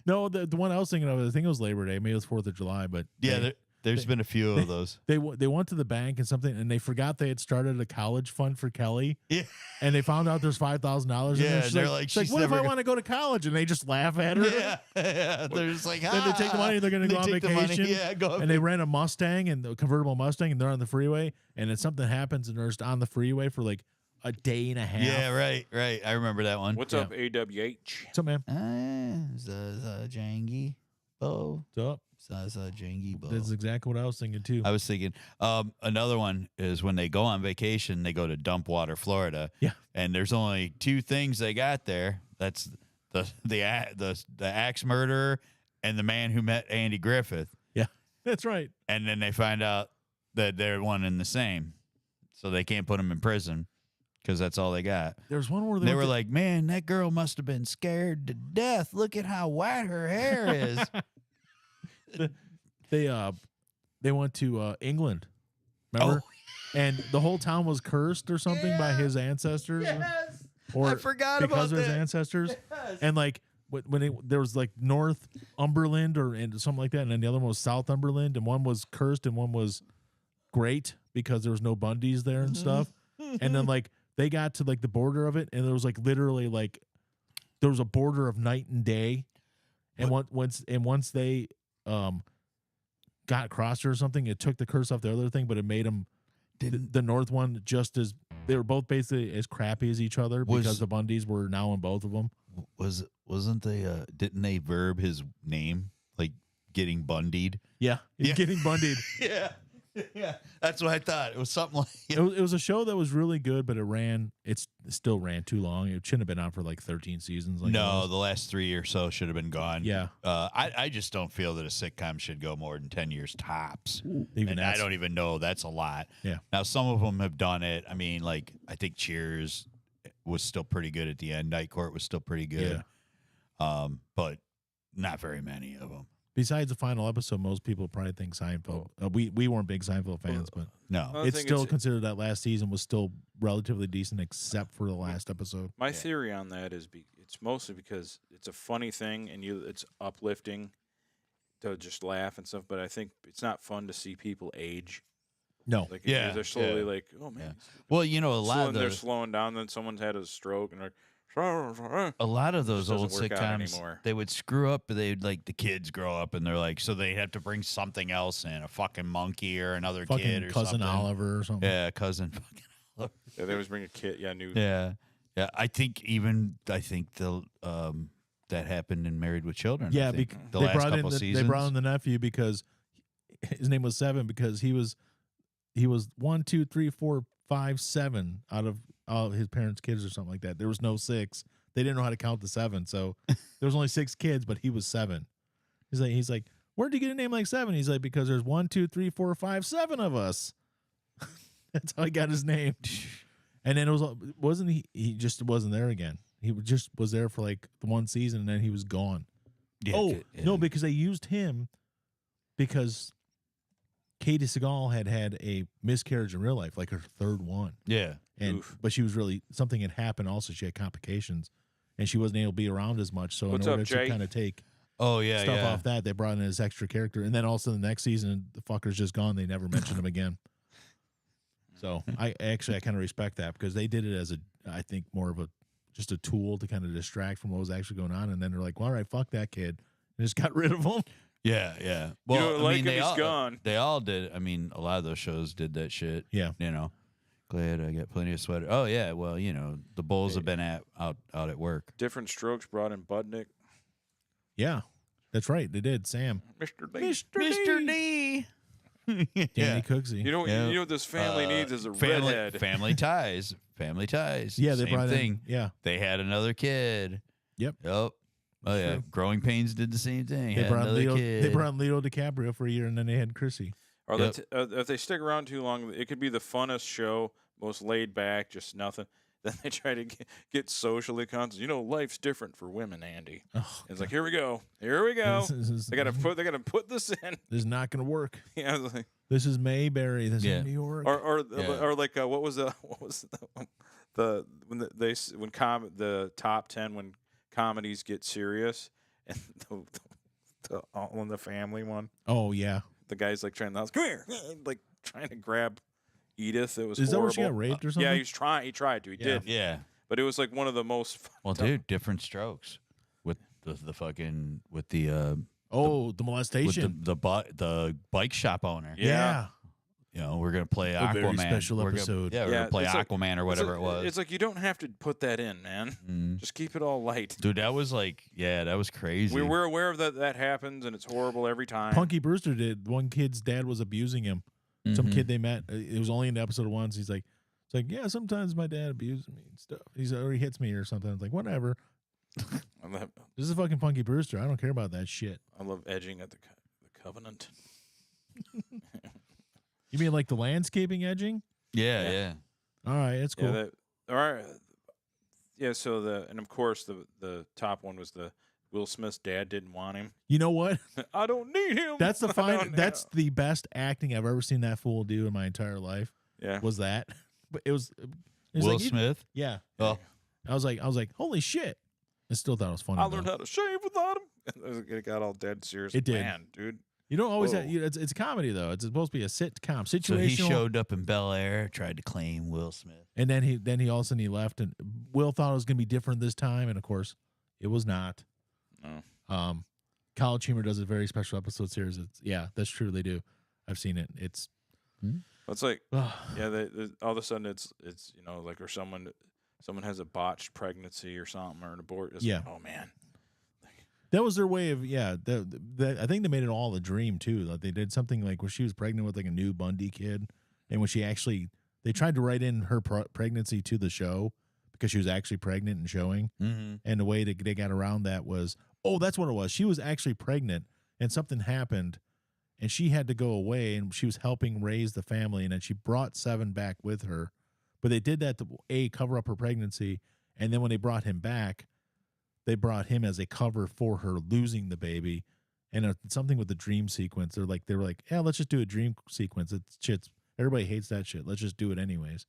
D: No, the one I was thinking of, I think it was Labor Day. Maybe it was 4th of July, but
E: Yeah, there's been a few of those.
D: They went to the bank and something, and they forgot they had started a college fund for Kelly.
E: Yeah.
D: And they found out there's $5,000 in
E: Yeah,
D: there.
E: and they're like,
D: she's like,
E: she's
D: what if
E: never
D: I want to go to college? And they just laugh at her.
E: Yeah. Yeah. They're just like,
D: Then they take the money, they're going to go on vacation.
E: Yeah, go
D: and they rent a Mustang, and the convertible Mustang, and they're on the freeway, and then something happens, and they're just on the freeway for like a day and a half.
E: Yeah, right. I remember that one.
C: What's up, AWH?
D: What's up, man?
E: Jangy Bo.
D: What's up?
E: Jangy Bo.
D: That's exactly what I was thinking, too.
E: I was thinking, another one is when they go on vacation, they go to Dumpwater, Florida.
D: Yeah.
E: And there's only 2 things they got there. That's the axe murderer and the man who met Andy Griffith.
D: Yeah, that's right.
E: And then they find out that they're one and the same, so they can't put him in prison because that's all they got.
D: There's one where
E: They were like, man, that girl must have been scared to death. Look at how white her hair is.
D: They went to England, remember? And the whole town was cursed or something by his ancestors.
E: Yes.
D: Or
E: I forgot
D: because
E: about
D: of his
E: that.
D: ancestors.
E: Yes.
D: And like when there was like Northumberland and something like that, and then the other one was Southumberland, and one was cursed and one was great because there was no Bundys there and stuff. And then like they got to like the border of it, and there was like literally like there was a border of night and day. And once they got crossed or something, it took the curse off the other thing, but it made them the North one just as they were both basically as crappy as each other because the Bundys were now in both of them.
E: Wasn't they didn't they verb his name like getting bundied?
D: Yeah, he's getting bundied.
E: Yeah, that's what I thought. It was something like
D: it was a show that was really good, but it still ran too long. It shouldn't have been on for like 13 seasons. Like
E: no, the last 3 or so should have been gone.
D: Yeah.
E: I just don't feel that a sitcom should go more than 10 years tops.
D: Even
E: and I don't even know. That's a lot.
D: Yeah.
E: Now, some of them have done it. I mean, like, I think Cheers was still pretty good at the end. Night Court was still pretty good.
D: Yeah.
E: But not very many of them.
D: Besides the final episode, most people probably think Seinfeld. We weren't big Seinfeld fans, but
E: No.
D: it's still considered that last season was still relatively decent, except for the last episode.
C: My theory on that is it's mostly because it's a funny thing and it's uplifting to just laugh and stuff. But I think it's not fun to see people age.
D: No.
C: Like
E: Yeah,
C: they're slowly
E: yeah.
C: like, oh man.
E: Well, you know, a lot of
C: they're slowing down. Then someone's had a stroke and they're
E: A lot of those
C: Just
E: old
C: doesn't work out
E: sitcoms,
C: anymore.
E: they would screw up. They'd like the kids grow up, and they're like, so they have to bring something else in, a fucking monkey or another
D: Fucking
E: kid or
D: cousin
E: something.
D: Oliver or something.
E: Yeah, cousin fucking Oliver.
C: Yeah, they always bring a kid. Yeah, new.
E: Yeah, yeah. I think the that happened in Married with Children. I
D: Yeah,
E: think, the
D: they
E: last
D: brought
E: couple
D: in
E: seasons.
D: they brought in the nephew because his name was Seven because he was 1, 2, 3, 4, 5, 7 out of all his parents' kids or something like that. There was no 6. They didn't know how to count to 7, so there was only 6 kids, but he was 7. He's like, where'd you get a name like 7? He's like, because there's 1, 2, 3, 4, 5, 7 of us. That's how he got his name. And then wasn't he? He just wasn't there again. He just was there for like the one season, and then he was gone.
E: Yeah,
D: No, because they used him because Katie Seagal had a miscarriage in real life, like her 3rd one.
E: yeah.
D: And but she was really something had happened. Also, she had complications, and she wasn't able to be around as much. So
C: What's
D: in order
C: up,
D: to
C: Jay?
D: kind of take
E: Oh yeah,
D: stuff
E: yeah.
D: off that, they brought in this extra character, and then also the next season, the fucker's just gone. They never mentioned him again. So I kind of respect that because they did it as I think more of just a tool to kind of distract from what was actually going on, and then they're like, well, all right, fuck that kid, and just got rid of him.
E: Yeah, yeah.
C: You
E: Well,
C: don't
E: I
C: like
E: mean,
C: him, he's gone.
E: They all did. I mean, a lot of those shows did that shit.
D: Yeah.
E: You know, glad I got plenty of sweater. Oh yeah. Well, the Bulls have been out at work.
C: Different Strokes brought in Budnick.
D: Yeah, that's right. They did. Sam,
C: Mr. D.
E: Mr. D.
D: Danny Cooksey.
C: You know,
E: Yeah.
C: you know what this family needs is a
E: family,
C: redhead.
E: family ties. Family ties.
D: Yeah, they
E: Same
D: brought
E: thing.
D: in. Yeah,
E: They had another kid.
D: Yep.
E: Oh yeah.
D: True.
E: Growing Pains did the same thing.
D: they
E: Had
D: brought
E: another
D: Leo.
E: kid.
D: They brought Leo DiCaprio for a year, and then they had Chrissy.
C: Or
E: Yep.
C: if they stick around too long, it could be the funnest show, most laid back, just nothing. Then they try to get socially conscious. Life's different for women, Andy.
D: Oh,
C: It's like, here we go. Here we go.
D: This
C: They gotta put this in.
D: is not going to work.
C: Yeah, it's like,
D: This is Mayberry. This
E: Yeah.
D: is New York.
C: or
E: Yeah.
C: like what was the the top 10 when comedies get serious and the All in the Family one.
D: Oh yeah.
C: The guy's like trying to come here, like trying to grab Edith. It was
D: Is that
C: horrible.
D: where she got raped or something?
C: Yeah, he tried to. He
D: Yeah.
C: did.
E: Yeah.
C: But it was like one of the most.
E: Well, dude, different strokes with the fucking with the
D: the
E: with
D: molestation.
E: the bike shop owner.
C: Yeah.
E: We're gonna play
D: A very
E: Aquaman.
D: special
E: We're gonna-
D: episode.
E: We're gonna play
C: it's like-
E: Aquaman or whatever it was.
C: It's like you don't have to put that in, man.
E: Mm.
C: Just keep it all light.
E: Dude, that was like, that was crazy.
C: We're aware of that happens, and it's horrible every time.
D: Punky Brewster did. One kid's dad was abusing him. Some
E: Mhm.
D: kid they met. It was only in episode 1. He's like, it's like, yeah, sometimes my dad abuses me and stuff. Or he hits me or something. It's like, whatever. This is fucking Punky Brewster. I don't care about that shit.
C: I love edging at the Covenant.
D: You mean like the landscaping edging?
E: Yeah,
C: Yeah.
E: yeah.
D: All right, that's cool.
C: Yeah, all right. Yeah, so and of course the top one was the Will Smith's dad didn't want him.
D: You know what?
C: I don't need him.
D: That's the
C: I
D: fine.
C: don't
D: That's
C: know.
D: the best acting I've ever seen that fool do in my entire life.
C: Yeah.
D: Was that? But it was
E: Will
D: like,
E: Smith.
D: Yeah.
E: Oh,
D: I was like, holy shit! I still thought it was funny.
C: I
D: though.
C: learned how to shave without him. It got all dead serious.
D: It did.
C: Man, dude.
D: You don't always
C: Whoa.
D: have. It's a comedy though. It's supposed to be a sitcom,
E: so
D: situational.
E: he showed up in Bel Air, tried to claim Will Smith.
D: And then he all of a sudden he left, and Will thought it was gonna be different this time, and of course, it was not.
C: No.
D: College Humor does a very special episode series. That's true. They do. I've seen it. It's
C: It's like all of a sudden it's like or someone has a botched pregnancy or something or an abort. It's
D: Yeah.
C: like, oh man.
D: that was their way of I think they made it all a dream too. Like they did something like where she was pregnant with like a new Bundy kid, and when she actually they tried to write in her pregnancy to the show because she was actually pregnant and showing.
E: Mm-hmm.
D: And the way that they got around that was, that's what it was. She was actually pregnant and something happened and she had to go away and she was helping raise the family. And then she brought Seven back with her. But they did that to, cover up her pregnancy. And then when they brought him back, they brought him as a cover for her losing the baby. And something with the dream sequence. They were like, yeah, let's just do a dream sequence. Everybody hates that shit. Let's just do it anyways.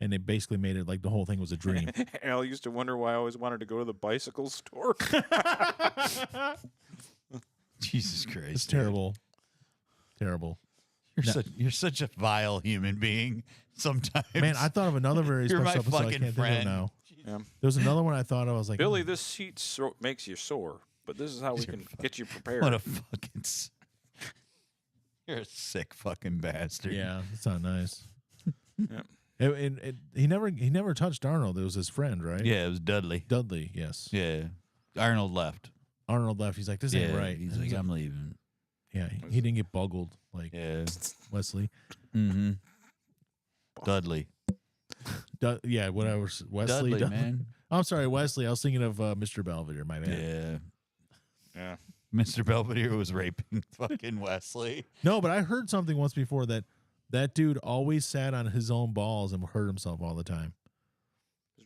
D: And they basically made it like the whole thing was a dream.
C: Al used to wonder why I always wanted to go to the bicycle store.
E: Jesus Christ,
D: It's
E: dude.
D: terrible. Terrible.
E: You're such a vile human being. Sometimes,
D: Man, I thought of another very
E: You're
D: special
E: my
D: episode. I
E: fucking
D: can't
E: friend.
D: think of it now.
C: Yeah.
D: There was another one I thought I was like,
C: Billy,
D: oh,
C: this seat makes you sore, but this is how we can get you prepared.
E: What a fucking. You're a sick fucking bastard.
D: yeah, it's not nice.
C: Yeah.
D: He never touched Arnold. It was his friend, right?
E: Yeah, it was Dudley.
D: Dudley. Yes.
E: Yeah. Arnold left.
D: Arnold left. He's like, this ain't right.
E: He's
D: And
E: like, I'm leaving.
D: yeah, he didn't get buggled like
E: Yeah.
D: Wesley.
E: Mm-hmm. Dudley.
D: Yeah, whatever. Wesley.
E: Dudley, man.
D: I'm sorry, Wesley. I was thinking of Mr. Belvedere. My bad.
E: Yeah.
C: Yeah.
E: Mr. Belvedere was raping fucking Wesley.
D: No, but I heard something once before that dude always sat on his own balls and hurt himself all the time.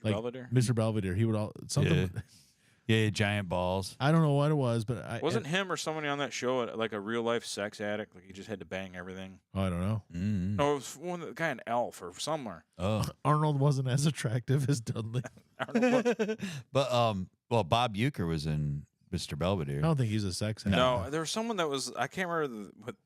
C: Mr. Belvedere?
D: Mr. Belvedere. He would something.
E: Yeah, giant balls.
D: I don't know what it was, but
C: Wasn't him or somebody on that show like a real life sex addict? Like he just had to bang everything.
D: I don't know.
E: Mm-hmm.
C: No, it was the guy in Elf or somewhere.
E: Oh.
D: Arnold wasn't as attractive as Dudley.
E: But well, Bob Uecker was in Mr. Belvedere.
D: I don't think he's a sex addict.
C: No, there was someone that was. I can't remember what.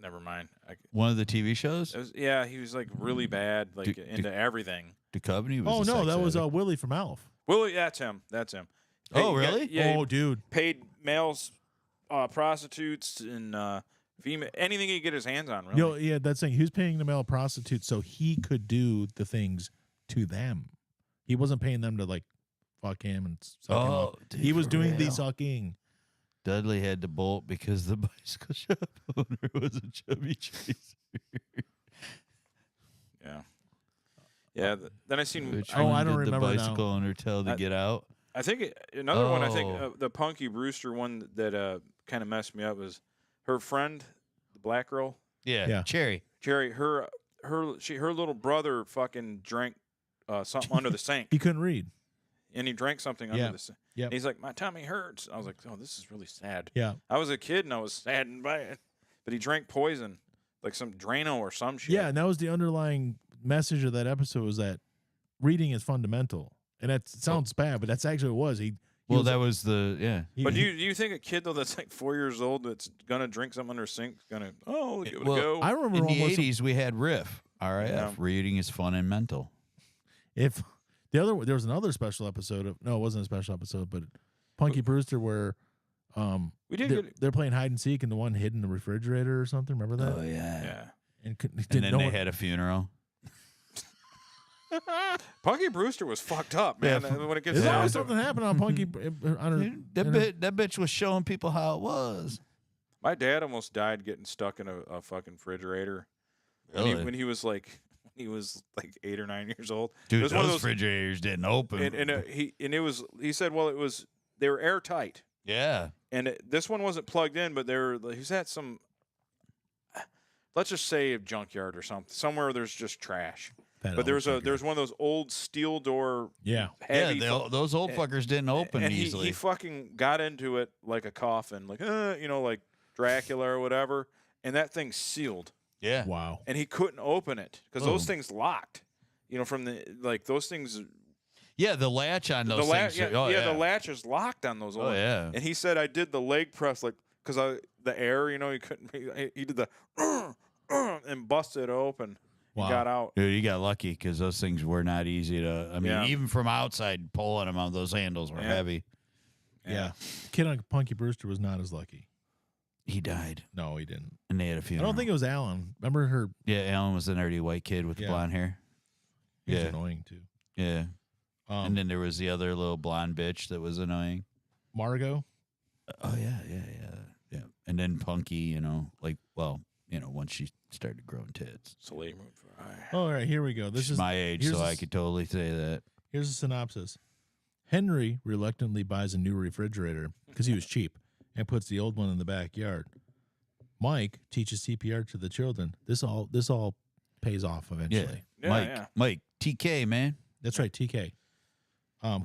C: Never mind.
E: One of the TV shows.
C: Yeah, he was like really bad, like into everything.
E: Duchovny was.
D: Oh
E: a
D: no,
E: sex
D: that was
E: addict.
D: Willie from Alf.
C: Willie, that's him. That's him.
E: Oh,
C: He got-
E: really?
C: yeah.
D: Oh,
C: he
D: dude.
C: paid males, prostitutes, and female anything he could get his hands on. Really.
D: You know, yeah, that's saying he was paying the male prostitutes so he could do the things to them. He wasn't paying them to like fuck him and suck him up.
E: dude,
D: He was
E: for
D: doing the
E: real.
D: sucking.
E: Dudley had to bolt because the bicycle shop owner was a chubby chaser.
C: Yeah. Yeah. Then I seen.
E: Which
D: Oh,
E: one
D: I don't
E: did
D: remember
E: the
D: now.
E: bicycle owner tell to get out?
C: I think another one. I think
E: Oh.
C: the Punky Brewster one that kind of messed me up was her friend, the black girl,
D: Yeah.
E: Cherry.
C: Jerry. Her little brother fucking drank something under the sink,
D: He couldn't read.
C: and he drank something
D: Yeah.
C: under the sink.
D: Yep.
C: He's like, my tummy hurts. I was like, oh, this is really sad.
D: Yeah.
C: I was a kid and I was saddened by it, but he drank poison, like some Drano or some shit.
D: Yeah, and that was the underlying message of that episode was that reading is fundamental. And that sounds bad, but that's actually what it was. He
E: Well,
D: was,
E: that was the
C: But do you think a kid though that's like 4 years old that's gonna drink something under a sink is gonna give it
E: well,
C: a go?
D: I remember
E: in the
D: almost
E: 80s we had RIF. RIF.
C: Yeah.
E: Reading is fun and mental.
D: if there was another special episode of it wasn't a special episode, but Punky Brewster where
C: we did get
D: they're playing hide and seek and the one hid in the refrigerator or something. Remember that?
E: Oh yeah.
C: yeah.
D: And
E: And then they had a funeral.
C: Punky Brewster was fucked up, man.
E: Yeah.
C: When it gets
D: There's
C: down
D: always
C: to
D: something happened on Punky. On her,
E: That bitch was showing people how it was.
C: my dad almost died getting stuck in a fucking refrigerator
E: Really?
C: when he was like 8 or 9 years old.
E: Dude,
C: it was one of those,
E: refrigerators didn't open.
C: he said, well, they were airtight.
E: yeah.
C: And this one wasn't plugged in, but he's at some, let's just say a junkyard or something, somewhere there's just trash. But there's one of those old steel door,
D: yeah.
C: heavy.
E: Those old fuckers didn't open
C: and
E: easily.
C: he fucking got into it like a coffin, like like Dracula or whatever, and that thing sealed,
E: yeah.
D: Wow.
C: and he couldn't open it because those
D: Oh.
C: things locked. From those things.
E: Yeah, the latch on those things.
C: The latch is locked on those.
E: Oh,
C: old
E: yeah.
C: And he said I did the leg press because the air, he couldn't. He did the and busted it open.
D: Wow.
C: And got out.
E: Dude, you got lucky because those things were not easy to. I mean,
C: Yeah.
E: even from outside, pulling them out, those handles were
C: Yeah.
E: heavy.
D: Yeah. The kid on Punky Brewster was not as lucky.
E: He died,
D: No, he didn't.
E: and they had a
D: I
E: funeral.
D: don't think it was Alan. Remember her?
E: Yeah, Alan was the nerdy white kid with the
D: Yeah.
E: blonde hair.
D: He was
E: Yeah.
D: annoying too.
E: Yeah, and then there was the other little blonde bitch that was annoying.
D: Margot.
E: Oh yeah. And then Punky, once she started growing tits.
C: Slave moon for eye.
D: All right, here we go. This
E: She's
D: is
E: my age,
D: here's
E: so
D: a
E: I
D: s-
E: could totally say that.
D: Here's a synopsis. Henry reluctantly buys a new refrigerator because he was cheap and puts the old one in the backyard. Mike teaches CPR to the children. This all pays off eventually.
C: Yeah,
E: Mike, TK, man.
D: That's right, TK.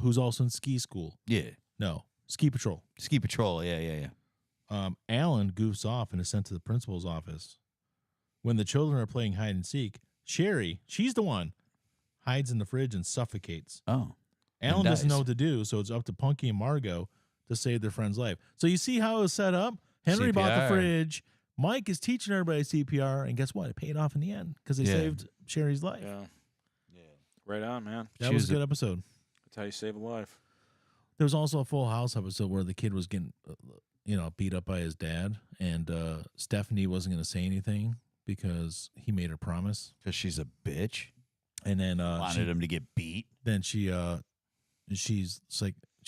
D: Who's also in ski school.
E: Yeah,
D: No, ski patrol.
E: ski patrol. Yeah.
D: Alan goofs off and is sent to the principal's office. When the children are playing hide and seek, Sherry, she's the one, hides in the fridge and suffocates.
E: Oh,
D: Alan doesn't
E: dies.
D: know what to do, so it's up to Punky and Margot to save their friend's life. So you see how it was set up? Henry bought the
E: CPR.
D: fridge. Mike is teaching everybody CPR, and guess what? It paid off in the end because they
E: Yeah.
D: saved Sherry's life.
C: Yeah. Right on, man.
D: That
E: She
D: was
E: was
D: a good episode.
C: That's how you save a life.
D: There was also a Full House episode where the kid was getting, beat up by his dad, and Stephanie wasn't going to say anything because he made her promise.
E: Because she's a bitch.
D: And then
E: Wanted him to get beat.
D: Then she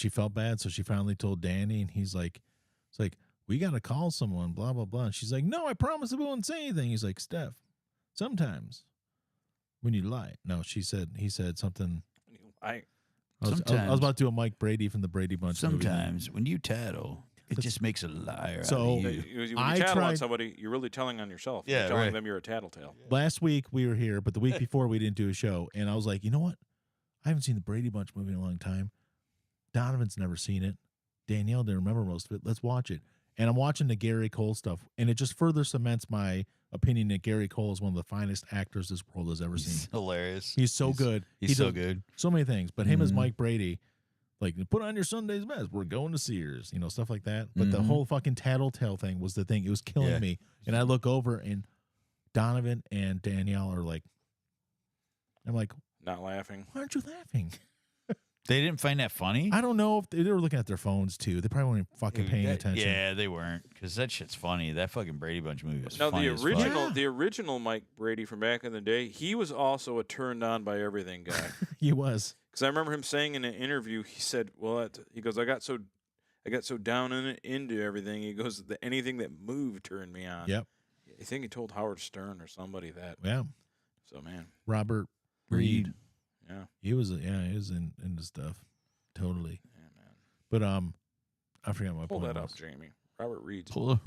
D: felt bad, so she finally told Danny, and he's like, it's like, we got to call someone, blah, blah, blah. And she's like, no, I promise I won't say anything. He's like, Steph, sometimes when you lie. No, he said something.
C: I
D: I was about to do a Mike Brady from the Brady Bunch
E: Sometimes when you tattle, it just makes a liar
D: So-
E: out of you.
C: when you
D: I
C: tattle on
D: tried-
C: somebody, you're really telling on yourself.
E: Yeah,
C: You're telling
E: right.
C: them you're a tattletale.
D: Last week we were here, but the week before we didn't do a show. And I was like, you know what? I haven't seen the Brady Bunch movie in a long time. Donovan's never seen it. Danielle didn't remember most of it. Let's watch it. And I'm watching the Gary Cole stuff, and it just further cements my opinion that Gary Cole is one of the finest actors this world has ever
E: He's
D: seen.
E: hilarious.
D: He's so good.
E: He's
D: He
E: so
D: does
E: good.
D: So many things. But him as
E: Mhm.
D: Mike Brady, like, put on your Sunday's best. We're going to Sears, stuff like that. But the
E: Mhm.
D: whole fucking tattletale thing was the thing. It was killing
E: Yeah.
D: me. And I look over, and Donovan and Danielle are like, I'm like,
C: Not laughing.
D: why aren't you laughing?
E: They didn't find that funny?
D: I don't know if they were looking at their phones too. They probably weren't fucking paying
E: That-
D: attention.
E: Yeah, they weren't. Because that shit's funny. That fucking Brady Bunch movie was
C: No,
E: funny
C: the
E: as fuck.
C: original,
D: Yeah.
C: the original Mike Brady from back in the day, he was also a turned on by everything guy.
D: He was.
C: Because I remember him saying in an interview, he said, "Well, he goes, I got so down into everything." He goes, anything that moved turned me on."
D: Yep.
C: I think he told Howard Stern or somebody that.
D: Yeah.
C: So man,
D: Robert Reed.
C: yeah,
D: He was into stuff. Totally.
C: yeah, man.
D: But I forgot my
C: Pull
D: point
C: that up,
D: was.
C: Jamie. Robert Reed's.
E: Pull it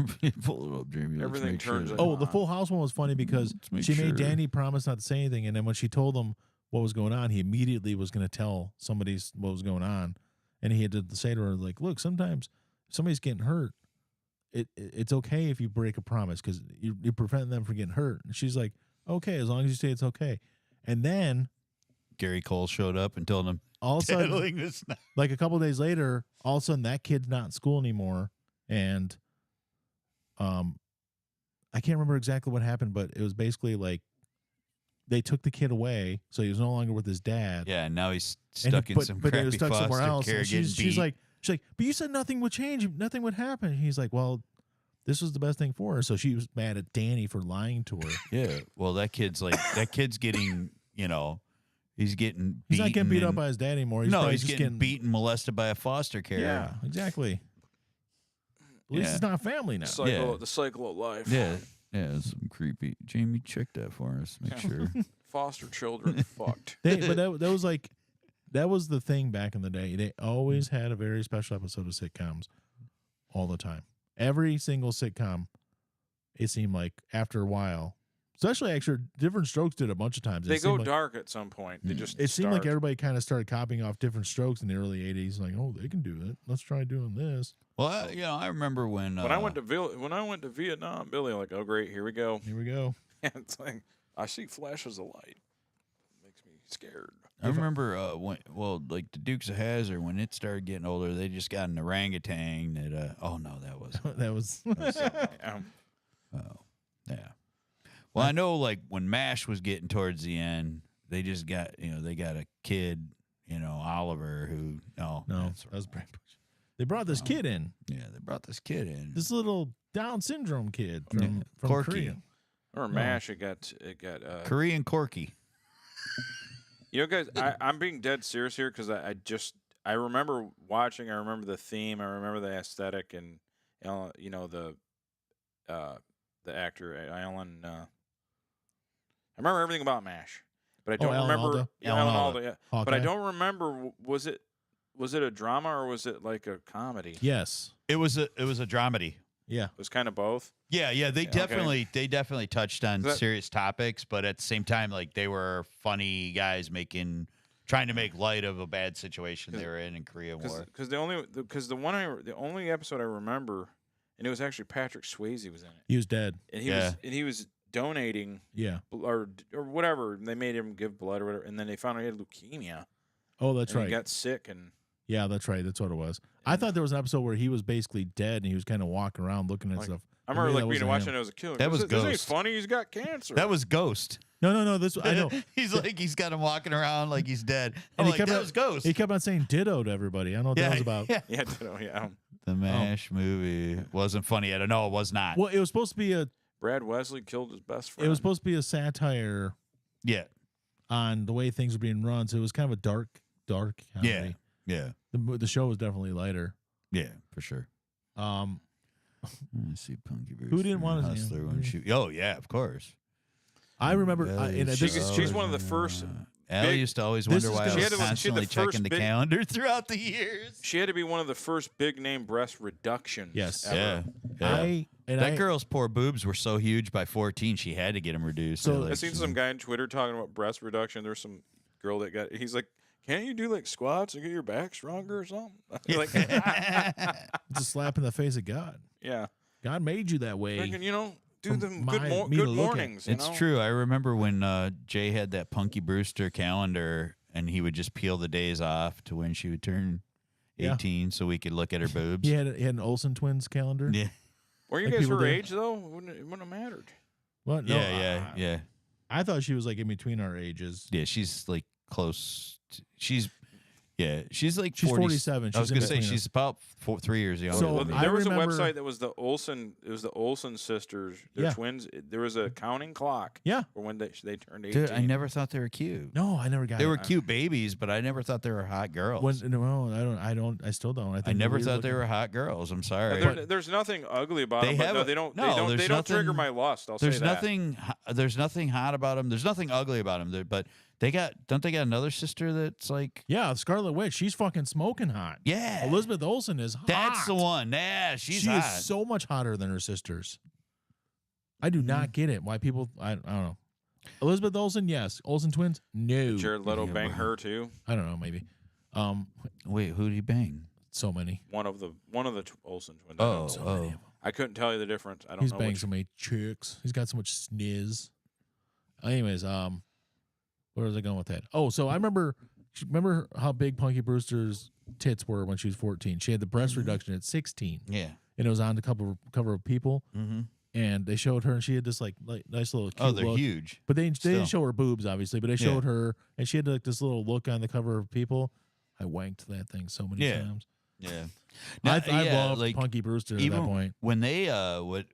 E: up, Jamie. Let's
C: Everything
E: make sure
C: turns
E: that-
C: out.
D: Oh, the Full House one was funny because
E: Let's make
D: she
E: sure.
D: made Danny promise not to say anything, and then when she told him what was going on, he immediately was going to tell somebody what was going on, and he had to say to her, like, "Look, sometimes if somebody's getting hurt, it's okay if you break a promise because you prevent them from getting hurt." And she's like, "Okay, as long as you say it's okay." And then
E: Gary Cole showed up and told him,
D: all of a sudden,
E: tattling this now.
D: like a couple of days later, all of a sudden that kid's not in school anymore, and I can't remember exactly what happened, but it was basically like they took the kid away, so he was no longer with his dad.
E: Yeah, and now he's
D: And
E: stuck
D: he-
E: in some
D: but he
E: crappy
D: was stuck
E: foster
D: somewhere else.
E: care
D: And
E: getting
D: she's
E: beat.
D: like, but you said nothing would change, nothing would happen. And he's like, well, this was the best thing for her. So she was mad at Danny for lying to her.
E: Yeah, well, that kid's getting, he's getting
D: He's not getting beat up
E: and-
D: by his dad anymore. He's
E: no,
D: probably
E: he's
D: just
E: getting beaten, molested by a foster care.
D: Yeah, exactly. At least
E: Yeah.
D: it's not family now.
C: The cycle of life.
E: Yeah, it's some creepy. Jamie, check that for us. Make sure.
C: Foster children fucked.
D: But that was like, that was the thing back in the day. They always had a very special episode of sitcoms all the time. Every single sitcom, it seemed like after a while, especially actually Different Strokes did a bunch of times.
C: They
D: It
C: go
D: seemed like,
C: dark at some point. They just
D: it seemed like
C: start.
D: everybody kind of started copying off Different Strokes in the early 80s. Like, oh, they can do it. Let's try doing this.
E: Well, I remember when
C: When I went to Vietnam, Billy, like, oh great, here we go.
D: Here we go.
C: And it's like I see flashes of light. Makes me scared.
E: I remember like the Dukes of Hazzard, when it started getting older, they just got an orangutan that oh no, that was
D: That was
E: oh yeah. Well, I know like when MASH was getting towards the end, they just got they got a kid, Oliver, who
D: no,
E: that's
D: that was Brad Bush. They brought this kid in,
E: yeah, they brought this kid in.
D: this little Down syndrome kid
E: Yeah,
D: from
E: Corky.
D: Korea.
C: Or MASH, it got
E: Korean Corky.
C: guys, I'm being dead serious here because I remember watching. I remember the theme. I remember the aesthetic, and the actor Alan. I remember everything about MASH, but I don't
D: Alan
C: remember
D: Alda?
C: Alan
E: Alan
C: Alda. Yeah. But I
D: Hawkeye?
C: don't remember. Was it a drama or was it like a comedy?
D: Yes.
E: It was a dramedy.
D: Yeah.
C: It was kind of both.
E: Yeah, they
C: okay.
E: definitely touched on
C: That-
E: serious topics, but at the same time, like they were funny guys trying to make light of a bad situation they were in Korean War.
C: Because the only episode I remember, and it was actually Patrick Swayze was in it,
D: He was dead.
C: and
E: Yeah.
C: he was donating
D: Yeah.
C: or whatever. They made him give blood or whatever, and then they found out he had leukemia.
D: Oh, that's
C: and
D: right.
C: He got sick, and
D: Yeah, that's right. That's what it was. I thought there was an episode where he was basically dead and he was kind of walking around looking at stuff.
C: I remember
D: Maybe that
C: being
D: wasn't
C: watching
D: him.
C: it as a killer.
E: That was
C: This ain't
E: Ghost.
C: funny. He's got cancer.
E: That was Ghost.
D: No. This I know.
E: he's got him walking around like he's dead.
D: And
E: I'm
D: he
E: like,
D: kept
E: that
D: on-
E: was Ghost.
D: He kept on saying ditto to everybody. I don't know what that was about.
E: Yeah.
C: yeah, yeah.
E: The MASH movie wasn't funny at all. No, it was not.
D: Well, it was supposed to be
C: Brad Wesley killed his best friend.
D: it was supposed to be a satire
E: Yeah.
D: on the way things were being run. So it was kind of a dark comedy.
E: Yeah.
D: The show was definitely lighter.
E: Yeah, for sure. Let's see, Punky Brewster.
D: Who didn't want to see
E: Hustler
D: him?
E: Won't Shoot. Oh, yeah, of course.
D: I remember. And
C: She's one of the first
E: Allie
C: big-
E: used to always
D: This
E: wonder
D: is
E: why I
D: gonna-
E: was
C: She had the
E: constantly
C: first
E: checking the
C: big-
E: calendar throughout the years.
C: She had to be one of the first big name breast reductions.
D: Yes.
C: ever.
E: Yeah.
D: that
E: That girl's poor boobs were so huge by 14, she had to get them reduced.
D: So-
E: Like,
C: I seen some guy on Twitter talking about breast reduction. There's some girl that got. He's like, "Can't you do like squats and get your back stronger or something?" like,
D: it's a slap in the face of God.
C: yeah,
D: God made you that way.
C: freaking, do
D: For
C: them
D: me
C: good
D: to
C: good
D: look at.
C: mornings.
E: It's true. I remember when Jay had that Punky Brewster calendar, and he would just peel the days off to when she would turn
D: Yeah.
E: 18, so we could look at her boobs.
D: He had an Olsen twins calendar.
E: Yeah,
C: Were you
D: like
C: guys
D: people
C: her
D: do.
C: age though? It wouldn't have mattered.
D: What? No,
E: yeah.
D: I thought she was like in between our ages.
E: Yeah, she's like close. She's like
D: She's
E: 40
D: 47.
E: I was
D: She's in
E: gonna say
D: between
E: she's
D: us.
E: about 3 years younger.
D: So,
E: than me.
D: I
C: There was
D: remember-
C: a website that was the Olsen. It was the Olsen sisters. They're
D: Yeah.
C: twins. There was a counting clock.
D: Yeah.
C: For when they turned 18.
E: Dude, I never thought they were cute.
D: No, I never got
E: They
D: it.
E: were cute babies, but I never thought they were hot girls.
D: No, I still don't. I, think
E: I never
D: they're
E: thought
D: weird
E: they
D: looking.
E: were hot girls. I'm sorry.
C: There's nothing ugly about
E: They
C: them. But
E: have
C: no,
E: a-
C: they don't.
E: no,
C: they
E: there's
C: don't trigger
E: nothing-
C: my lust. I'll
E: There's
C: say that.
E: nothing. There's nothing hot about them. There's nothing ugly about them. But they got. Don't they got another sister that's like?
D: Yeah, Scarlet Witch. She's fucking smoking hot.
E: Yeah.
D: Elizabeth Olsen is hot.
E: That's the one. Yeah, she's
D: she
E: hot.
D: is so much hotter than her sisters. I do
E: Mm-hmm.
D: not get it. Why people? I don't know. Elizabeth Olsen, yes. Olsen twins, no.
C: Jared Leto
E: Yeah,
C: bang
E: well.
C: her too.
D: I don't know. Maybe.
E: Wait, who did he bang?
D: So many.
C: One of the Olsen twins.
E: Oh,
D: So many of them.
C: I couldn't tell you the difference. I don't
D: He's
C: know.
D: banged
C: Which,
D: so many chicks. He's got so much sniz. Anyways, where was I going with that? Oh, so I remember how big Punky Brewster's tits were when she was 14. She had the breast reduction at 16,
E: Yeah.
D: and it was on the cover of People,
E: Mm-hmm.
D: and they showed her, and she had this like nice little cute
E: Oh, they're
D: look.
E: huge.
D: But they
E: Still.
D: didn't show her boobs, obviously, but they
E: Yeah.
D: showed her, and she had like this little look on the cover of People. I wanked that thing so many
E: Yeah.
D: times.
E: Yeah.
D: I
E: yeah,
D: loved
E: like,
D: Punky Brewster at
E: even
D: that point.
E: when they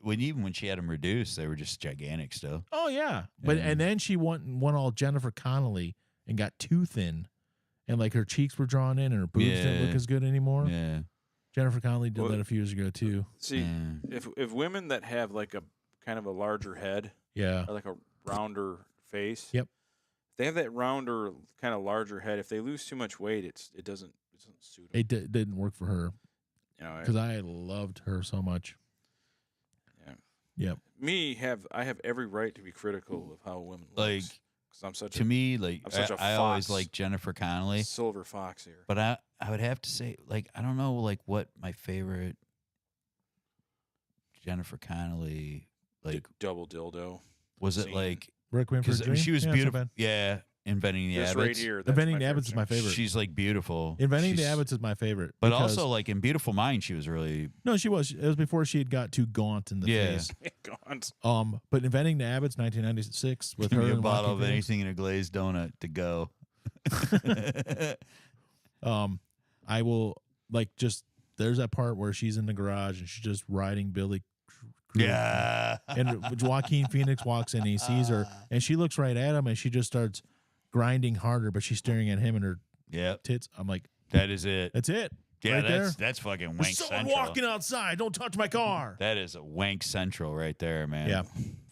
E: when she had them reduced, they were just gigantic still.
D: Oh yeah, but
E: Yeah.
D: and then she went all Jennifer Connelly and got too thin, and like her cheeks were drawn in and her boobs didn't look
E: Yeah.
D: as good anymore.
E: Yeah.
D: Jennifer Connelly did
C: Well,
D: that a few years ago too.
C: see,
E: Yeah.
C: if women that have like a kind of a larger head
D: Yeah,
C: or like a rounder face,
D: Yep.
C: if they have that rounder kind of larger head. If they lose too much weight, it doesn't suit them.
D: it didn't work for her
C: You know,
D: because I loved her so much.
C: Yeah.
D: Yep.
C: I have every right to be critical of how women look.
E: Like,
C: because I'm such
E: To me, like
C: I'm such a
E: I always
C: fox.
E: like Jennifer
C: a
E: Connelly,
C: silver fox here.
E: but I would have to say, like, I don't know, like, what my favorite Jennifer Connelly, like,
C: Double dildo.
E: was it
C: scene.
E: like,
D: Requiem for a
E: because
D: Dream.
E: she was
D: Yeah, it's not
E: beautiful.
D: bad.
E: Yeah, Inventing the
C: This
E: Abbots.
C: right here. that's
D: Inventing
C: my
D: the Abbots is my
C: favorite.
D: favorite.
E: She's like beautiful.
D: Inventing the
E: She's-
D: Abbots is my favorite.
E: But
D: because-
E: also, like in Beautiful Mind, she was really
D: no, she was. It was before she had got too gaunt in the
E: Yeah.
D: face.
C: God.
D: But Inventing the Abbots, 1996, with
E: give
D: her
E: me a
D: and
E: bottle
D: Joaquin
E: of
D: Phoenix.
E: anything in a glazed donut to go.
D: I will like just there's that part where she's in the garage and she's just riding Billy.
E: Yeah.
D: And Joaquin Phoenix walks in, and he sees her, and she looks right at him, and she just starts grinding harder, but she's staring at him and her
E: Yep.
D: tits. I'm like,
E: That is it.
D: that's it.
E: Yeah,
D: right there.
E: that's fucking wank
D: There's someone
E: central.
D: walking outside. Don't touch my car.
E: That is a wank central right there, man.
D: Yeah.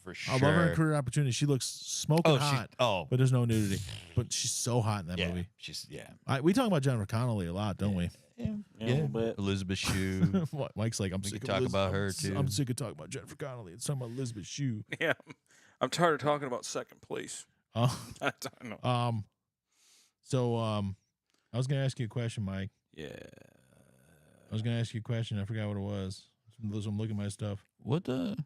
E: For sure.
D: I love her in Career Opportunity. She looks smoking
E: Oh,
D: hot,
E: oh,
D: but there's no nudity. But she's so hot in that
E: yeah.
D: movie.
E: She's
D: We talk about Jennifer Connelly a lot, don't we?
E: Yeah.
C: Yeah, a little bit.
E: Elizabeth Shue.
D: Mike's like, I'm
E: We
D: sick
E: could
D: of
E: talk
D: Liz-
E: about her,
D: I'm
E: too.
D: I'm sick of talking about Jennifer Connelly. It's talking about Elizabeth Shue.
C: Yeah. I'm tired of talking about second place.
D: Uh,
C: I don't know.
D: So I was gonna ask you a question, Mike.
C: Yeah.
D: I was gonna ask you a question. I forgot what it was. So I'm looking at my stuff.
E: What the?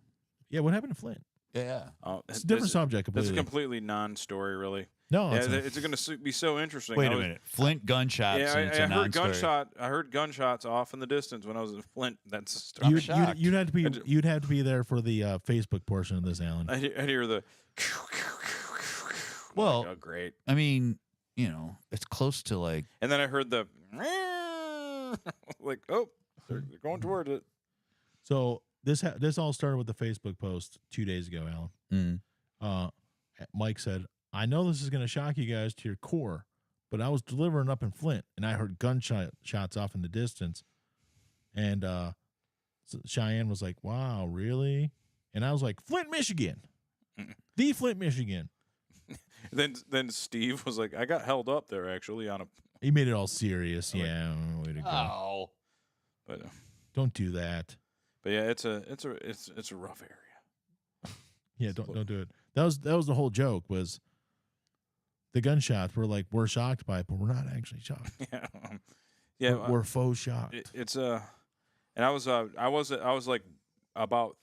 D: Yeah, what happened to Flint?
E: Yeah.
C: Oh,
D: It's a different subject
C: That's a
D: completely.
C: completely non-story, really.
D: No,
C: Yeah,
D: it's
C: it's going to be so interesting.
E: Wait a minute. Flint gunshots.
C: Yeah,
E: and it's
C: I
E: a
C: heard
E: non-story.
C: I heard gunshots off in the distance when I was in Flint. That's a story.
E: I'm
D: you'd,
E: shocked.
D: you'd have to be you'd have to be there for the Facebook portion of this, Alan.
C: I hear the.
E: Well,
C: oh, great.
E: I mean, it's close to like.
C: And then I heard the. Like, oh, they're going towards it.
D: So this all started with the Facebook post 2 days ago, Alan. Mike said, "I know this is going to shock you guys to your core, but I was delivering up in Flint, and I heard shots off in the distance." And so Cheyenne was like, "Wow, really?" And I was like, "Flint, Michigan, the Flint, Michigan."
C: Then Steve was like, "I got held up there actually on a."
D: He made it all serious. Yeah, way to go.
E: Oh.
C: But
D: Don't do that.
C: yeah, it's a rough area.
D: Yeah, don't do it. That was the whole joke was the gunshots. We're shocked by it, but we're not actually shocked.
C: Yeah, yeah.
D: We're faux shocked.
C: It's and I was like about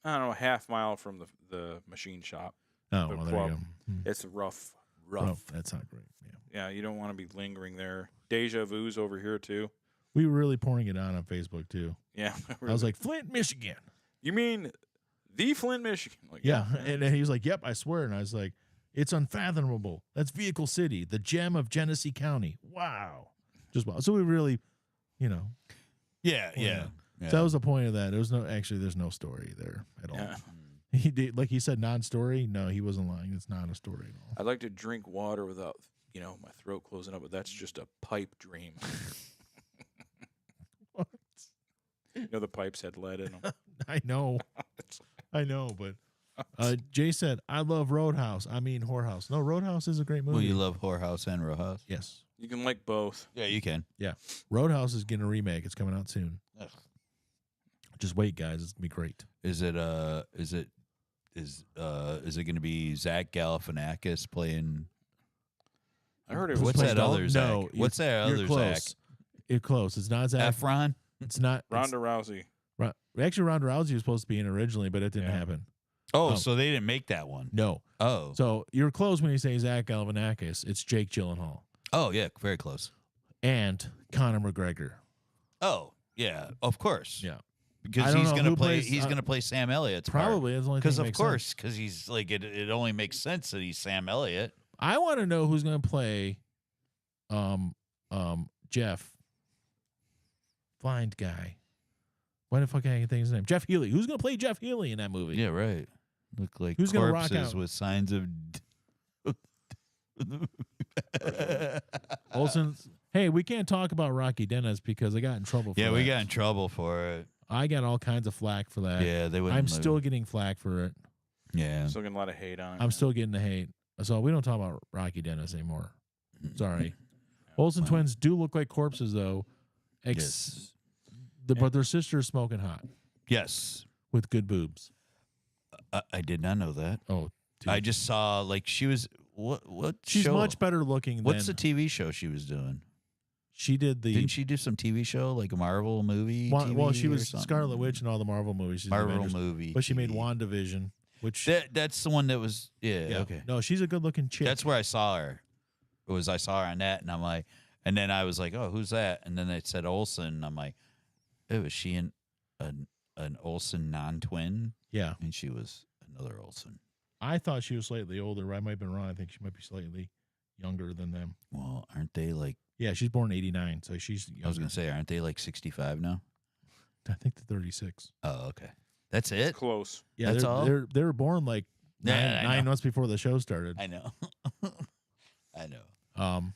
C: I don't know, a half mile from the machine shop.
D: Oh,
C: the
D: well, there
C: club.
D: you go.
C: It's rough.
D: Rough. That's not great. Yeah.
C: Yeah, you don't want to be lingering there. Deja vu's over here too.
D: We were really pouring it on Facebook too.
C: Yeah,
D: I was like, Flint, Michigan.
C: you mean the Flint, Michigan? Like,
D: Yeah. And he was like, yep, I swear. And I was like, it's unfathomable. That's Vehicle City, the gem of Genesee County. Wow. Just wow. So we really,
E: Yeah,
D: yeah.
E: yeah.
D: So that was the point of that. There's no story there at all.
C: Yeah.
D: He did, like he said, non-story. No, he wasn't lying. It's not a story at all.
C: I'd like to drink water without, my throat closing up, but that's just a pipe dream.
D: What?
C: The pipes had lead in them.
D: I know, but Jay said, "I love Roadhouse. I mean, Whorehouse. No, Roadhouse is a great movie.
E: Well, you love Whorehouse and Rowhouse?
D: Yes,
C: You can like both.
E: Yeah, you can.
D: yeah. Roadhouse is getting a remake. It's coming out soon.
E: Ugh.
D: Just wait, guys. It's gonna be great.
E: Is it going to be Zach Galifianakis playing?
C: I heard it was
E: What's that other Zach?
D: No,
E: What's that
D: you're
E: other
D: close.
E: Zach?
D: You're close. It's not Zach.
E: Efron?
D: It's not
C: Ronda Rousey.
D: Actually, Ronda Rousey was supposed to be in originally, but it didn't
C: Yeah.
D: happen.
E: Oh,
D: Oh.
E: so they didn't make that one.
D: No.
E: Oh.
D: So you're close when you say Zach Galifianakis. It's Jake Gyllenhaal
E: Oh, yeah, very close.
D: and Conor McGregor.
E: Oh, yeah, of course.
D: Yeah.
E: Because
D: I don't
E: he's
D: know
E: going to
D: who
E: play
D: plays,
E: he's going to play Sam Elliott's
D: Probably. That's the only thing
E: Because
D: that
E: of
D: makes
E: course,
D: sense.
E: because he's like it only makes sense that he's Sam Elliott.
D: I want to know who's going to play Jeff. Blind guy. Why the fuck can't I think his name? Jeff Healy. Who's going to play Jeff Healy in that movie?
E: Yeah, right. Look like
D: Who's gonna rock
E: corpses
D: out?
E: with signs of
D: Olsen. Hey, we can't talk about Rocky Dennis because I got in trouble for
E: Yeah,
D: that.
E: we got in trouble for it.
D: I got all kinds of flack for that.
E: Yeah, they wouldn't
D: I'm
E: let
D: still
E: it.
D: getting flack for it.
E: Yeah.
C: Still getting a lot of hate on it.
D: I'm still getting the hate. So we don't talk about Rocky Dennis anymore. Sorry. Olsen
E: Wow.
D: twins do look like corpses, though.
E: Yes.
D: But their sister is smoking hot
E: Yes.
D: with good boobs.
E: I did not know that.
D: Oh, dude.
E: I just saw like she was what
D: She's
E: show?
D: much better looking
E: What's
D: than
E: the TV show she was doing?
D: she did the.
E: Didn't she do some TV show like a Marvel movie?
D: Well,
E: TV
D: she
E: or
D: was
E: something?
D: Scarlet Witch in all the Marvel movies. She's
E: Marvel
D: Avengers.
E: movie.
D: But she made
E: TV.
D: WandaVision, which
E: That's the one that was
D: yeah.
E: okay.
D: No, she's a good looking chick.
E: That's where I saw her. I saw her on that, and I'm like, and then I was like, oh, who's that? And then it said Olsen. And I'm like, oh, is she an Olsen non-twin?
D: yeah.
E: And she was another Olsen.
D: I thought she was slightly older. I might have been wrong. I think she might be slightly younger than them.
E: Well, aren't they like?
D: Yeah, she's born in '89, so she's. Younger.
E: I was gonna say, aren't they like 65 now?
D: I think they're 36.
E: Oh, okay. That's it.
C: Close.
D: Yeah,
E: That's all?
D: they were born like
E: Yeah, I
D: nine
E: know.
D: months before the show started.
E: I know. I know.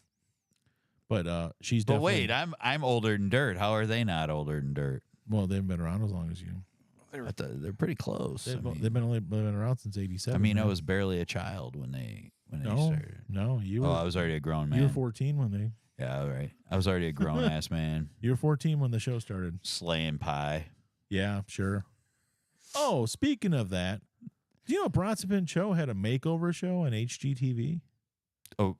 D: But she's.
E: But
D: definitely,
E: wait, I'm older than dirt. How are they not older than dirt?
D: well, they've been around as long as you.
E: I thought they're pretty close.
D: They've,
E: I mean,
D: they've been around since '87.
E: I mean, I
D: man.
E: was barely a child when they
D: no,
E: started.
D: no. You were.
E: Oh, I was already a grown man.
D: You were 14 when they.
E: Yeah, all right. I was already a grown ass man.
D: You were 14 when the show started.
E: Slaying pie.
D: Yeah, sure. Oh, speaking of that, do you know Bronson Pinchot had a makeover show on HGTV?
E: Oh,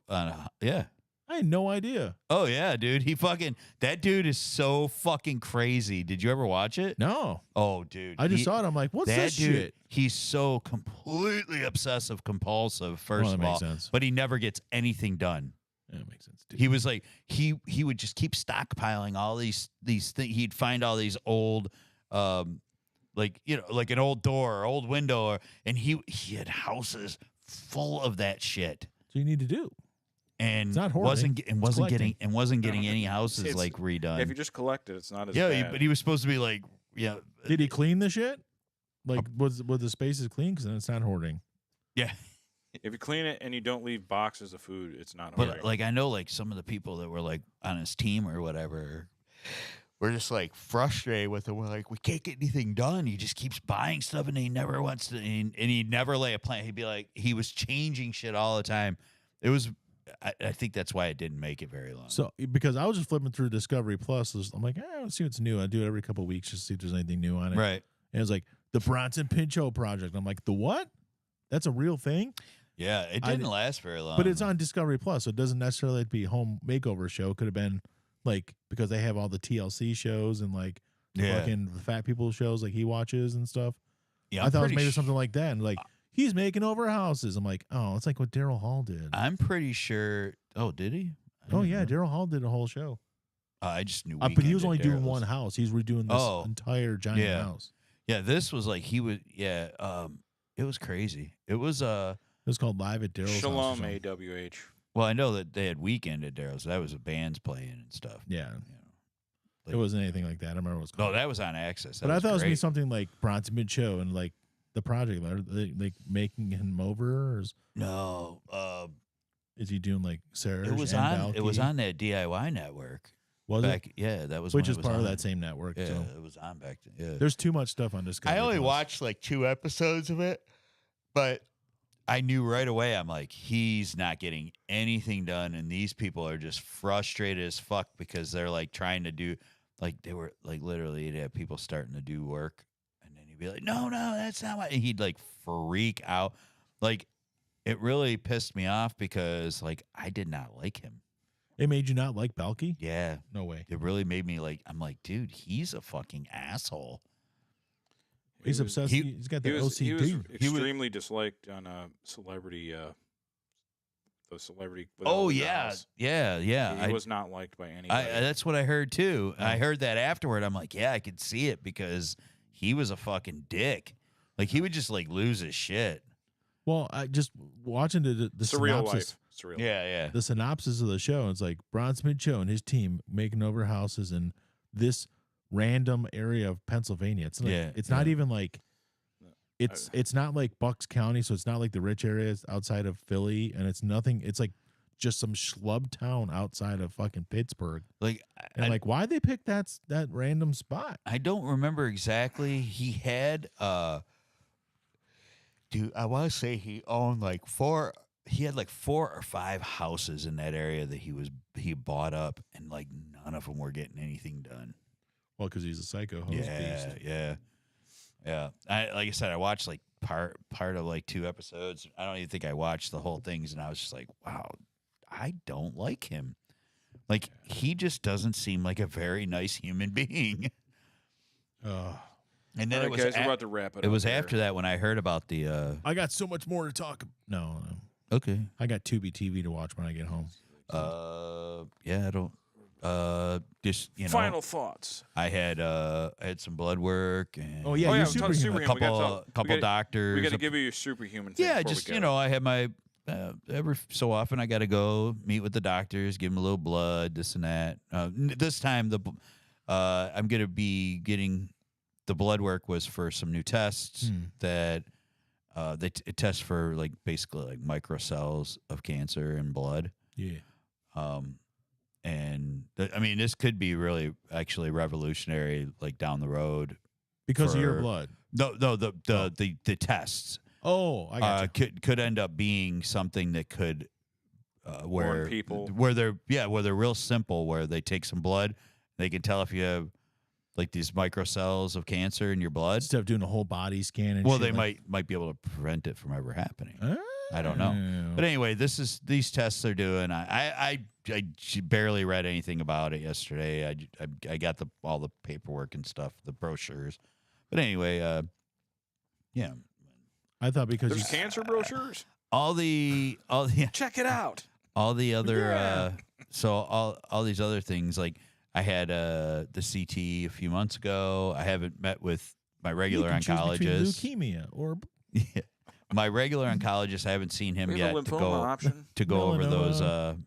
E: yeah.
D: I had no idea.
E: Oh yeah, dude. That dude is so fucking crazy. Did you ever watch it?
D: No.
E: Oh, dude.
D: I just saw it. I'm like, what's
E: that
D: this
E: dude,
D: shit?
E: He's so completely obsessive compulsive, first
D: Well, that
E: of all.
D: makes sense.
E: But he never gets anything done.
D: Yeah, that makes sense, too.
E: He was like he would just keep stockpiling all these things. He'd find all these old like an old door or old window and he had houses full of that shit.
D: So you need to do.
E: And
D: It's not hoarding.
E: wasn't getting
C: No,
E: any houses
C: it's-
E: like redone.
C: Yeah, if you just collect it, it's not as
E: Yeah,
C: bad.
E: but he was supposed to be like, yeah.
D: Did he clean the shit? Like, was the spaces clean? Because then it's not hoarding.
E: Yeah.
C: If you clean it and you don't leave boxes of food, it's not
E: But
C: hoarding.
E: like I know like some of the people that were like on his team or whatever were just like frustrated with it. We're like, we can't get anything done. He just keeps buying stuff and he never wants to and he'd never lay a plan. He'd be like he was changing shit all the time. It was I think that's why it didn't make it very long.
D: So, because I was just flipping through Discovery Plus, I'm like, let's see what's new. I do it every couple of weeks just to see if there's anything new on it.
E: Right.
D: And it was like, the Bronson Pinchot Project. I'm like, the what? That's a real thing?
E: Yeah, it didn't last very long.
D: But it's on Discovery Plus, so it doesn't necessarily have to be a home makeover show. It could have been like, because they have all the TLC shows and like fucking the fat people shows like he watches and stuff.
E: Yeah,
D: I thought it was maybe something like that. And like, he's making over houses. I'm like, oh, it's like what Daryl Hall did.
E: I'm pretty sure. Oh, did he?
D: Oh, yeah. Daryl Hall did a whole show.
E: I just knew.
D: But he was only doing
E: Daryl's.
D: one house. He's redoing this entire giant house.
E: Yeah, this was like he would. Yeah, it was crazy. It was
D: It was called Live at Daryl's
C: Shalom
D: house.
C: AWH.
E: Well, I know that they had weekend at Daryl's. That was the bands playing and stuff.
D: Yeah.
E: Like-
D: It wasn't anything like that. I remember what it was called.
E: No, that was on Access.
D: But I thought it was going to be something like Bronson Mid-Show and like the project. Are they like making him over? Or
E: No,
D: is he doing like Sarah?
E: it was on. It was on that DIY network.
D: Was it?
E: Back, yeah, that was
D: Which
E: when
D: is
E: it was
D: part of
E: on.
D: that same network.
E: Yeah,
D: So
E: it was on back then. Yeah,
D: there's too much stuff on Discovery.
E: I only
D: Plus.
E: watched like 2 episodes of it, but I knew right away. I'm like, he's not getting anything done, and these people are just frustrated as fuck because they're like trying to do, like they were like literally he'd have people starting to do work, and then he'd be like, no, that's not what. And he'd like freak out, like it really pissed me off because like I did not like him.
D: It made you not like Balky?
E: Yeah,
D: No way.
E: it really made me like. I'm like, dude, he's a fucking asshole.
D: He's obsessed. He's got the OCD.
C: He was extremely disliked on Celebrity. The Celebrity. with
E: Oh
C: Elvis
E: yeah,
C: Dallas.
E: yeah.
C: He was not liked by anybody.
E: That's what I heard too. I heard that afterward. I'm like, yeah, I could see it because he was a fucking dick. Like he would just like lose his shit.
D: Well, I just watching the
C: Surreal
D: synopsis.
C: life. Surreal.
E: Yeah.
D: The synopsis of the show. It's like Bronson Mid-Show and his team making over houses in this random area of Pennsylvania. It's like, it's not even like it's not like Bucks County, so it's not like the rich areas outside of Philly, and it's nothing. It's like just some schlub town outside of fucking Pittsburgh.
E: Like,
D: And like, why they pick that random spot?
E: I don't remember exactly. He had dude, I want to say he owned like 4. He had like 4 or 5 houses in that area that he bought up, and like none of them were getting anything done.
D: Well, because he's a psycho host beast.
E: Yeah. Like I said, I watched like part of like 2 episodes. I don't even think I watched the whole things, and I was just like, wow, I don't like him. Like he just doesn't seem like a very nice human being. And then
C: All
E: it
C: right,
E: was
C: guys, we're about to wrap it.
E: it
C: up
E: was
C: here.
E: after that when I heard about the.
D: I got so much more to talk. No,
E: Okay.
D: I got Tubi TV to watch when I get home.
E: Yeah, I don't. Just
C: Final thoughts.
E: I had some blood work and
D: Oh, yeah,
C: Oh,
D: you're
C: yeah,
D: superhuman.
C: superhuman.
E: a
C: We gotta
E: couple
C: talk- we gotta-
E: doctors.
C: We got to give you your superhuman thing.
E: Yeah,
C: before we
E: just
C: go.
E: I have my every so often I got to go meet with the doctors, give them a little blood, this and that. This time I'm gonna be getting the blood work was for some new tests that it tests for like basically like microcells of cancer in blood.
D: Yeah.
E: And I mean this could be really actually revolutionary like down the road
D: Because of your
E: for-
D: blood.
E: No, the tests.
D: Oh, I got you.
E: Could end up being something that could where
C: people.
E: where they're real simple, where they take some blood, they can tell if you have like these microcells of cancer in your blood.
D: Instead of doing a whole body scan and
E: Well,
D: shit
E: they
D: like-
E: might be able to prevent it from ever happening. I don't know. But anyway, these tests they're doing. I barely read anything about it yesterday. I got all the paperwork and stuff, the brochures. But anyway, yeah.
D: I thought because
C: There's cancer brochures.
E: All the
C: Check it out.
E: all the other so all these other things, like I had the CT a few months ago. I haven't met with my regular
D: you can
E: oncologist.
D: choose between leukemia or
E: Yeah. My regular oncologist, I haven't seen him
C: We have a
E: yet
C: lymphoma option.
E: to go over those
D: Melanoma.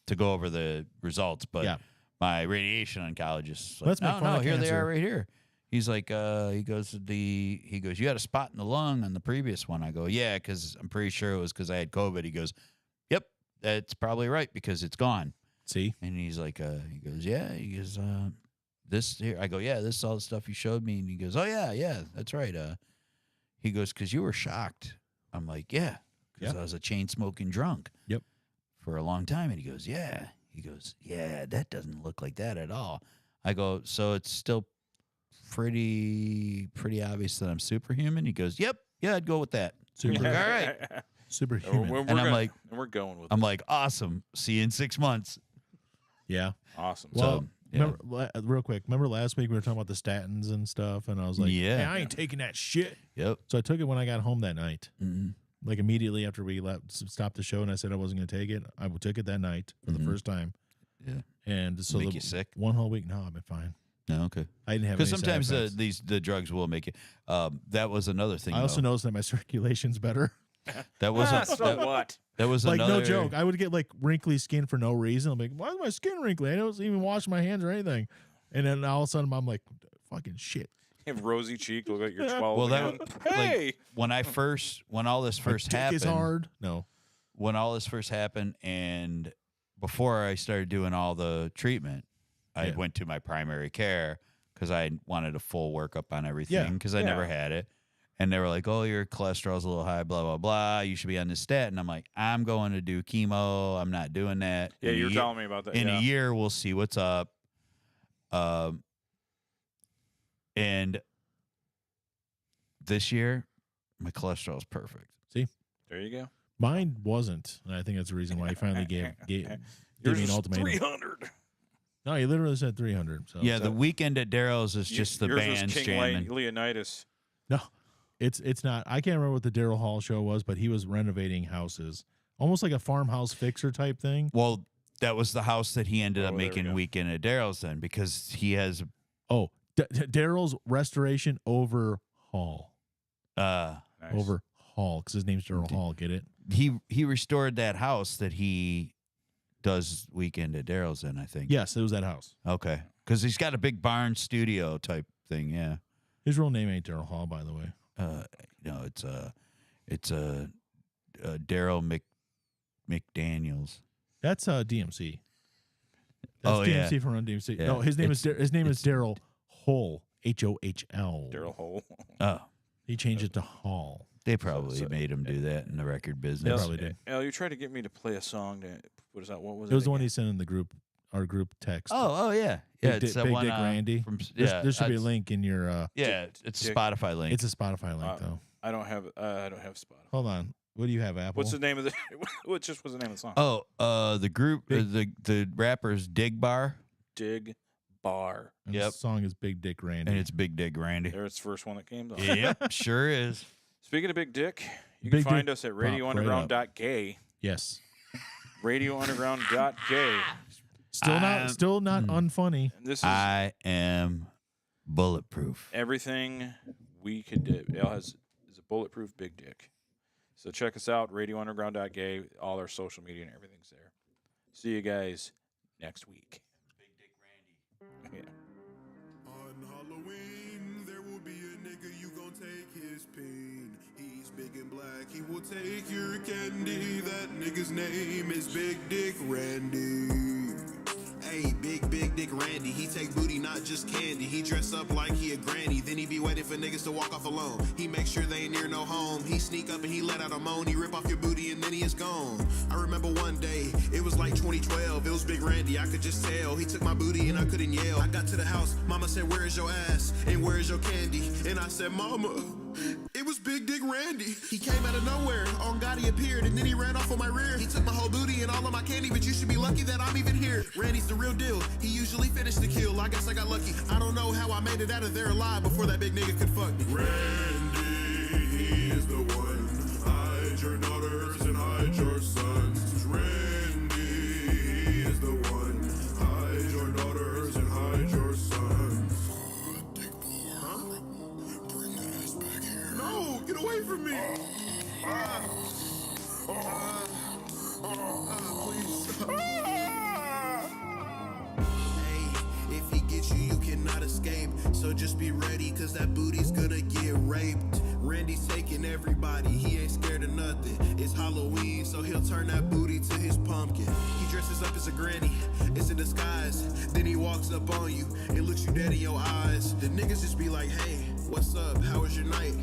E: To go over the results. But
D: Yeah.
E: my radiation oncologist,
D: Let's make
E: no,
D: fun of
E: here they
D: cancer.
E: are right here. He's like, he goes, you had a spot in the lung on the previous one. I go, yeah, because I'm pretty sure it was because I had COVID. He goes, yep, that's probably right because it's gone.
D: see.
E: And he's like, he goes, yeah. He goes, this here. I go, yeah, this is all the stuff you showed me. And he goes, oh, yeah, that's right. He goes, because you were shocked. I'm like, yeah, because I was a chain smoking drunk.
D: Yep.
E: For a long time. And he goes, yeah. He goes, yeah, that doesn't look like that at all. I go, so it's still pretty obvious that I'm superhuman. He goes, yep, yeah, I'd go with that. I'm like, all right.
D: Superhuman.
E: And I'm like,
C: we're going with.
E: I'm like, awesome. See you in 6 months.
D: Yeah.
C: Awesome.
D: Well,
E: So, yeah.
D: remember, real quick, remember last week we were talking about the statins and stuff, and I was like,
E: Yeah.
D: hey, I ain't taking that shit.
E: Yep.
D: So I took it when I got home that night.
E: Mhm.
D: Like immediately after we stopped the show and I said I wasn't going to take it, I took it that night for the first time.
E: Yeah.
D: And so
E: Make you sick?
D: one whole week, no, I've been fine.
E: No, okay.
D: I didn't have
E: Because
D: any
E: sometimes
D: side effects.
E: the drugs will make you. That was another thing.
D: I also
E: though.
D: noticed that my circulation's better.
E: That was
C: so what?
E: that was
D: Like
E: another
D: no joke, I would get like wrinkly skin for no reason. I'm like, why is my skin wrinkly? I don't even wash my hands or anything. And then all of a sudden, I'm like, fucking shit.
C: You have rosy cheek. Look like you're 12.
E: Well,
C: again.
E: that
C: hey.
E: when all this first
D: my dick
E: happened.
D: is hard. No.
E: When all this first happened, and before I started doing all the treatment, I
D: Yeah.
E: went to my primary care because I wanted a full workup on
D: Yeah.
E: everything because I never had it. And they were like, oh, your cholesterol's a little high, blah, blah, blah. You should be on this statin. I'm like, I'm going to do chemo. I'm not doing that.
C: Yeah,
E: In
C: you
E: a
C: were
E: year-
C: telling me about that.
E: In
C: yeah.
E: a year, we'll see what's up. And this year, my cholesterol's perfect.
C: There you go.
D: Mine wasn't. And I think that's the reason why he finally gave
C: Yours
D: me an
C: is
D: ultimatum.
C: 300.
D: No, he literally said 300. So
E: Yeah, the weekend at Daryl's is just the
C: Yours
E: bands
C: was King
E: jamming.
C: Leonidas.
D: No, it's not. I can't remember what the Daryl Hall show was, but he was renovating houses, almost like a farmhouse fixer type thing.
E: Well, that was the house that he ended up
C: Oh, there we
E: making
C: go.
E: weekend at Daryl's then because he has
D: Oh, Daryl's restoration overhaul.
C: Nice.
D: Overhaul, because his name's Daryl Hall. Get it?
E: he restored that house that he does weekend at Daryl's in, I think.
D: Yes, it was that house.
E: Okay. Because he's got a big barn studio type thing, yeah.
D: His real name ain't Daryl Hall, by the way.
E: No, it's Daryl McDaniels.
D: That's DMC. That's
E: Oh,
D: DMC
E: yeah.
D: from Run DMC.
E: Yeah.
D: No, his name is
E: It's-
D: Daryl Hole. Hohl.
C: Daryl Hole.
E: Oh,
D: He changed it to Hall.
E: they probably
C: So-
E: made him do that in the record
D: They
E: business.
D: probably did.
C: Al, you tried to get me to play a song. What is that? What was it?
D: It was the one
C: again?
D: he sent in the group, our group text.
E: Oh, yeah. Yeah,
D: Big
E: it's
D: Dick-
E: that
D: Big
E: one
D: Dick Randy.
E: from
D: There should be a
E: that's-
D: link in your.
E: Yeah, it's a
C: Dick-
E: Spotify link.
D: It's a Spotify link though.
C: I don't have Spotify.
D: Hold on. What do you have, Apple?
C: What's the name of the? What just was the name of the song?
E: The group,
D: Big-
E: the rappers Dig Bar,
C: Dig Bar.
D: And
E: Yep.
D: The song is Big Dick Randy.
E: and it's Big Dig Randy.
C: There's the first one that came. Up.
E: Yep, sure is.
C: Speaking of Big Dick, you
D: Big
C: can find
D: Dick
C: us at
D: pop right
C: radiounderground.gay.
D: Yes.
C: Radiounderground.gay.
D: Still not unfunny.
C: And this is
E: I am bulletproof.
C: everything we could do. Al is a bulletproof big dick. So check us out, radiounderground.gay. All our social media and everything's there. See you guys next week. Big Dick Randy. Yeah.
F: On Halloween, there will be a nigga, you gon' take his pain. He's big and black, he will take your candy. That nigga's name is Big Dick Randy. Hey, big Dick Randy. He take booty, not just candy. He dress up like he a granny. Then he be waiting for niggas to walk off alone. He make sure they ain't near no home. He sneak up and he let out a moan. He rip off your booty and then he is gone. I remember one day, it was like 2012. It was Big Randy, I could just tell. He took my booty and I couldn't yell. I got to the house, mama said, where is your ass? And where is your candy? And I said, mama, it was Big Dick Randy. He came out of nowhere, on God he appeared, and then he ran off on my rear. He took my whole booty and all of my candy, but you should be lucky that I'm even here. Randy's the real deal, he usually finished the kill. I guess I got lucky. I don't know how I made it out of there alive before that big nigga could fuck me.
B: Randy, he is the one. Hide your daughters and hide your sons. Randy, he is the one. Hide your daughters and hide your sons.
F: Dick boy, huh? Bring that ass back here. No, get away from me. Please. Hey, if he gets you, you cannot escape. So just be ready, cause that booty's gonna get raped. Randy's taking everybody, he ain't scared of nothing. It's Halloween, so he'll turn that booty to his pumpkin. He dresses up as a granny, it's a disguise. Then he walks up on you and looks you dead in your eyes. The niggas just be like, hey, what's up, how was your night?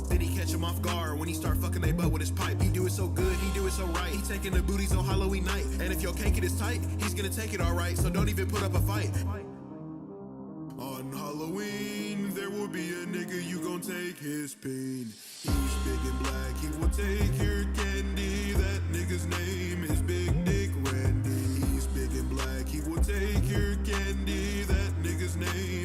F: Then he catch him off guard when he start fucking they butt with his pipe. He do it so good, he do it so right. He taking the booties on Halloween night. And if your cake it is tight, he's gonna take it alright. So don't even put up a fight. On Halloween, there will be a nigga, you gon' take his pain. He's big and black, he will take your candy. That nigga's name is Big Dick Randy. He's big and black, he will take your candy. That nigga's name